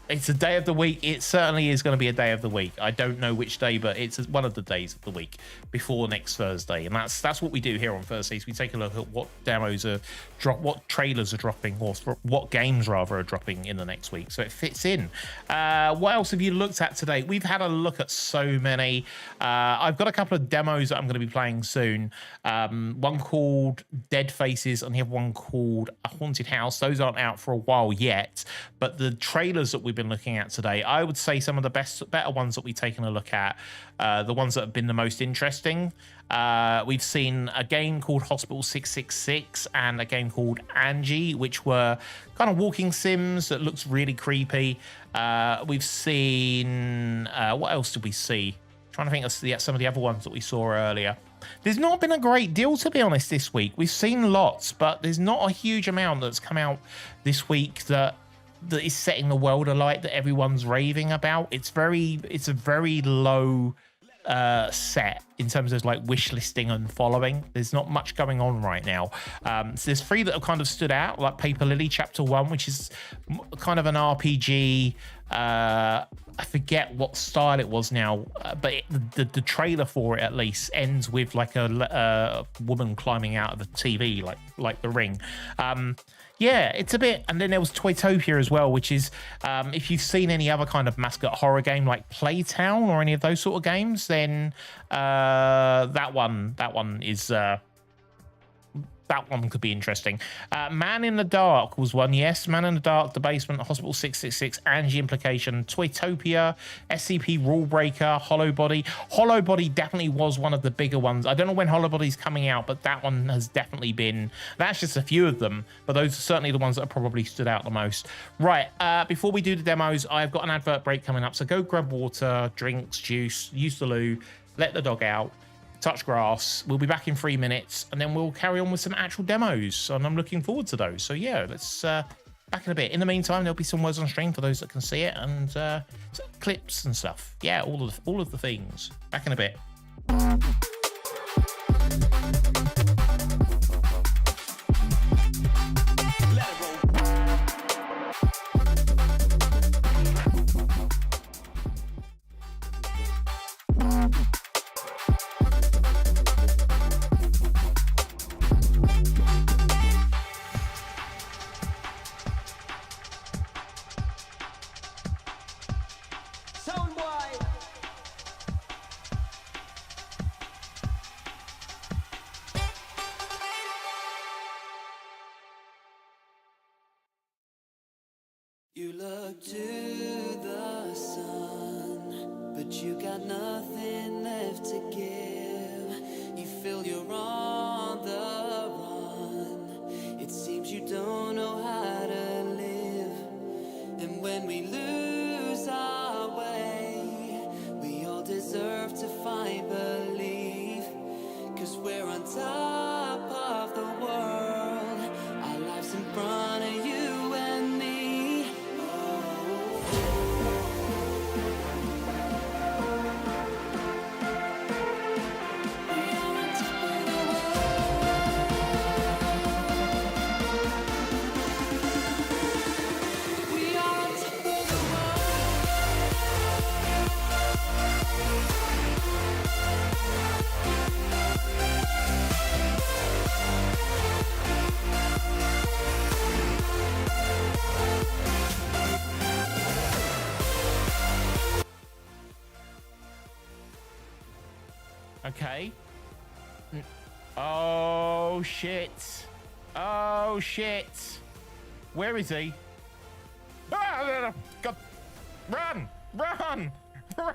It's a day of the week. It certainly is going to be a day of the week. I don't know which day, but it's one of the days of the week before next Thursday, and that's what we do here on Thursdays. We take a look at what demos are what trailers are dropping, or what games rather are dropping in the next week, so it fits in. What else have you looked at today? We've had a look at so many. I've got a couple of demos that I'm going to be playing soon. One called Dead Faces and the other one called A Haunted House. Those aren't out for a while yet, but the trailers that we've been looking at today, I would say some of the better ones that we've taken a look at, the ones that have been the most interesting. We've seen a game called Hospital 666 and a game called Angie, which were kind of walking sims that looks really creepy. We've seen, what else did we see? Trying to think of some of the other ones that we saw earlier. There's not been a great deal, to be honest, this week. We've seen lots, but there's not a huge amount that's come out this week that is setting the world alight, that everyone's raving about. It's a very low set in terms of like wish listing and following. There's not much going on right now. So there's 3 that have kind of stood out, like Paper Lily Chapter 1, which is kind of an RPG. I forget what style it was now, but the trailer for it at least ends with like a woman climbing out of a TV, like The Ring. Yeah, it's a bit. And then there was Toytopia as well, which is if you've seen any other kind of mascot horror game like Playtown or any of those sort of games, then that one is. That one could be interesting. Man in the Dark was one, yes. Man in the Dark, The Basement, Hospital 666, Angie Implication, Toytopia, SCP Rule Breaker, Hollow Body. Hollow Body definitely was one of the bigger ones. I don't know when Hollow Body's coming out, but that one has definitely been... That's just a few of them, but those are certainly the ones that have probably stood out the most. Right, before we do the demos, I've got an advert break coming up, so go grab water, drinks, juice, use the loo, let the dog out, touch grass. We'll be back in 3 minutes, and then we'll carry on with some actual demos, and I'm looking forward to those. So yeah, let's back in a bit. In the meantime, there'll be some words on stream for those that can see it, and clips and stuff. Yeah, all of the things. Back in a bit. You look to the sun, but you got nothing left to give. You feel you're on the run. It seems you don't know how to live. And when we lose our way, we all deserve to find belief. 'Cause we're on top of the world. Our lives in front of you and me. Okay. Oh shit. Oh shit. Where is he? Ah, God. Run! Run! Run!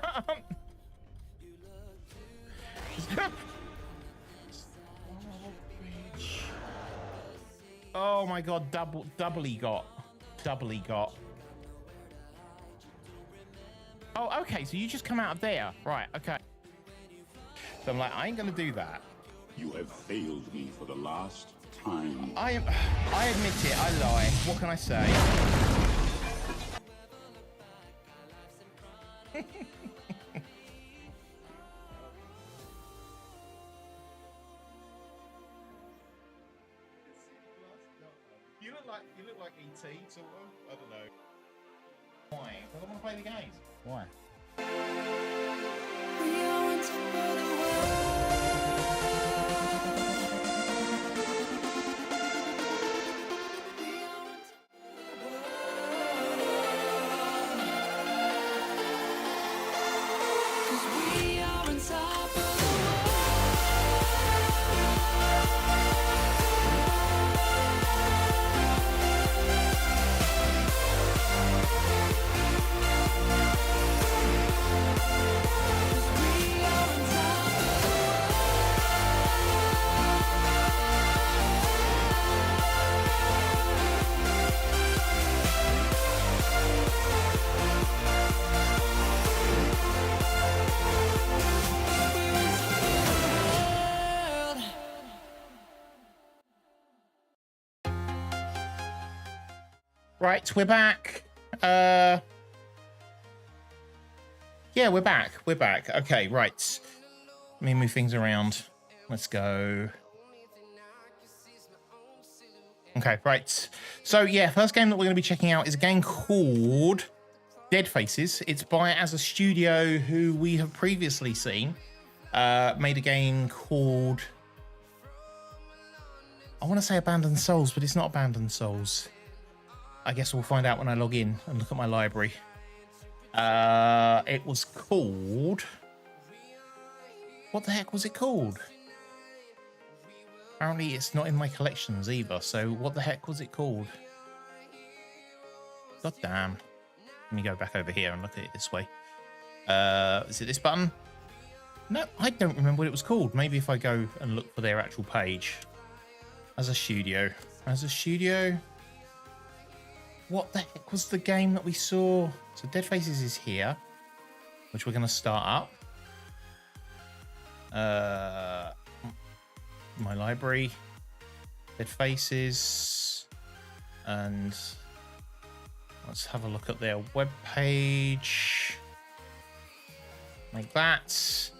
Oh my god, doubly got. Oh, okay, so you just come out of there. Right, okay. So I'm like, I ain't gonna do that. You have failed me for the last time. I admit it, I lie. What can I say? You look like ET, sort of. I don't know. Why? Because I want to play the games. Why? Right, we're back. Yeah, we're back. Okay, right. Let me move things around. Let's go. Okay, right. So yeah, first game that we're going to be checking out is a game called Dead Faces. It's by as a studio who we have previously seen. Made a game called, I want to say Abandoned Souls, but it's not Abandoned Souls. I guess we'll find out when I log in and look at my library. It was called... What the heck was it called? Apparently it's not in my collections either, so what the heck was it called? God damn. Let me go back over here and look at it this way. Is it this button? No, I don't remember what it was called. Maybe if I go and look for their actual page. As a studio. What the heck was the game that we saw? So Dead Faces is here, which we're going to start up. My library, Dead Faces, and let's have a look at their web page. Like that.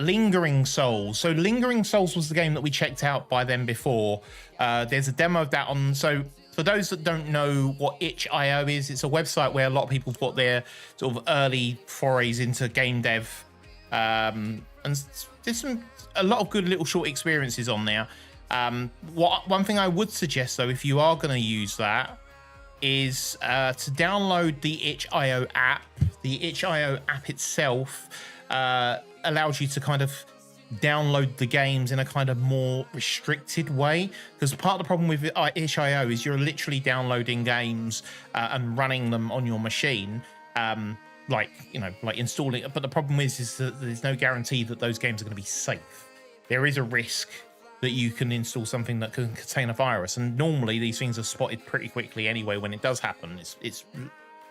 Lingering Souls. So Lingering Souls was the game that we checked out by them before. There's a demo of that on... So for those that don't know what itch.io is, it's a website where a lot of people have got their sort of early forays into game dev. And there's a lot of good little short experiences on there. One thing I would suggest, though, if you are going to use that, is to download the itch.io app. The itch.io app itself allows you to kind of download the games in a kind of more restricted way, because part of the problem with itch.io is you're literally downloading games and running them on your machine, like installing it. But the problem is that there's no guarantee that those games are going to be safe. There is a risk that you can install something that can contain a virus, and normally these things are spotted pretty quickly anyway. When it does happen, it's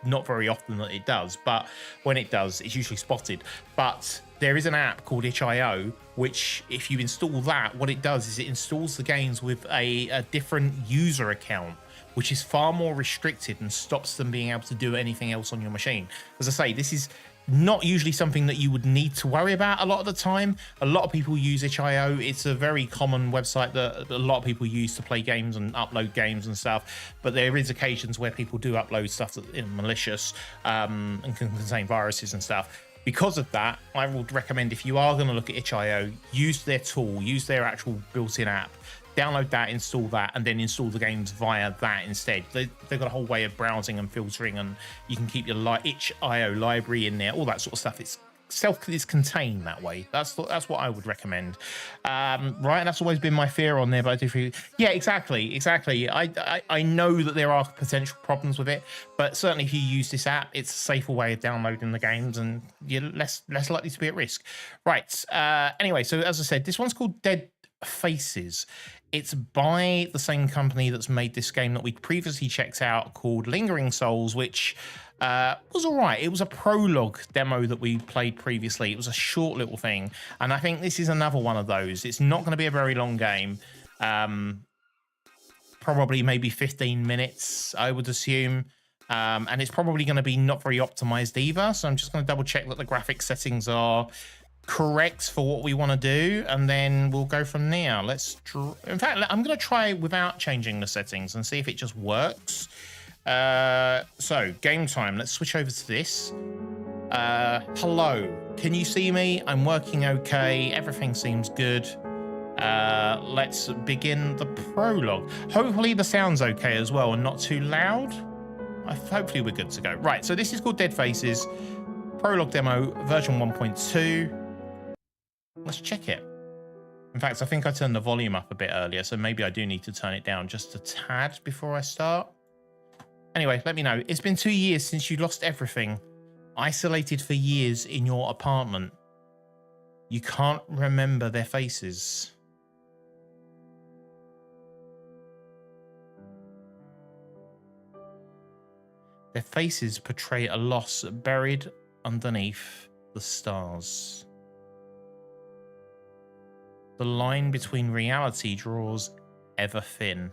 not very often that it does, but when it does, it's usually spotted. But there is an app called itch.io, which if you install that, what it does is it installs the games with a different user account, which is far more restricted and stops them being able to do anything else on your machine. As I say, this is not usually something that you would need to worry about a lot of the time. A lot of people use itch.io. It's a very common website that a lot of people use to play games and upload games and stuff. But there is occasions where people do upload stuff that is malicious and can contain viruses and stuff. Because of that, I would recommend, if you are going to look at itch.io, use their tool, use their actual built-in app. Download that, install that, and then install the games via that instead. They've got a whole way of browsing and filtering, and you can keep your itch.io library in there, all that sort of stuff. It's stealth is contained that way. That's what I would recommend. Right, that's always been my fear on there, but I do feel, yeah, exactly. I know that there are potential problems with it, but certainly if you use this app, it's a safer way of downloading the games, and you're less likely to be at risk. Right. Anyway, so as I said, this one's called Dead Faces. It's by the same company that's made this game that we previously checked out called Lingering Souls, which was all right. It was a prologue demo that we played previously. It was a short little thing, and I think this is another one of those. It's not going to be a very long game. Probably maybe 15 minutes, I would assume. And it's probably going to be not very optimized either. So I'm just going to double check that the graphic settings are correct for what we want to do, and then we'll go from there. In fact, I'm going to try without changing the settings and see if it just works. So game time, let's switch over to this. Hello, can you see me? I'm working okay, everything seems good. Let's begin the prologue. Hopefully the sound's okay as well and not too loud. Hopefully we're good to go. Right, so this is called Dead Faces prologue demo version 1.2. Let's check it. In fact, I think I turned the volume up a bit earlier, so maybe I do need to turn it down just a tad before I start. Anyway, let me know. It's been 2 years since you lost everything. Isolated for years in your apartment. You can't remember their faces. Their faces portray a loss buried underneath the stars. The line between reality draws ever thin.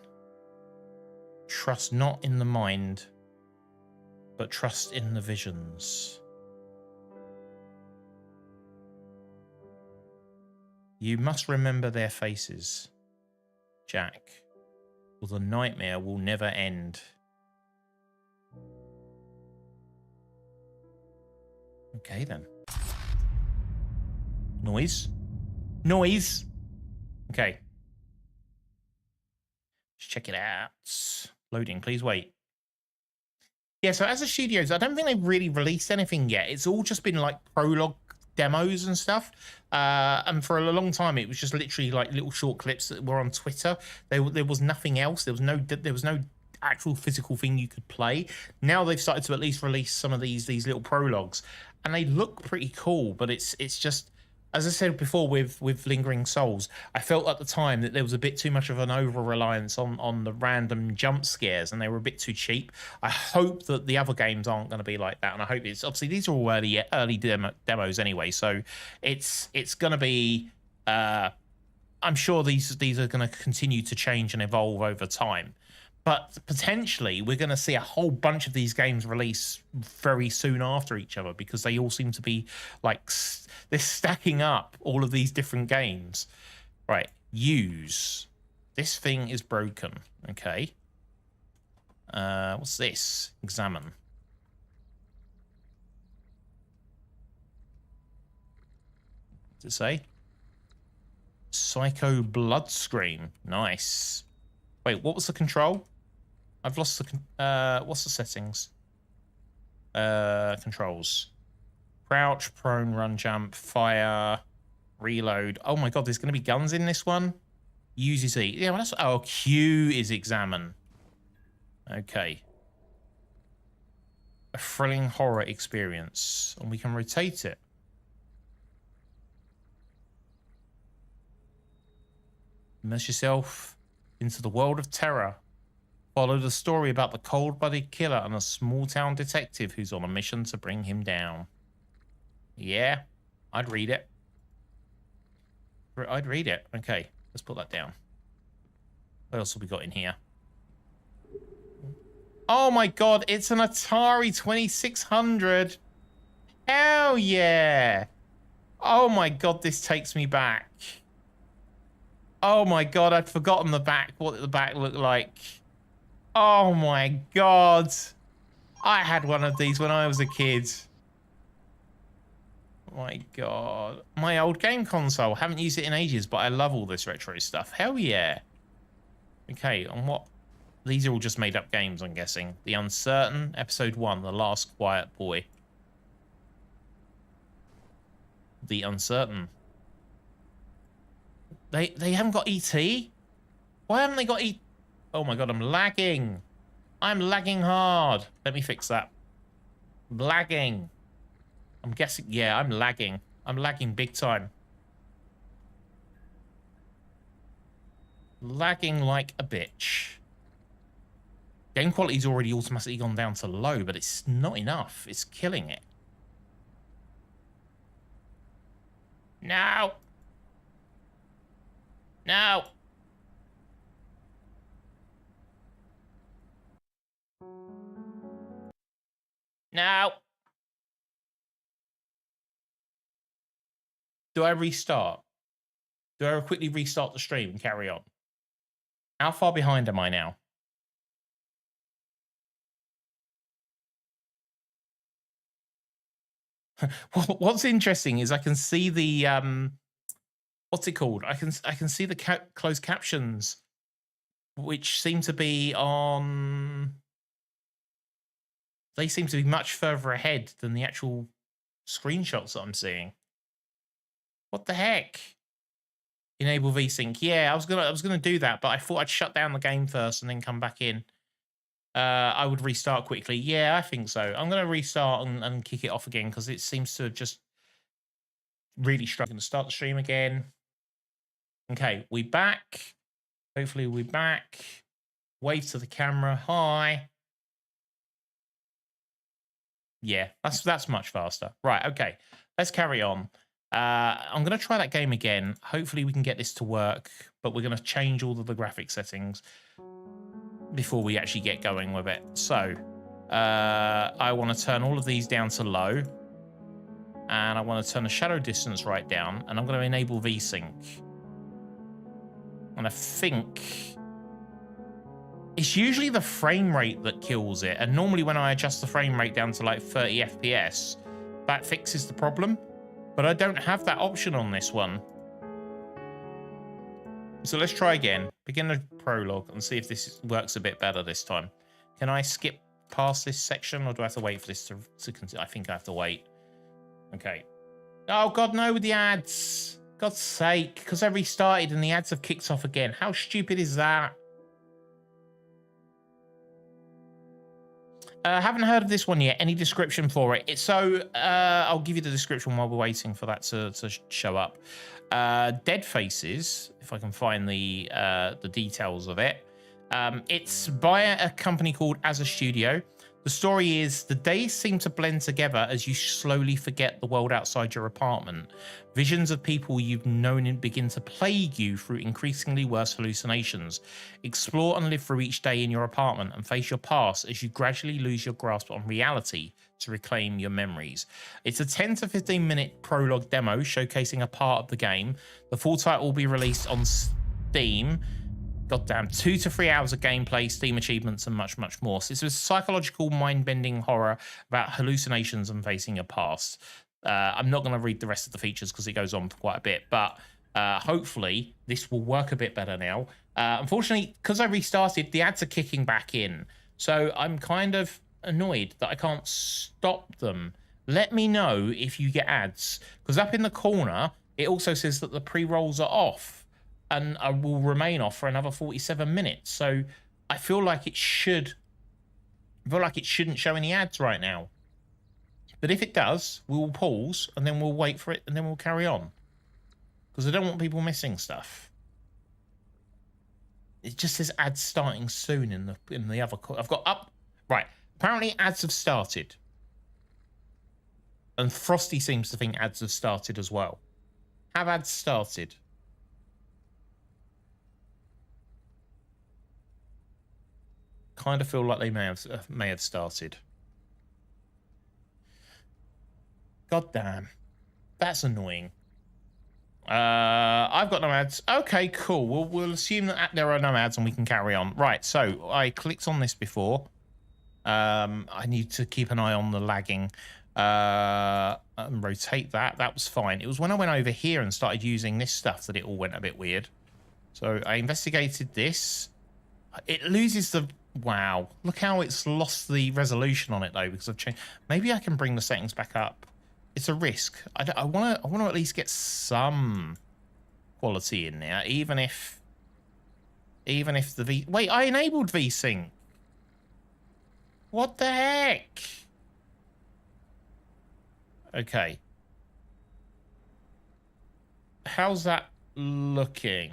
Trust not in the mind, but trust in the visions. You must remember their faces, Jack, or the nightmare will never end. Okay then. Noise. Okay. Let's check it out. Loading, please wait. Yeah, so as a studios, I don't think they've really released anything yet. It's all just been like prologue demos and stuff. And for a long time, it was just literally like little short clips that were on Twitter. There was nothing else. There was no actual physical thing you could play. Now they've started to at least release some of these little prologues, and they look pretty cool. But it's just, as I said before with Lingering Souls, I felt at the time that there was a bit too much of an over-reliance on the random jump scares, and they were a bit too cheap. I hope that the other games aren't going to be like that, and I hope it's, obviously these are all early demos anyway, so it's going to be, I'm sure these are going to continue to change and evolve over time. But potentially, we're going to see a whole bunch of these games release very soon after each other, because they all seem to be like, they're stacking up all of these different games. Right, use. This thing is broken. Okay. What's this? Examine. What's it say? Psycho Blood Scream. Nice. Wait, what was the control? I've lost the... what's the settings? Controls. Crouch, prone, run, jump, fire, reload. Oh my god, there's going to be guns in this one? Use is E. Yeah, well, that's... Oh, Q is examine. Okay. A thrilling horror experience. And we can rotate it. Immerse yourself into the world of terror. Follow the story about the cold-blooded killer and a small-town detective who's on a mission to bring him down. Yeah, I'd read it. I'd read it. Okay, let's put that down. What else have we got in here? Oh my god, it's an Atari 2600. Hell yeah. Oh my god, this takes me back. Oh my god, I'd forgotten what the back looked like. Oh my god. I had one of these when I was a kid. Oh my god. My old game console. Haven't used it in ages, but I love all this retro stuff. Hell yeah. Okay, on what? These are all just made up games, I'm guessing. The Uncertain, Episode 1, The Last Quiet Boy. the uncertain. They haven't got ET? Why haven't they got ET? Oh my god, I'm lagging. I'm lagging hard. Let me fix that. Lagging. I'm guessing, yeah, I'm lagging. I'm lagging big time. Lagging like a bitch. Game quality's already automatically gone down to low, but it's not enough. It's killing it. No. No. No. Do I restart? Do I quickly restart the stream and carry on? How far behind am I now? What's interesting is I can see the what's it called? I can see the closed captions, which seem to be on. They seem to be much further ahead than the actual screenshots that I'm seeing. What the heck? Enable VSync. Yeah, I was gonna do that, but I thought I'd shut down the game first and then come back in. I would restart quickly. Yeah, I think so. I'm gonna restart and kick it off again because it seems to have just really struggling to start the stream again. Okay, we back. Hopefully we're back. Wave to the camera. Hi. Yeah, that's much faster. Right, okay. Let's carry on. I'm going to try that game again. Hopefully we can get this to work, but we're going to change all of the graphic settings before we actually get going with it. So, I want to turn all of these down to low, and I want to turn the shadow distance right down, and I'm going to enable VSync. And I think it's usually the frame rate that kills it, and normally when I adjust the frame rate down to like 30 FPS, that fixes the problem. But I don't have that option on this one. So let's try again. Begin the prologue and see if this works a bit better this time. Can I skip past this section, or do I have to wait for this to continue? I think I have to wait. Okay. Oh, God, no, with the ads. God's sake. Because I restarted and the ads have kicked off again. How stupid is that? Haven't heard of this one yet. Any description for it? I'll give you the description while we're waiting for that to show up. Dead Faces, if I can find the details of it. It's by a company called As a Studio. The story is the days seem to blend together as you slowly forget the world outside your apartment. Visions of people you've known begin to plague you through increasingly worse hallucinations. Explore and live through each day in your apartment and face your past as you gradually lose your grasp on reality to reclaim your memories. It's a 10 to 15 minute prologue demo showcasing a part of the game. The full title will be released on Steam. Goddamn, 2 to 3 hours of gameplay, Steam achievements, and much, much more. So it's a psychological, mind-bending horror about hallucinations and facing your past. I'm not going to read the rest of the features because it goes on for quite a bit, but hopefully this will work a bit better now. Unfortunately, because I restarted, the ads are kicking back in. So I'm kind of annoyed that I can't stop them. Let me know if you get ads, because up in the corner, it also says that the pre-rolls are off. And I will remain off for another 47 minutes. So I feel like it shouldn't show any ads right now. But if it does, we will pause and then we'll wait for it and then we'll carry on. Because I don't want people missing stuff. It just says ads starting soon in the other. I've got up. Right. Apparently ads have started. And Frosty seems to think ads have started as well. Have ads started? Kind of feel like they may have started. God damn, that's annoying. I've got no ads. Okay, cool. We'll assume that there are no ads and we can carry on. Right. So I clicked on this before. I need to keep an eye on the lagging. And rotate that. That was fine. It was when I went over here and started using this stuff that it all went a bit weird. So I investigated this. It loses the. Wow, look how it's lost the resolution on it though, because I've changed. Maybe I can bring the settings back up. it's a risk. I want to at least get some quality in there, even if the V... Wait, I enabled VSync. What the heck? Okay. How's that looking?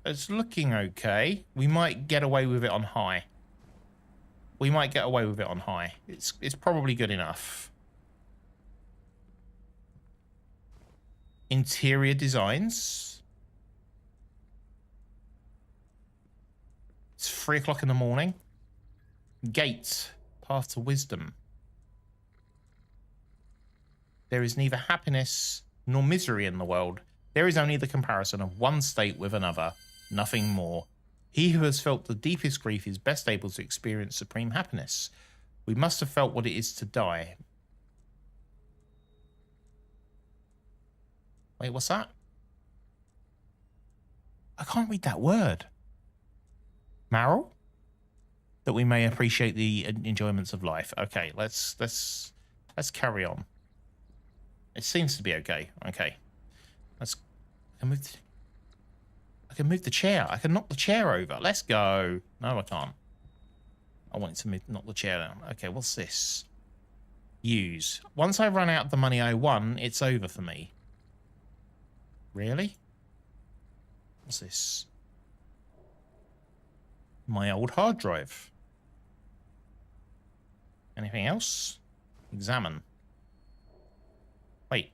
It's looking okay. We might get away with it on high. We might get away with it on high. It's probably good enough. Interior designs. It's 3 o'clock in the morning. Gate. Path to wisdom. There is neither happiness nor misery in the world. There is only the comparison of one state with another. Nothing more. He who has felt the deepest grief is best able to experience supreme happiness. We must have felt what it is to die. Wait, what's that? I can't read that word. Marrow? That we may appreciate the enjoyments of life. Okay, let's carry on. It seems to be okay. Okay. I can move the chair. I can knock the chair over. Let's go. No, I can't. I want it to knock the chair down. Okay, what's this? Use. Once I run out of the money I won, it's over for me. Really? What's this? My old hard drive. Anything else? Examine. Wait.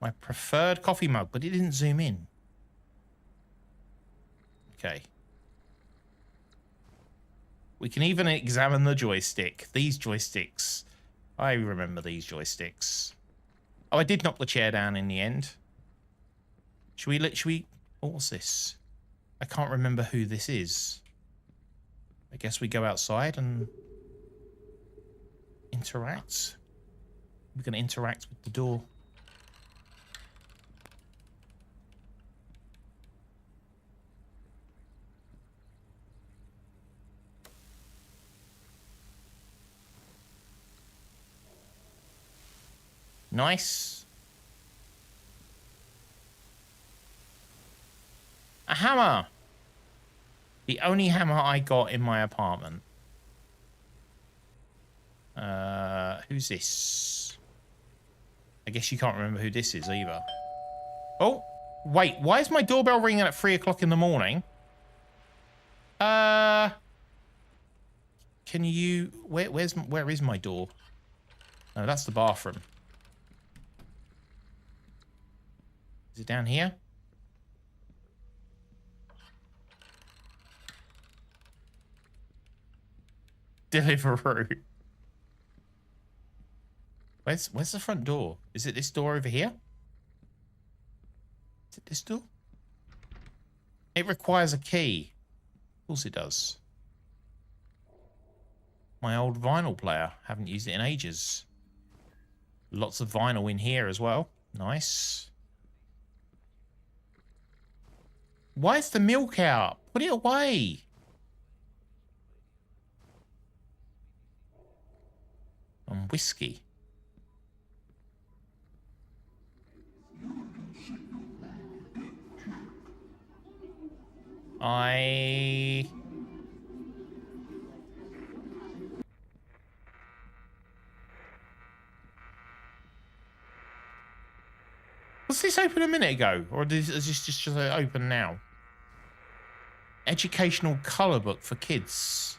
My preferred coffee mug, but it didn't zoom in. Okay. We can even examine the joystick. These joysticks. I remember these joysticks. Oh, I did knock the chair down in the end. Should we... What's this? I can't remember who this is. I guess we go outside and interact. We're going to interact with the door. Nice. A hammer. The only hammer I got in my apartment. Who's this? I guess you can't remember who this is either. Oh, wait. Why is my doorbell ringing at 3 o'clock in the morning? Can you... Where is my door? No, that's the bathroom. Is it down here? Deliveroo. Where's the front door? Is it this door over here? Is it this door? It requires a key. Of course it does. My old vinyl player. Haven't used it in ages. Lots of vinyl in here as well. Nice. Why is the milk out? Put it away. And whiskey. Was this open a minute ago? Or is this just open now? Educational colour book for kids.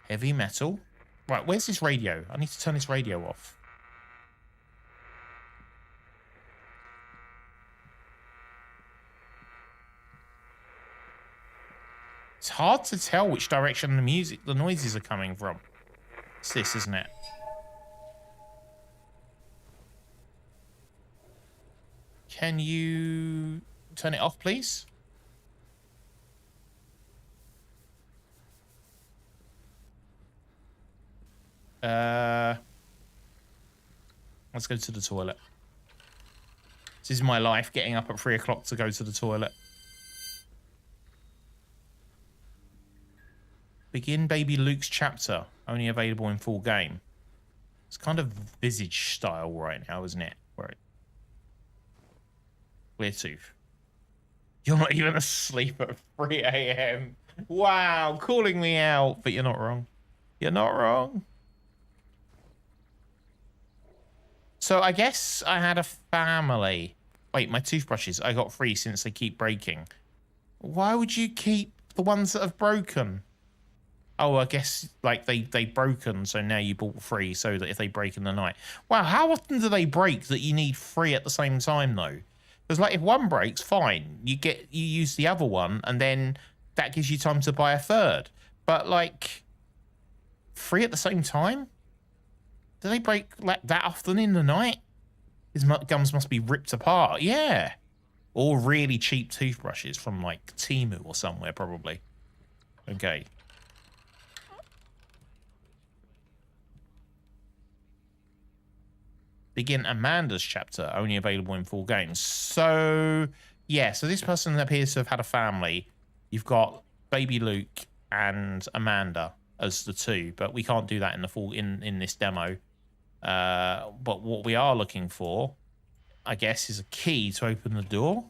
Heavy metal. Right, where's this radio? I need to turn this radio off. It's hard to tell which direction the noises are coming from. It's this, isn't it? Can you turn it off, please? Let's go to the toilet. This is my life, getting up at 3 o'clock to go to the toilet. Begin Baby Luke's chapter, only available in full game. It's kind of Visage style right now, isn't it? Right. Clear tooth. You're not even asleep at 3 a.m. Wow, calling me out, but you're not wrong. You're not wrong. So I guess I had a family. Wait, my toothbrushes, I got 3 since they keep breaking. Why would you keep the ones that have broken? Oh, I guess like they broken, so now you bought 3 so that if they break in the night. Wow, how often do they break that you need 3 at the same time though? Because like if one breaks, fine, you use the other one, and then that gives you time to buy a third. But like 3 at the same time? Do they break like that often in the night? His gums must be ripped apart. Yeah. Or really cheap toothbrushes from like Temu or somewhere probably. Okay. Begin Amanda's chapter, only available in full games. So, yeah, so this person appears to have had a family. You've got baby Luke and Amanda as the 2, but we can't do that in the full in this demo. But what we are looking for, I guess, is a key to open the door.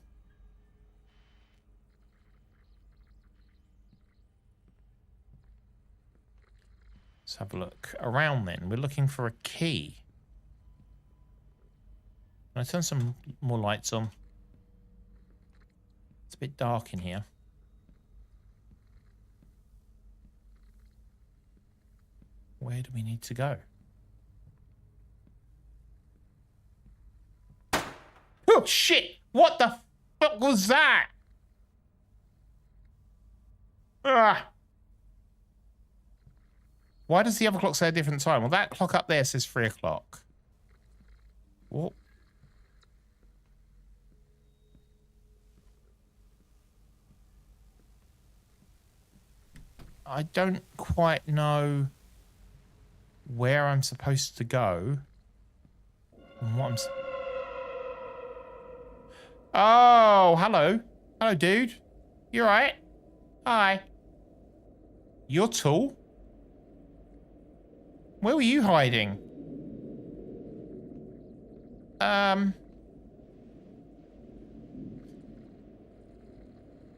Let's have a look around then. We're looking for a key. Can I turn some more lights on? It's a bit dark in here. Where do we need to go? Oh, shit! What the fuck was that? Ah! Why does the other clock say a different time? Well, that clock up there says 3 o'clock. What? I don't quite know where I'm supposed to go and what I'm... Oh, hello. Hello, dude. You alright? Hi. You're tall. Where were you hiding?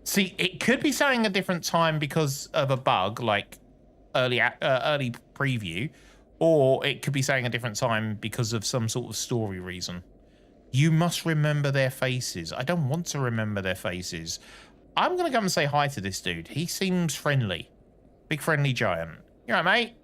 See, it could be saying a different time because of a bug, like early preview, or it could be saying a different time because of some sort of story reason. You must remember their faces. I don't want to remember their faces. I'm going to go and say hi to this dude. He seems friendly. Big friendly giant. You all right, mate?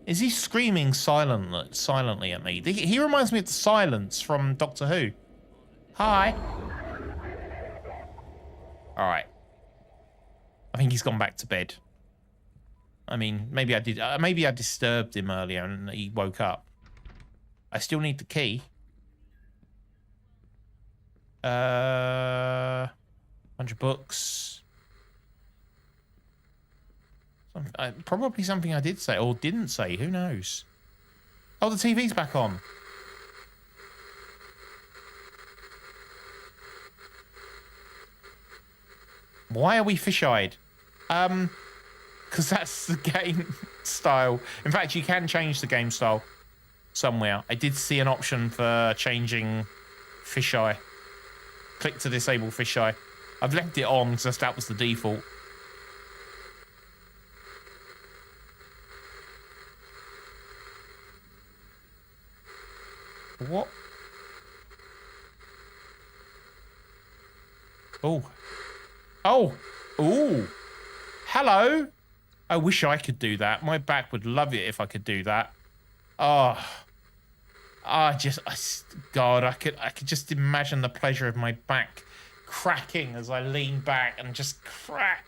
Is he screaming silently at me? He reminds me of the silence from Doctor Who. Hi. All right. I think he's gone back to bed. I mean, maybe I did. Maybe I disturbed him earlier and he woke up. I still need the key. 100 books. Probably something I did say or didn't say. Who knows? Oh, the TV's back on. Why are we fish-eyed? Because that's the game style. In fact, you can change the game style somewhere. I did see an option for changing fisheye. Click to disable fisheye. I've left it on because that was the default. What? Oh. Oh. Ooh. Hello. I wish I could do that. My back would love it if I could do that. Oh. God, I could just imagine the pleasure of my back cracking as I lean back and just crack.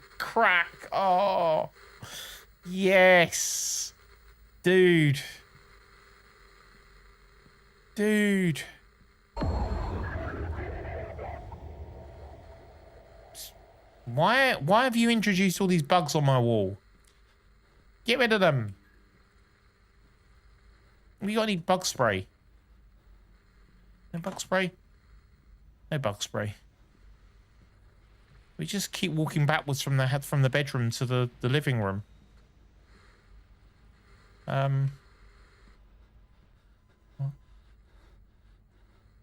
Oh. Yes. Dude. Why have you introduced all these bugs on my wall? Get rid of them. Have you got any bug spray? No bug spray? No bug spray. We just keep walking backwards from the bedroom to the living room.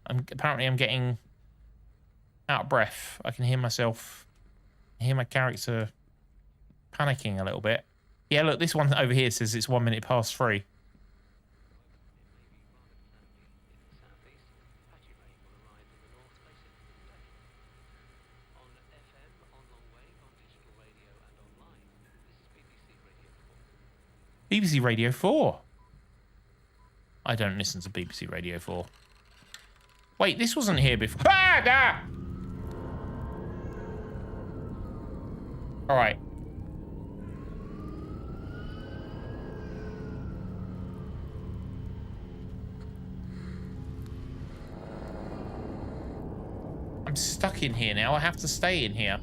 Apparently I'm getting out of breath. I can hear myself, hear my character panicking a little bit. Yeah, look, this one over here says it's 1 minute past 3. BBC Radio 4. I don't listen to BBC Radio 4. Wait, this wasn't here before. Ah! All right. I'm stuck in here now. I have to stay in here.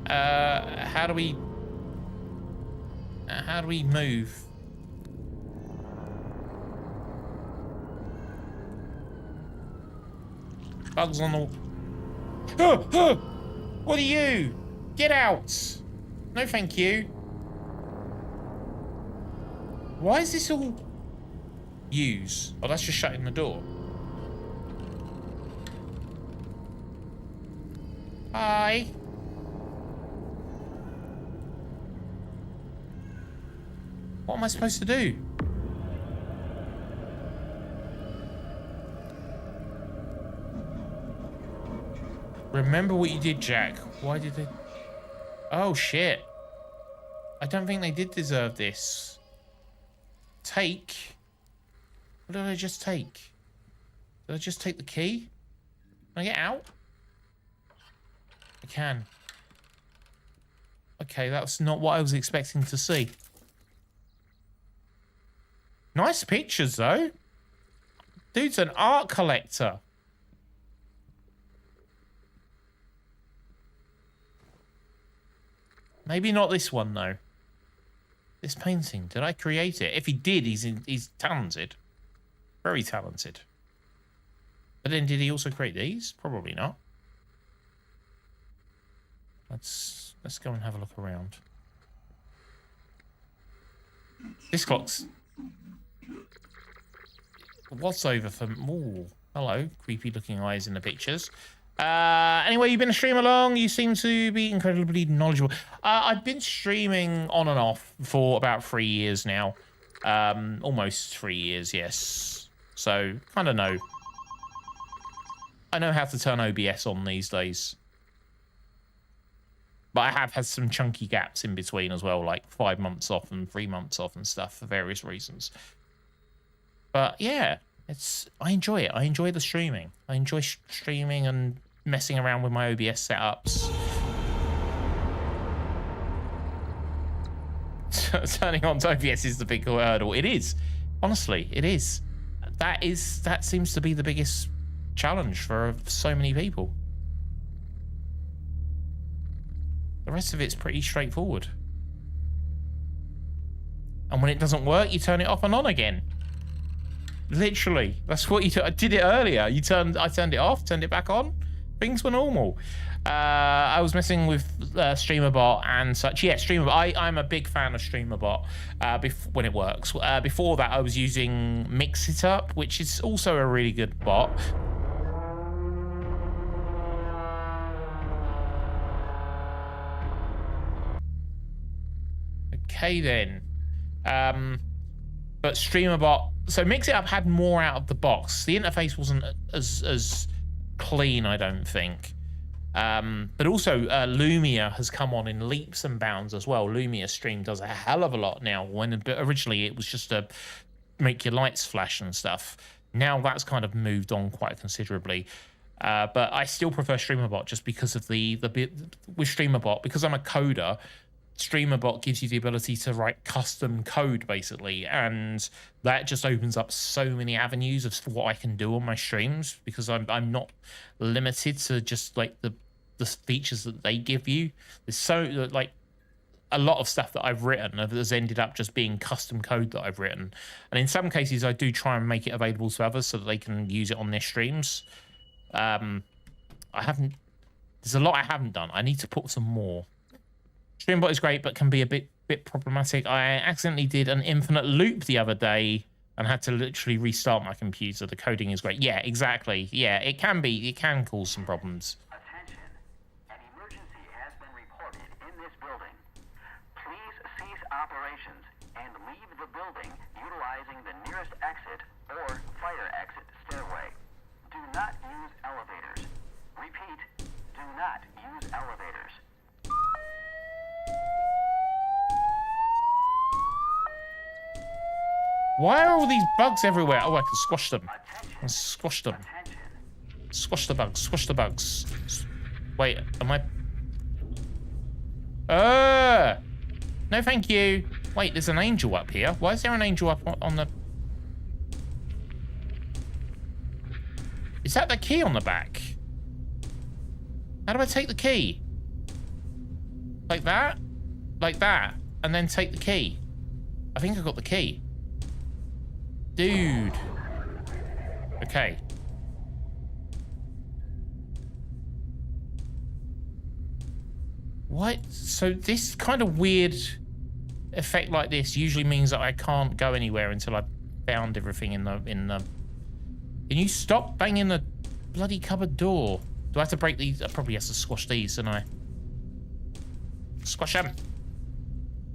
How do we move? Bugs on the... What are you? Get out! No, thank you. Why is this all... Use? Oh, that's just shutting the door. Hi. What am I supposed to do? Remember what you did, Jack. Why did they... Oh, shit. I don't think they did deserve this. Take? What did I just take? Did I just take the key? Can I get out? I can. Okay, that's not what I was expecting to see. Nice pictures, though. Dude's an art collector. Maybe not this one, though. This painting, did I create it? If he did, he's talented. Very talented. But then did he also create these? Probably not. Let's go and have a look around. This clock's... What's over for... Ooh, hello. Creepy looking eyes in the pictures. Anyway, you've been streaming along. You seem to be incredibly knowledgeable. I've been streaming on and off for about 3 years now. Almost 3 years, yes. So, kind of know. I know how to turn OBS on these days. But I have had some chunky gaps in between as well, like 5 months off and 3 months off and stuff for various reasons. But yeah, I enjoy it. I enjoy the streaming. I enjoy streaming and messing around with my OBS setups. Turning on to OBS is the big hurdle. It is. Honestly, it is. That seems to be the biggest challenge for so many people. The rest of it's pretty straightforward. And when it doesn't work, you turn it off and on again. Literally, that's what you do. I did it earlier. I turned it off, turned it back on. Things were normal. I was messing with StreamerBot and such. Yeah, StreamerBot. I'm a big fan of StreamerBot when it works. Before that, I was using Mix It Up, which is also a really good bot. Okay then. But StreamerBot, so Mix It Up had more out of the box. The interface wasn't as clean, I don't think. But also Lumia has come on in leaps and bounds as well. Lumia Stream does a hell of a lot now, when originally it was just to make your lights flash and stuff. Now that's kind of moved on quite considerably. But I still prefer StreamerBot just because of with StreamerBot, because I'm a coder. StreamerBot gives you the ability to write custom code, basically, and that just opens up so many avenues of what I can do on my streams, because I'm not limited to just like the features that they give you. There's so like a lot of stuff that I've written has ended up just being custom code that I've written, and in some cases I do try and make it available to others so that they can use it on their streams. I haven't There's a lot I haven't done. I need to put some more. Streambot is great, but can be a bit problematic. I accidentally did an infinite loop the other day and had to literally restart my computer. The coding is great. Yeah, exactly. Yeah, it can be. It can cause some problems. Attention. An emergency has been reported in this building. Please cease operations and leave the building utilizing the nearest exit or fire exit stairway. Do not use elevators. Repeat, do not use elevators. Why are all these bugs everywhere? Oh, I can squash them. I can squash them. Squash the bugs. Squash the bugs. Wait, am I... No, thank you. Wait, there's an angel up here. Why is there an angel up on the... Is that the key on the back? How do I take the key? Like that? Like that? And then take the key? I think I got the key. Dude. Okay. What? So this kind of weird effect like this usually means that I can't go anywhere until I've found everything in the... Can you stop banging the bloody cupboard door? Do I have to break these? I probably have to squash these, don't I? Squash them.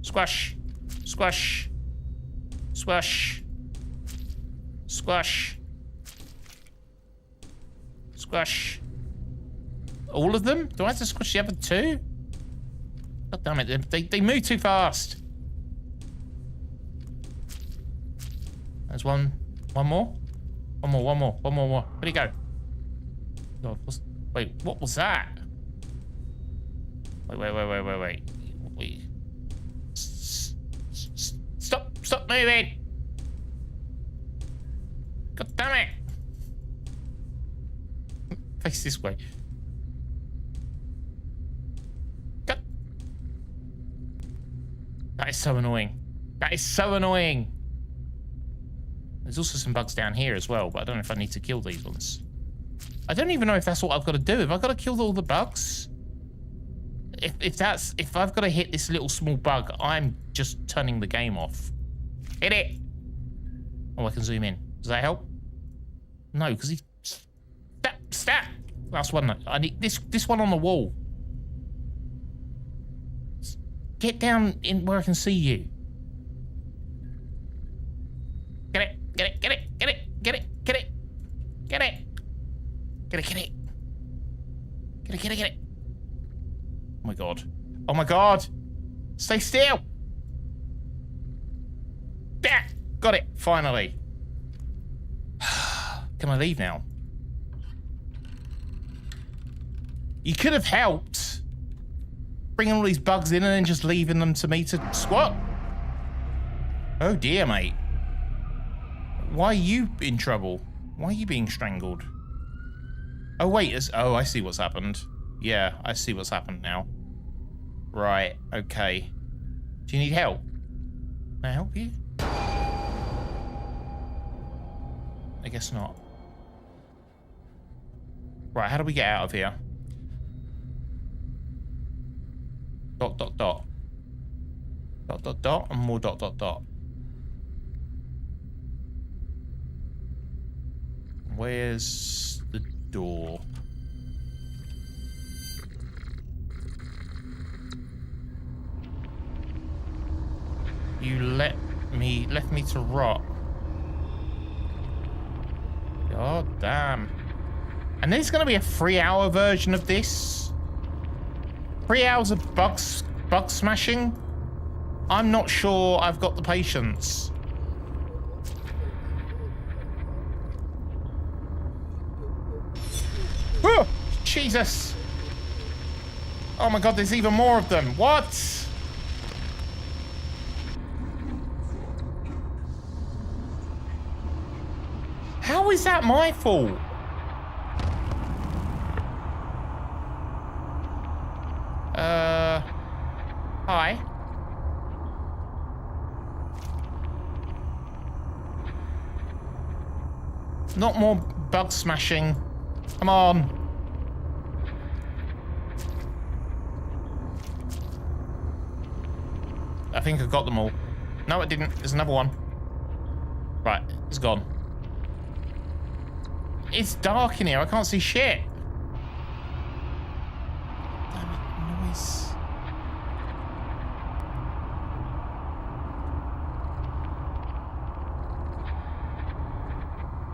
Squash. Squash. Squash. Squash. Squash. All of them? Do I have to squash the other two? God damn it, they move too fast. There's one more? One more. Where'd he go? God, wait, what was that? Wait. Stop moving! God damn it! Face this way. God. That is so annoying. That is so annoying. There's also some bugs down here as well, but I don't know if I need to kill these ones. I don't even know if that's what I've got to do. Have I got to kill all the bugs? If I've got to hit this little small bug, I'm just turning the game off. Hit it! Oh, I can zoom in. Does that help? No, because he... Stat! Last one. I need this one on the wall. Get down in where I can see you. Get it! Oh my god! Stay still! There! Got it! Finally. Can I leave now? You could have helped bringing all these bugs in and then just leaving them to me to squat. Oh dear, mate. Why are you in trouble? Why are you being strangled? Oh wait, oh, I see what's happened. Yeah, I see what's happened now. Right, okay. Do you need help? Can I help you? I guess not. Right, how do we get out of here? Dot, dot, dot. Dot, dot, dot, and more dot, dot, dot. Where's the door? You left me to rot. God damn. And there's gonna be a 3-hour version of this? 3 hours of bug smashing? I'm not sure I've got the patience. Oh, Jesus. Oh my god, there's even more of them. What? How is that my fault? Hi. Not more bug smashing. Come on. think I got them all. No, I didn't. There's another one. Right, it's gone. It's dark in here. I can't see shit. Damn it, noise.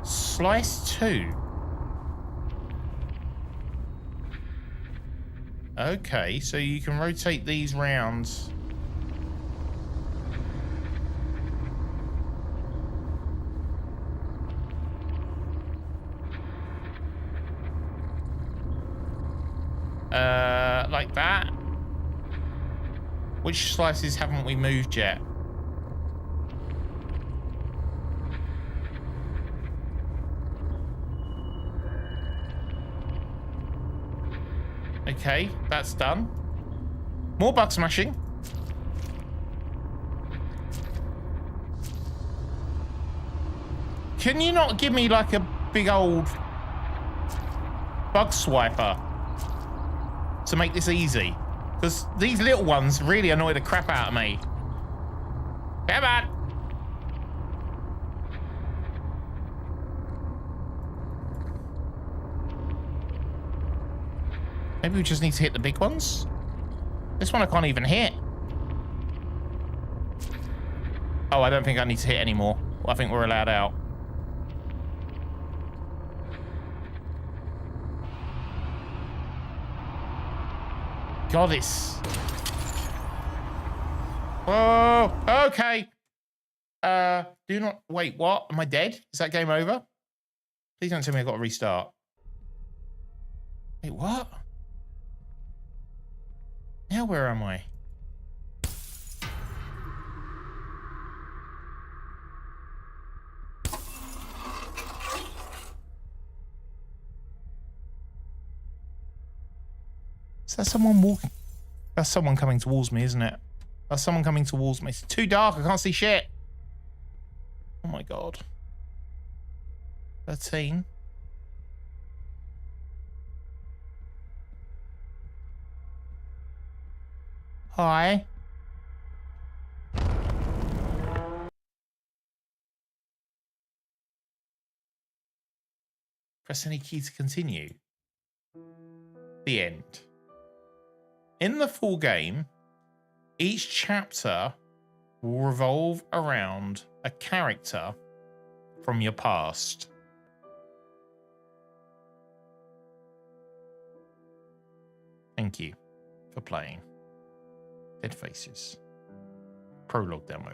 Slice 2. Okay, so you can rotate these rounds. Like that. Which slices haven't we moved yet? Okay, that's done. More bug smashing. Can you not give me like a big old bug swiper to make this easy? Because these little ones really annoy the crap out of me. Come on. Maybe we just need to hit the big ones? This one I can't even hit. Oh, I don't think I need to hit anymore. I think we're allowed out. God, it's... Whoa, okay. Do not... Wait, what? Am I dead? Is that game over? Please don't tell me I've got to restart. Wait, what? Now where am I? Is that someone walking? That's someone coming towards me, isn't it? That's someone coming towards me. It's too dark. I can't see shit. Oh my God. 13. Hi. Press any key to continue. The end. In the full game, each chapter will revolve around a character from your past. Thank you for playing Dead Faces prologue demo.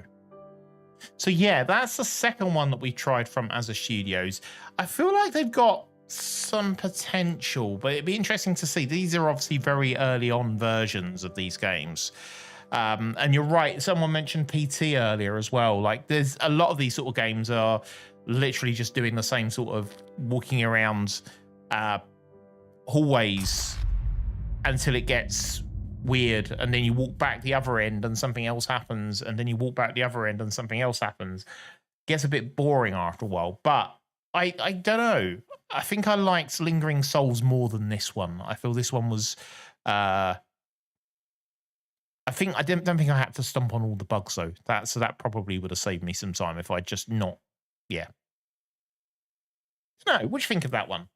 So yeah, that's the second one that we tried from As Studios. I feel like they've got some potential, but it'd be interesting to see. These are obviously very early on versions of these games. And you're right, someone mentioned PT earlier as well. Like, there's a lot of these sort of games are literally just doing the same sort of walking around hallways until it gets weird, and then you walk back the other end and something else happens, and then you walk back the other end and something else happens. Gets a bit boring after a while, but I don't know. I think I liked Lingering Souls more than this one. I feel this one was I don't think I had to stomp on all the bugs though. So that probably would have saved me some time if I just not, yeah. No, what do you think of that one?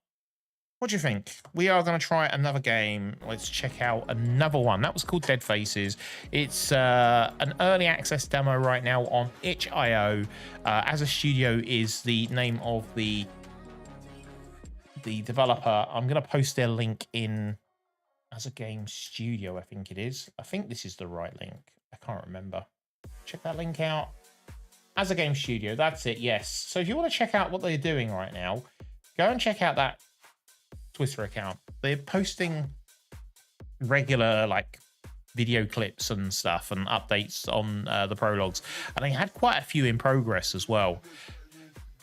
What do you think? We are going to try another game. Let's check out another one. That was called Dead Faces. It's an early access demo right now on itch.io. As a Studio is the name of the developer. I'm going to post their link in As a Game Studio, I think it is. I think this is the right link. I can't remember. Check that link out. As a Game Studio, that's it, yes. So if you want to check out what they're doing right now, go and check out that Twitter account. They're posting regular like video clips and stuff and updates on the prologues, and they had quite a few in progress as well.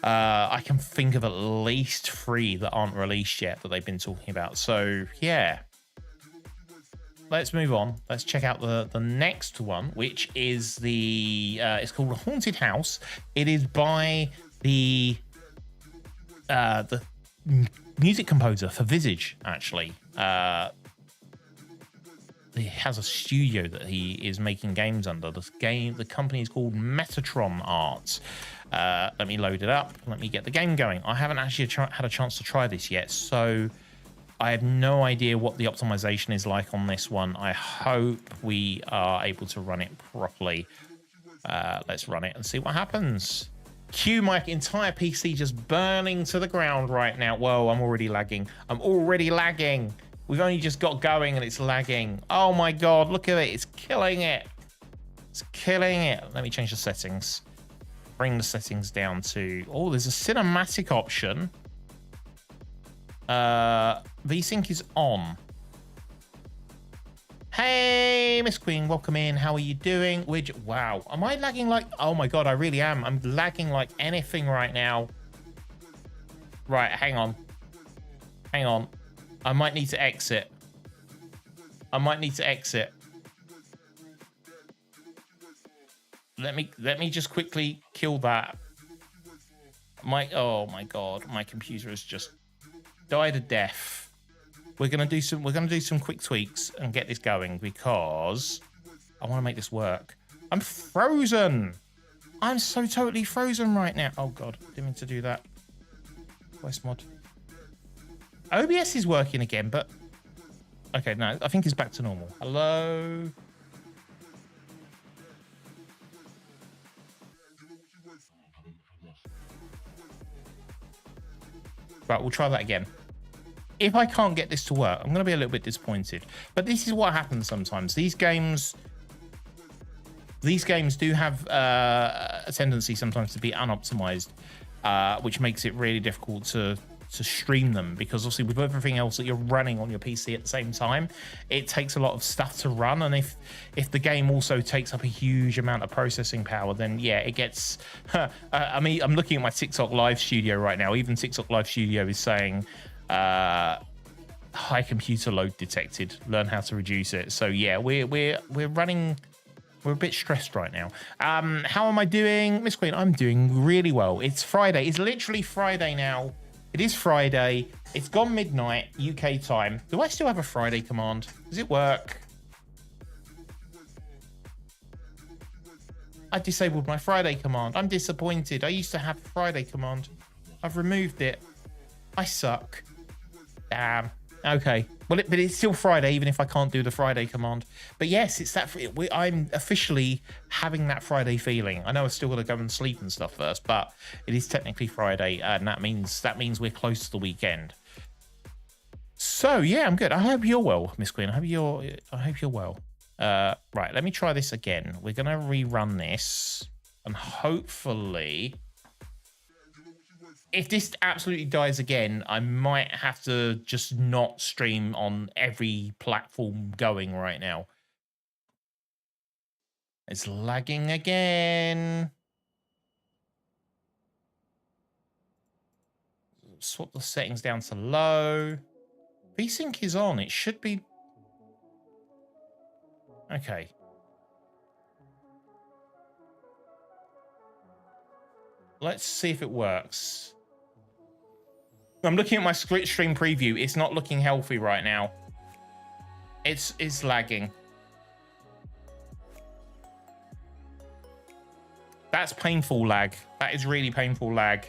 I can think of at least 3 that aren't released yet that they've been talking about. So yeah, let's move on. Let's check out the next one, which is the it's called Haunted House. It is by the music composer for Visage, actually. he has a studio that he is making games under. The company is called Metatron Art. Let me load it up. Let me get the game going. I haven't actually had a chance to try this yet, so I have no idea what the optimization is like on this one. I hope we are able to run it properly. Let's run it and see what happens. Cue my entire PC just burning to the ground right now. Whoa, I'm already lagging. I'm already lagging. We've only just got going and it's lagging. Oh my God, look at it. It's killing it. It's killing it. Let me change the settings. Bring the settings down to... Oh, there's a cinematic option. VSync is on. Hey, Miss Queen, welcome in. How are you doing? Wow, am I lagging like... Oh my God, I really am. I'm lagging like anything right now. Right, hang on. Hang on. I might need to exit. I might need to exit. Let me just quickly kill that. Oh my God, my computer has just died a death. We're gonna do some quick tweaks and get this going because I want to make this work. I'm frozen. I'm so totally frozen right now. Oh God, didn't mean to do that. Voice mod. OBS is working again, but okay, no, I think it's back to normal. Hello. Right, we'll try that again. If I can't get this to work, I'm going to be a little bit disappointed. But this is what happens sometimes. These games do have a tendency sometimes to be unoptimized, which makes it really difficult to stream them, because obviously with everything else that you're running on your PC at the same time, it takes a lot of stuff to run, and if the game also takes up a huge amount of processing power, then yeah, it gets I mean, I'm looking at my TikTok live studio right now. Even TikTok live studio is saying high computer load detected, learn how to reduce it. So yeah, we're running, we're a bit stressed right now. How am I doing, Miss Queen? I'm doing really well. It's Friday. It's literally Friday now. It is Friday. It's gone midnight UK time. Do I still have a Friday command? Does it work? I disabled my Friday command. I'm disappointed. I used to have a Friday command. I've removed it. I suck. Damn. Okay. Well, but it's still Friday, even if I can't do the Friday command. But yes, it's that. I'm officially having that Friday feeling. I know I've still got to go and sleep and stuff first, but it is technically Friday, and that means we're close to the weekend. So yeah, I'm good. I hope you're well, Miss Queen. I hope you're well. Right. Let me try this again. We're gonna rerun this, and hopefully, if this absolutely dies again, I might have to just not stream on every platform going right now. It's lagging again. Swap the settings down to low. VSync is on. It should be... Okay. Let's see if it works. I'm looking at my stream preview. It's not looking healthy right now. It's lagging. That's painful lag. That is really painful lag.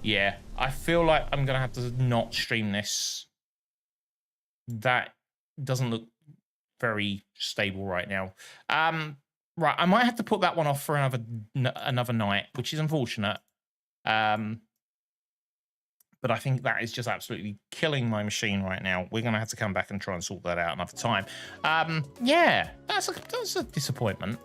Yeah, I feel like I'm gonna have to not stream this. That doesn't look very stable right now. Right, I might have to put that one off for another night, which is unfortunate. But I think that is just absolutely killing my machine right now. We're gonna have to come back and try and sort that out another time. Yeah, that's a disappointment.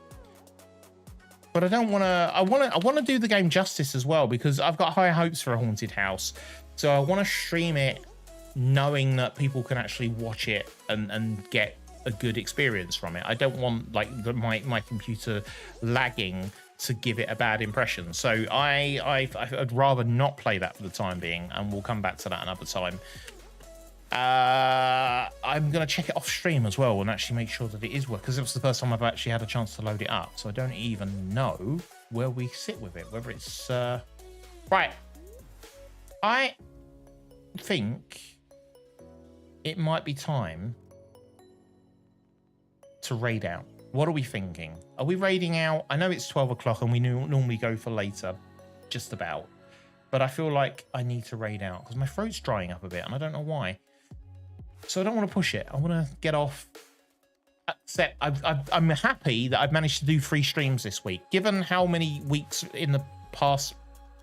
But I don't want to. I want to do the game justice as well, because I've got high hopes for A Haunted House. So I want to stream it, knowing that people can actually watch it and get a good experience from it. I don't want like my computer lagging to give it a bad impression. So I'd rather not play that for the time being, and we'll come back to that another time. I'm gonna check it off stream as well and actually make sure that it is working, because it was the first time I've actually had a chance to load it up, so I don't even know where we sit with it, whether it's right. I think it might be time to raid out. What are we thinking? Are we raiding out? I know it's 12 o'clock and we normally go for later, just about. But I feel like I need to raid out because my throat's drying up a bit and I don't know why. So I don't want to push it. I want to get off. Except I'm happy that I've managed to do 3 streams this week. Given how many weeks in the past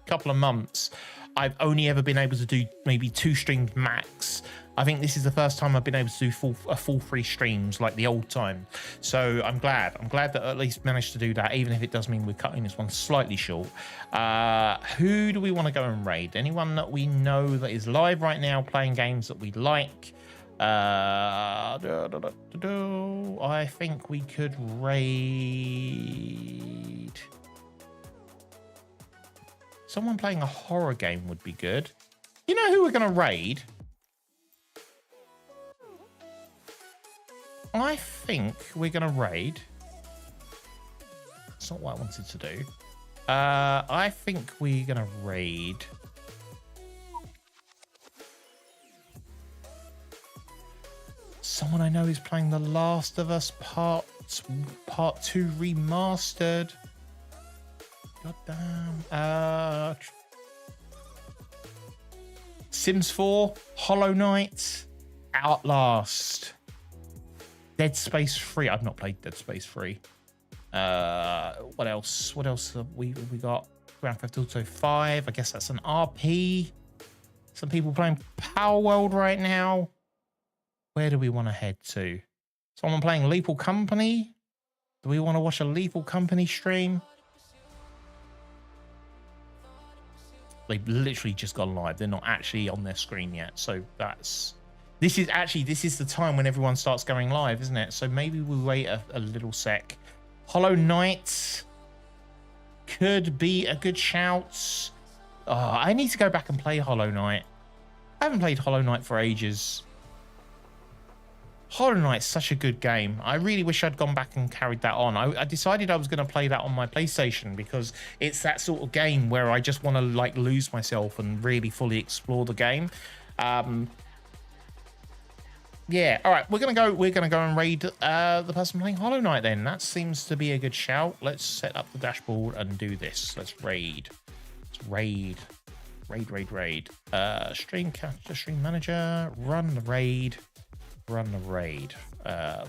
couple of months I've only ever been able to do maybe 2 streams max, I think this is the first time I've been able to do a full 3 streams like the old time. So I'm glad that I at least managed to do that, even if it does mean we're cutting this one slightly short. Who do we want to go and raid? Anyone that we know that is live right now playing games that we like? I think we could raid someone playing a horror game would be good. You know who we're gonna raid? I think we're gonna raid. That's not what I wanted to do. I think we're gonna raid someone I know is playing The Last of Us Part 2 Remastered. God damn. Sims 4, Hollow Knight, Outlast, Dead Space 3. I've not played Dead Space 3. What else? What else have we got? Grand Theft Auto 5. I guess that's an RP. Some people playing Power World right now. Where do we want to head to? Someone playing Lethal Company? Do we want to watch a Lethal Company stream? They've literally just gone live. They're not actually on their screen yet. So this is the time when everyone starts going live, isn't it? So maybe we'll wait a little sec. Hollow Knight could be a good shout. Oh, I need to go back and play Hollow Knight. I haven't played Hollow Knight for ages. Hollow Knight's such a good game. I really wish I'd gone back and carried that on. I decided I was going to play that on my PlayStation because it's that sort of game where I just want to like lose myself and really fully explore the game. Yeah, all right, we're gonna go and raid the person playing Hollow Knight then. That seems to be a good shout. Let's set up the dashboard and do this. Let's raid. Raid. Stream capture, stream manager, run the raid.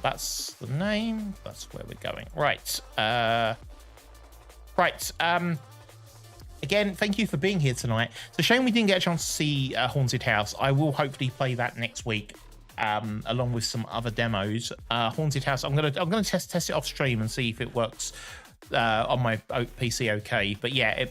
That's the name. That's where we're going. Right. Again, thank you for being here tonight. It's a shame we didn't get a chance to see Haunted House. I will hopefully play that next week, along with some other demos. Haunted House. I'm gonna test it off stream and see if it works on my PC. Okay, but yeah,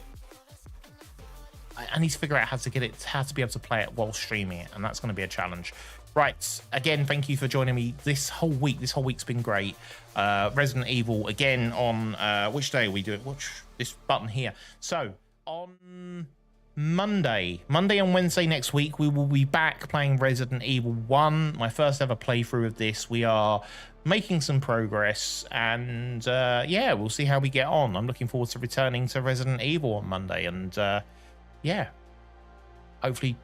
I need to figure out how to be able to play it while streaming it, and that's going to be a challenge. Right, again, thank you for joining me this whole week. This whole week's been great. Resident Evil, again, on which day we do it? Watch this button here. So, on Monday and Wednesday next week, we will be back playing Resident Evil 1, my first ever playthrough of this. We are making some progress, and yeah, we'll see how we get on. I'm looking forward to returning to Resident Evil on Monday, and yeah, hopefully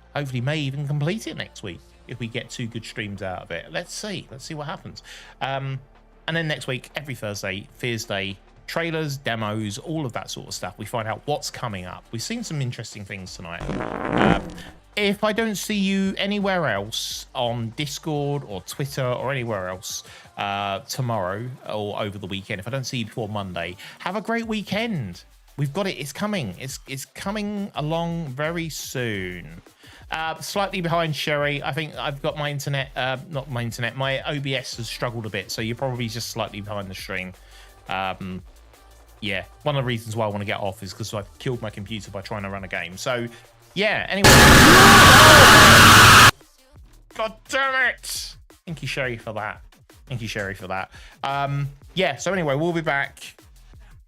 may even complete it next week if we get 2 good streams out of it. Let's see what happens. And then next week, every Thursday, FEARSDAY, trailers, demos, all of that sort of stuff. We find out what's coming up. We've seen some interesting things tonight. If I don't see you anywhere else on Discord or Twitter or anywhere else tomorrow or over the weekend, if I don't see you before Monday, have a great weekend. We've got it. It's coming. It's coming along very soon. Slightly behind Sherry. I think I've got my internet, not my internet, my OBS has struggled a bit, so you're probably just slightly behind the stream. Yeah, one of the reasons why I want to get off is because I've killed my computer by trying to run a game. So, yeah, anyway. God damn it! Thank you, Sherry, for that. Yeah, so anyway, we'll be back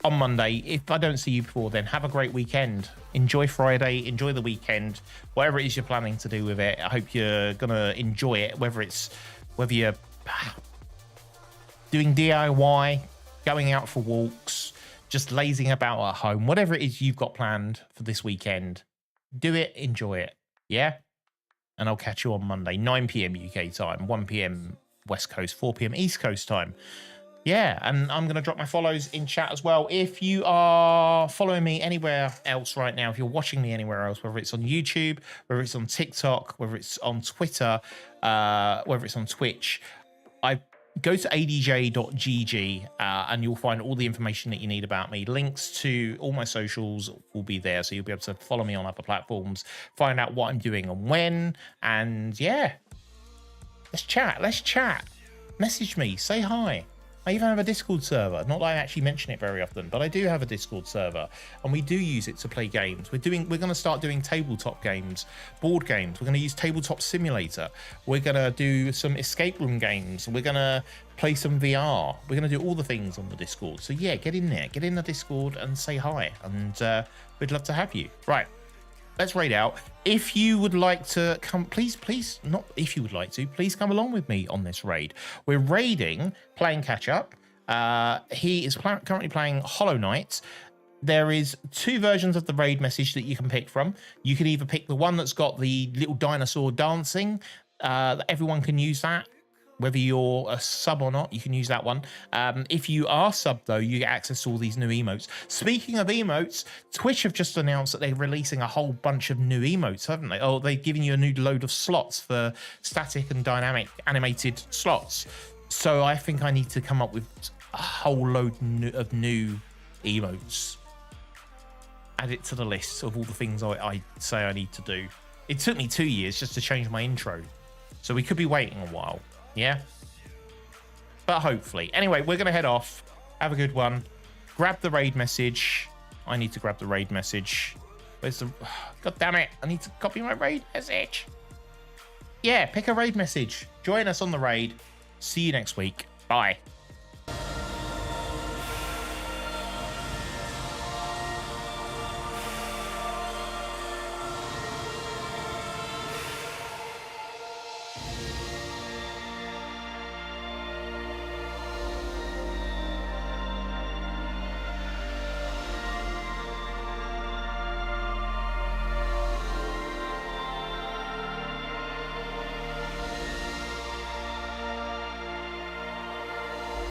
on Monday. If I don't see you before then, have a great weekend. Enjoy Friday, enjoy the weekend, whatever it is you're planning to do with it. I hope you're gonna enjoy it, whether you're doing DIY, going out for walks, just lazing about at home, whatever it is you've got planned for this weekend, do it, enjoy it. Yeah? and I'll catch you on Monday, 9 p.m. UK time, 1 p.m. West Coast, 4 p.m. East Coast time. Yeah, and I'm going to drop my follows in chat as well. If you are following me anywhere else right now, if you're watching me anywhere else, whether it's on YouTube, whether it's on TikTok, whether it's on Twitter, whether it's on Twitch, I go to adj.gg and you'll find all the information that you need about me. Links to all my socials will be there, so you'll be able to follow me on other platforms, find out what I'm doing and when, and yeah, let's chat. Message me, say hi. I even have a Discord server. Not that I actually mention it very often, but I do have a Discord server, and we do use it to play games. We're going to start doing tabletop games, board games. We're going to use Tabletop Simulator. We're going to do some escape room games. We're going to play some VR. We're going to do all the things on the Discord. So yeah, get in there, get in the Discord and say hi, and we'd love to have you. Right. Let's raid out. If you would like to come, please, not if you would like to, please come along with me on this raid. We're raiding, playing catch up. He is currently playing Hollow Knight. There is 2 versions of the raid message that you can pick from. You can either pick the one that's got the little dinosaur dancing. Everyone can use that. Whether you're a sub or not, you can use that one. If you are sub, though, you get access to all these new emotes. Speaking of emotes, Twitch have just announced that they're releasing a whole bunch of new emotes, haven't they? Oh, they're giving you a new load of slots for static and dynamic animated slots. So I think I need to come up with a whole load of new emotes. Add it to the list of all the things I say I need to do. It took me 2 years just to change my intro. So we could be waiting a while. Yeah, but hopefully. Anyway, we're going to head off. Have a good one. Grab the raid message. I need to grab the raid message. Where's the... God damn it. I need to copy my raid message. Yeah, pick a raid message. Join us on the raid. See you next week. Bye.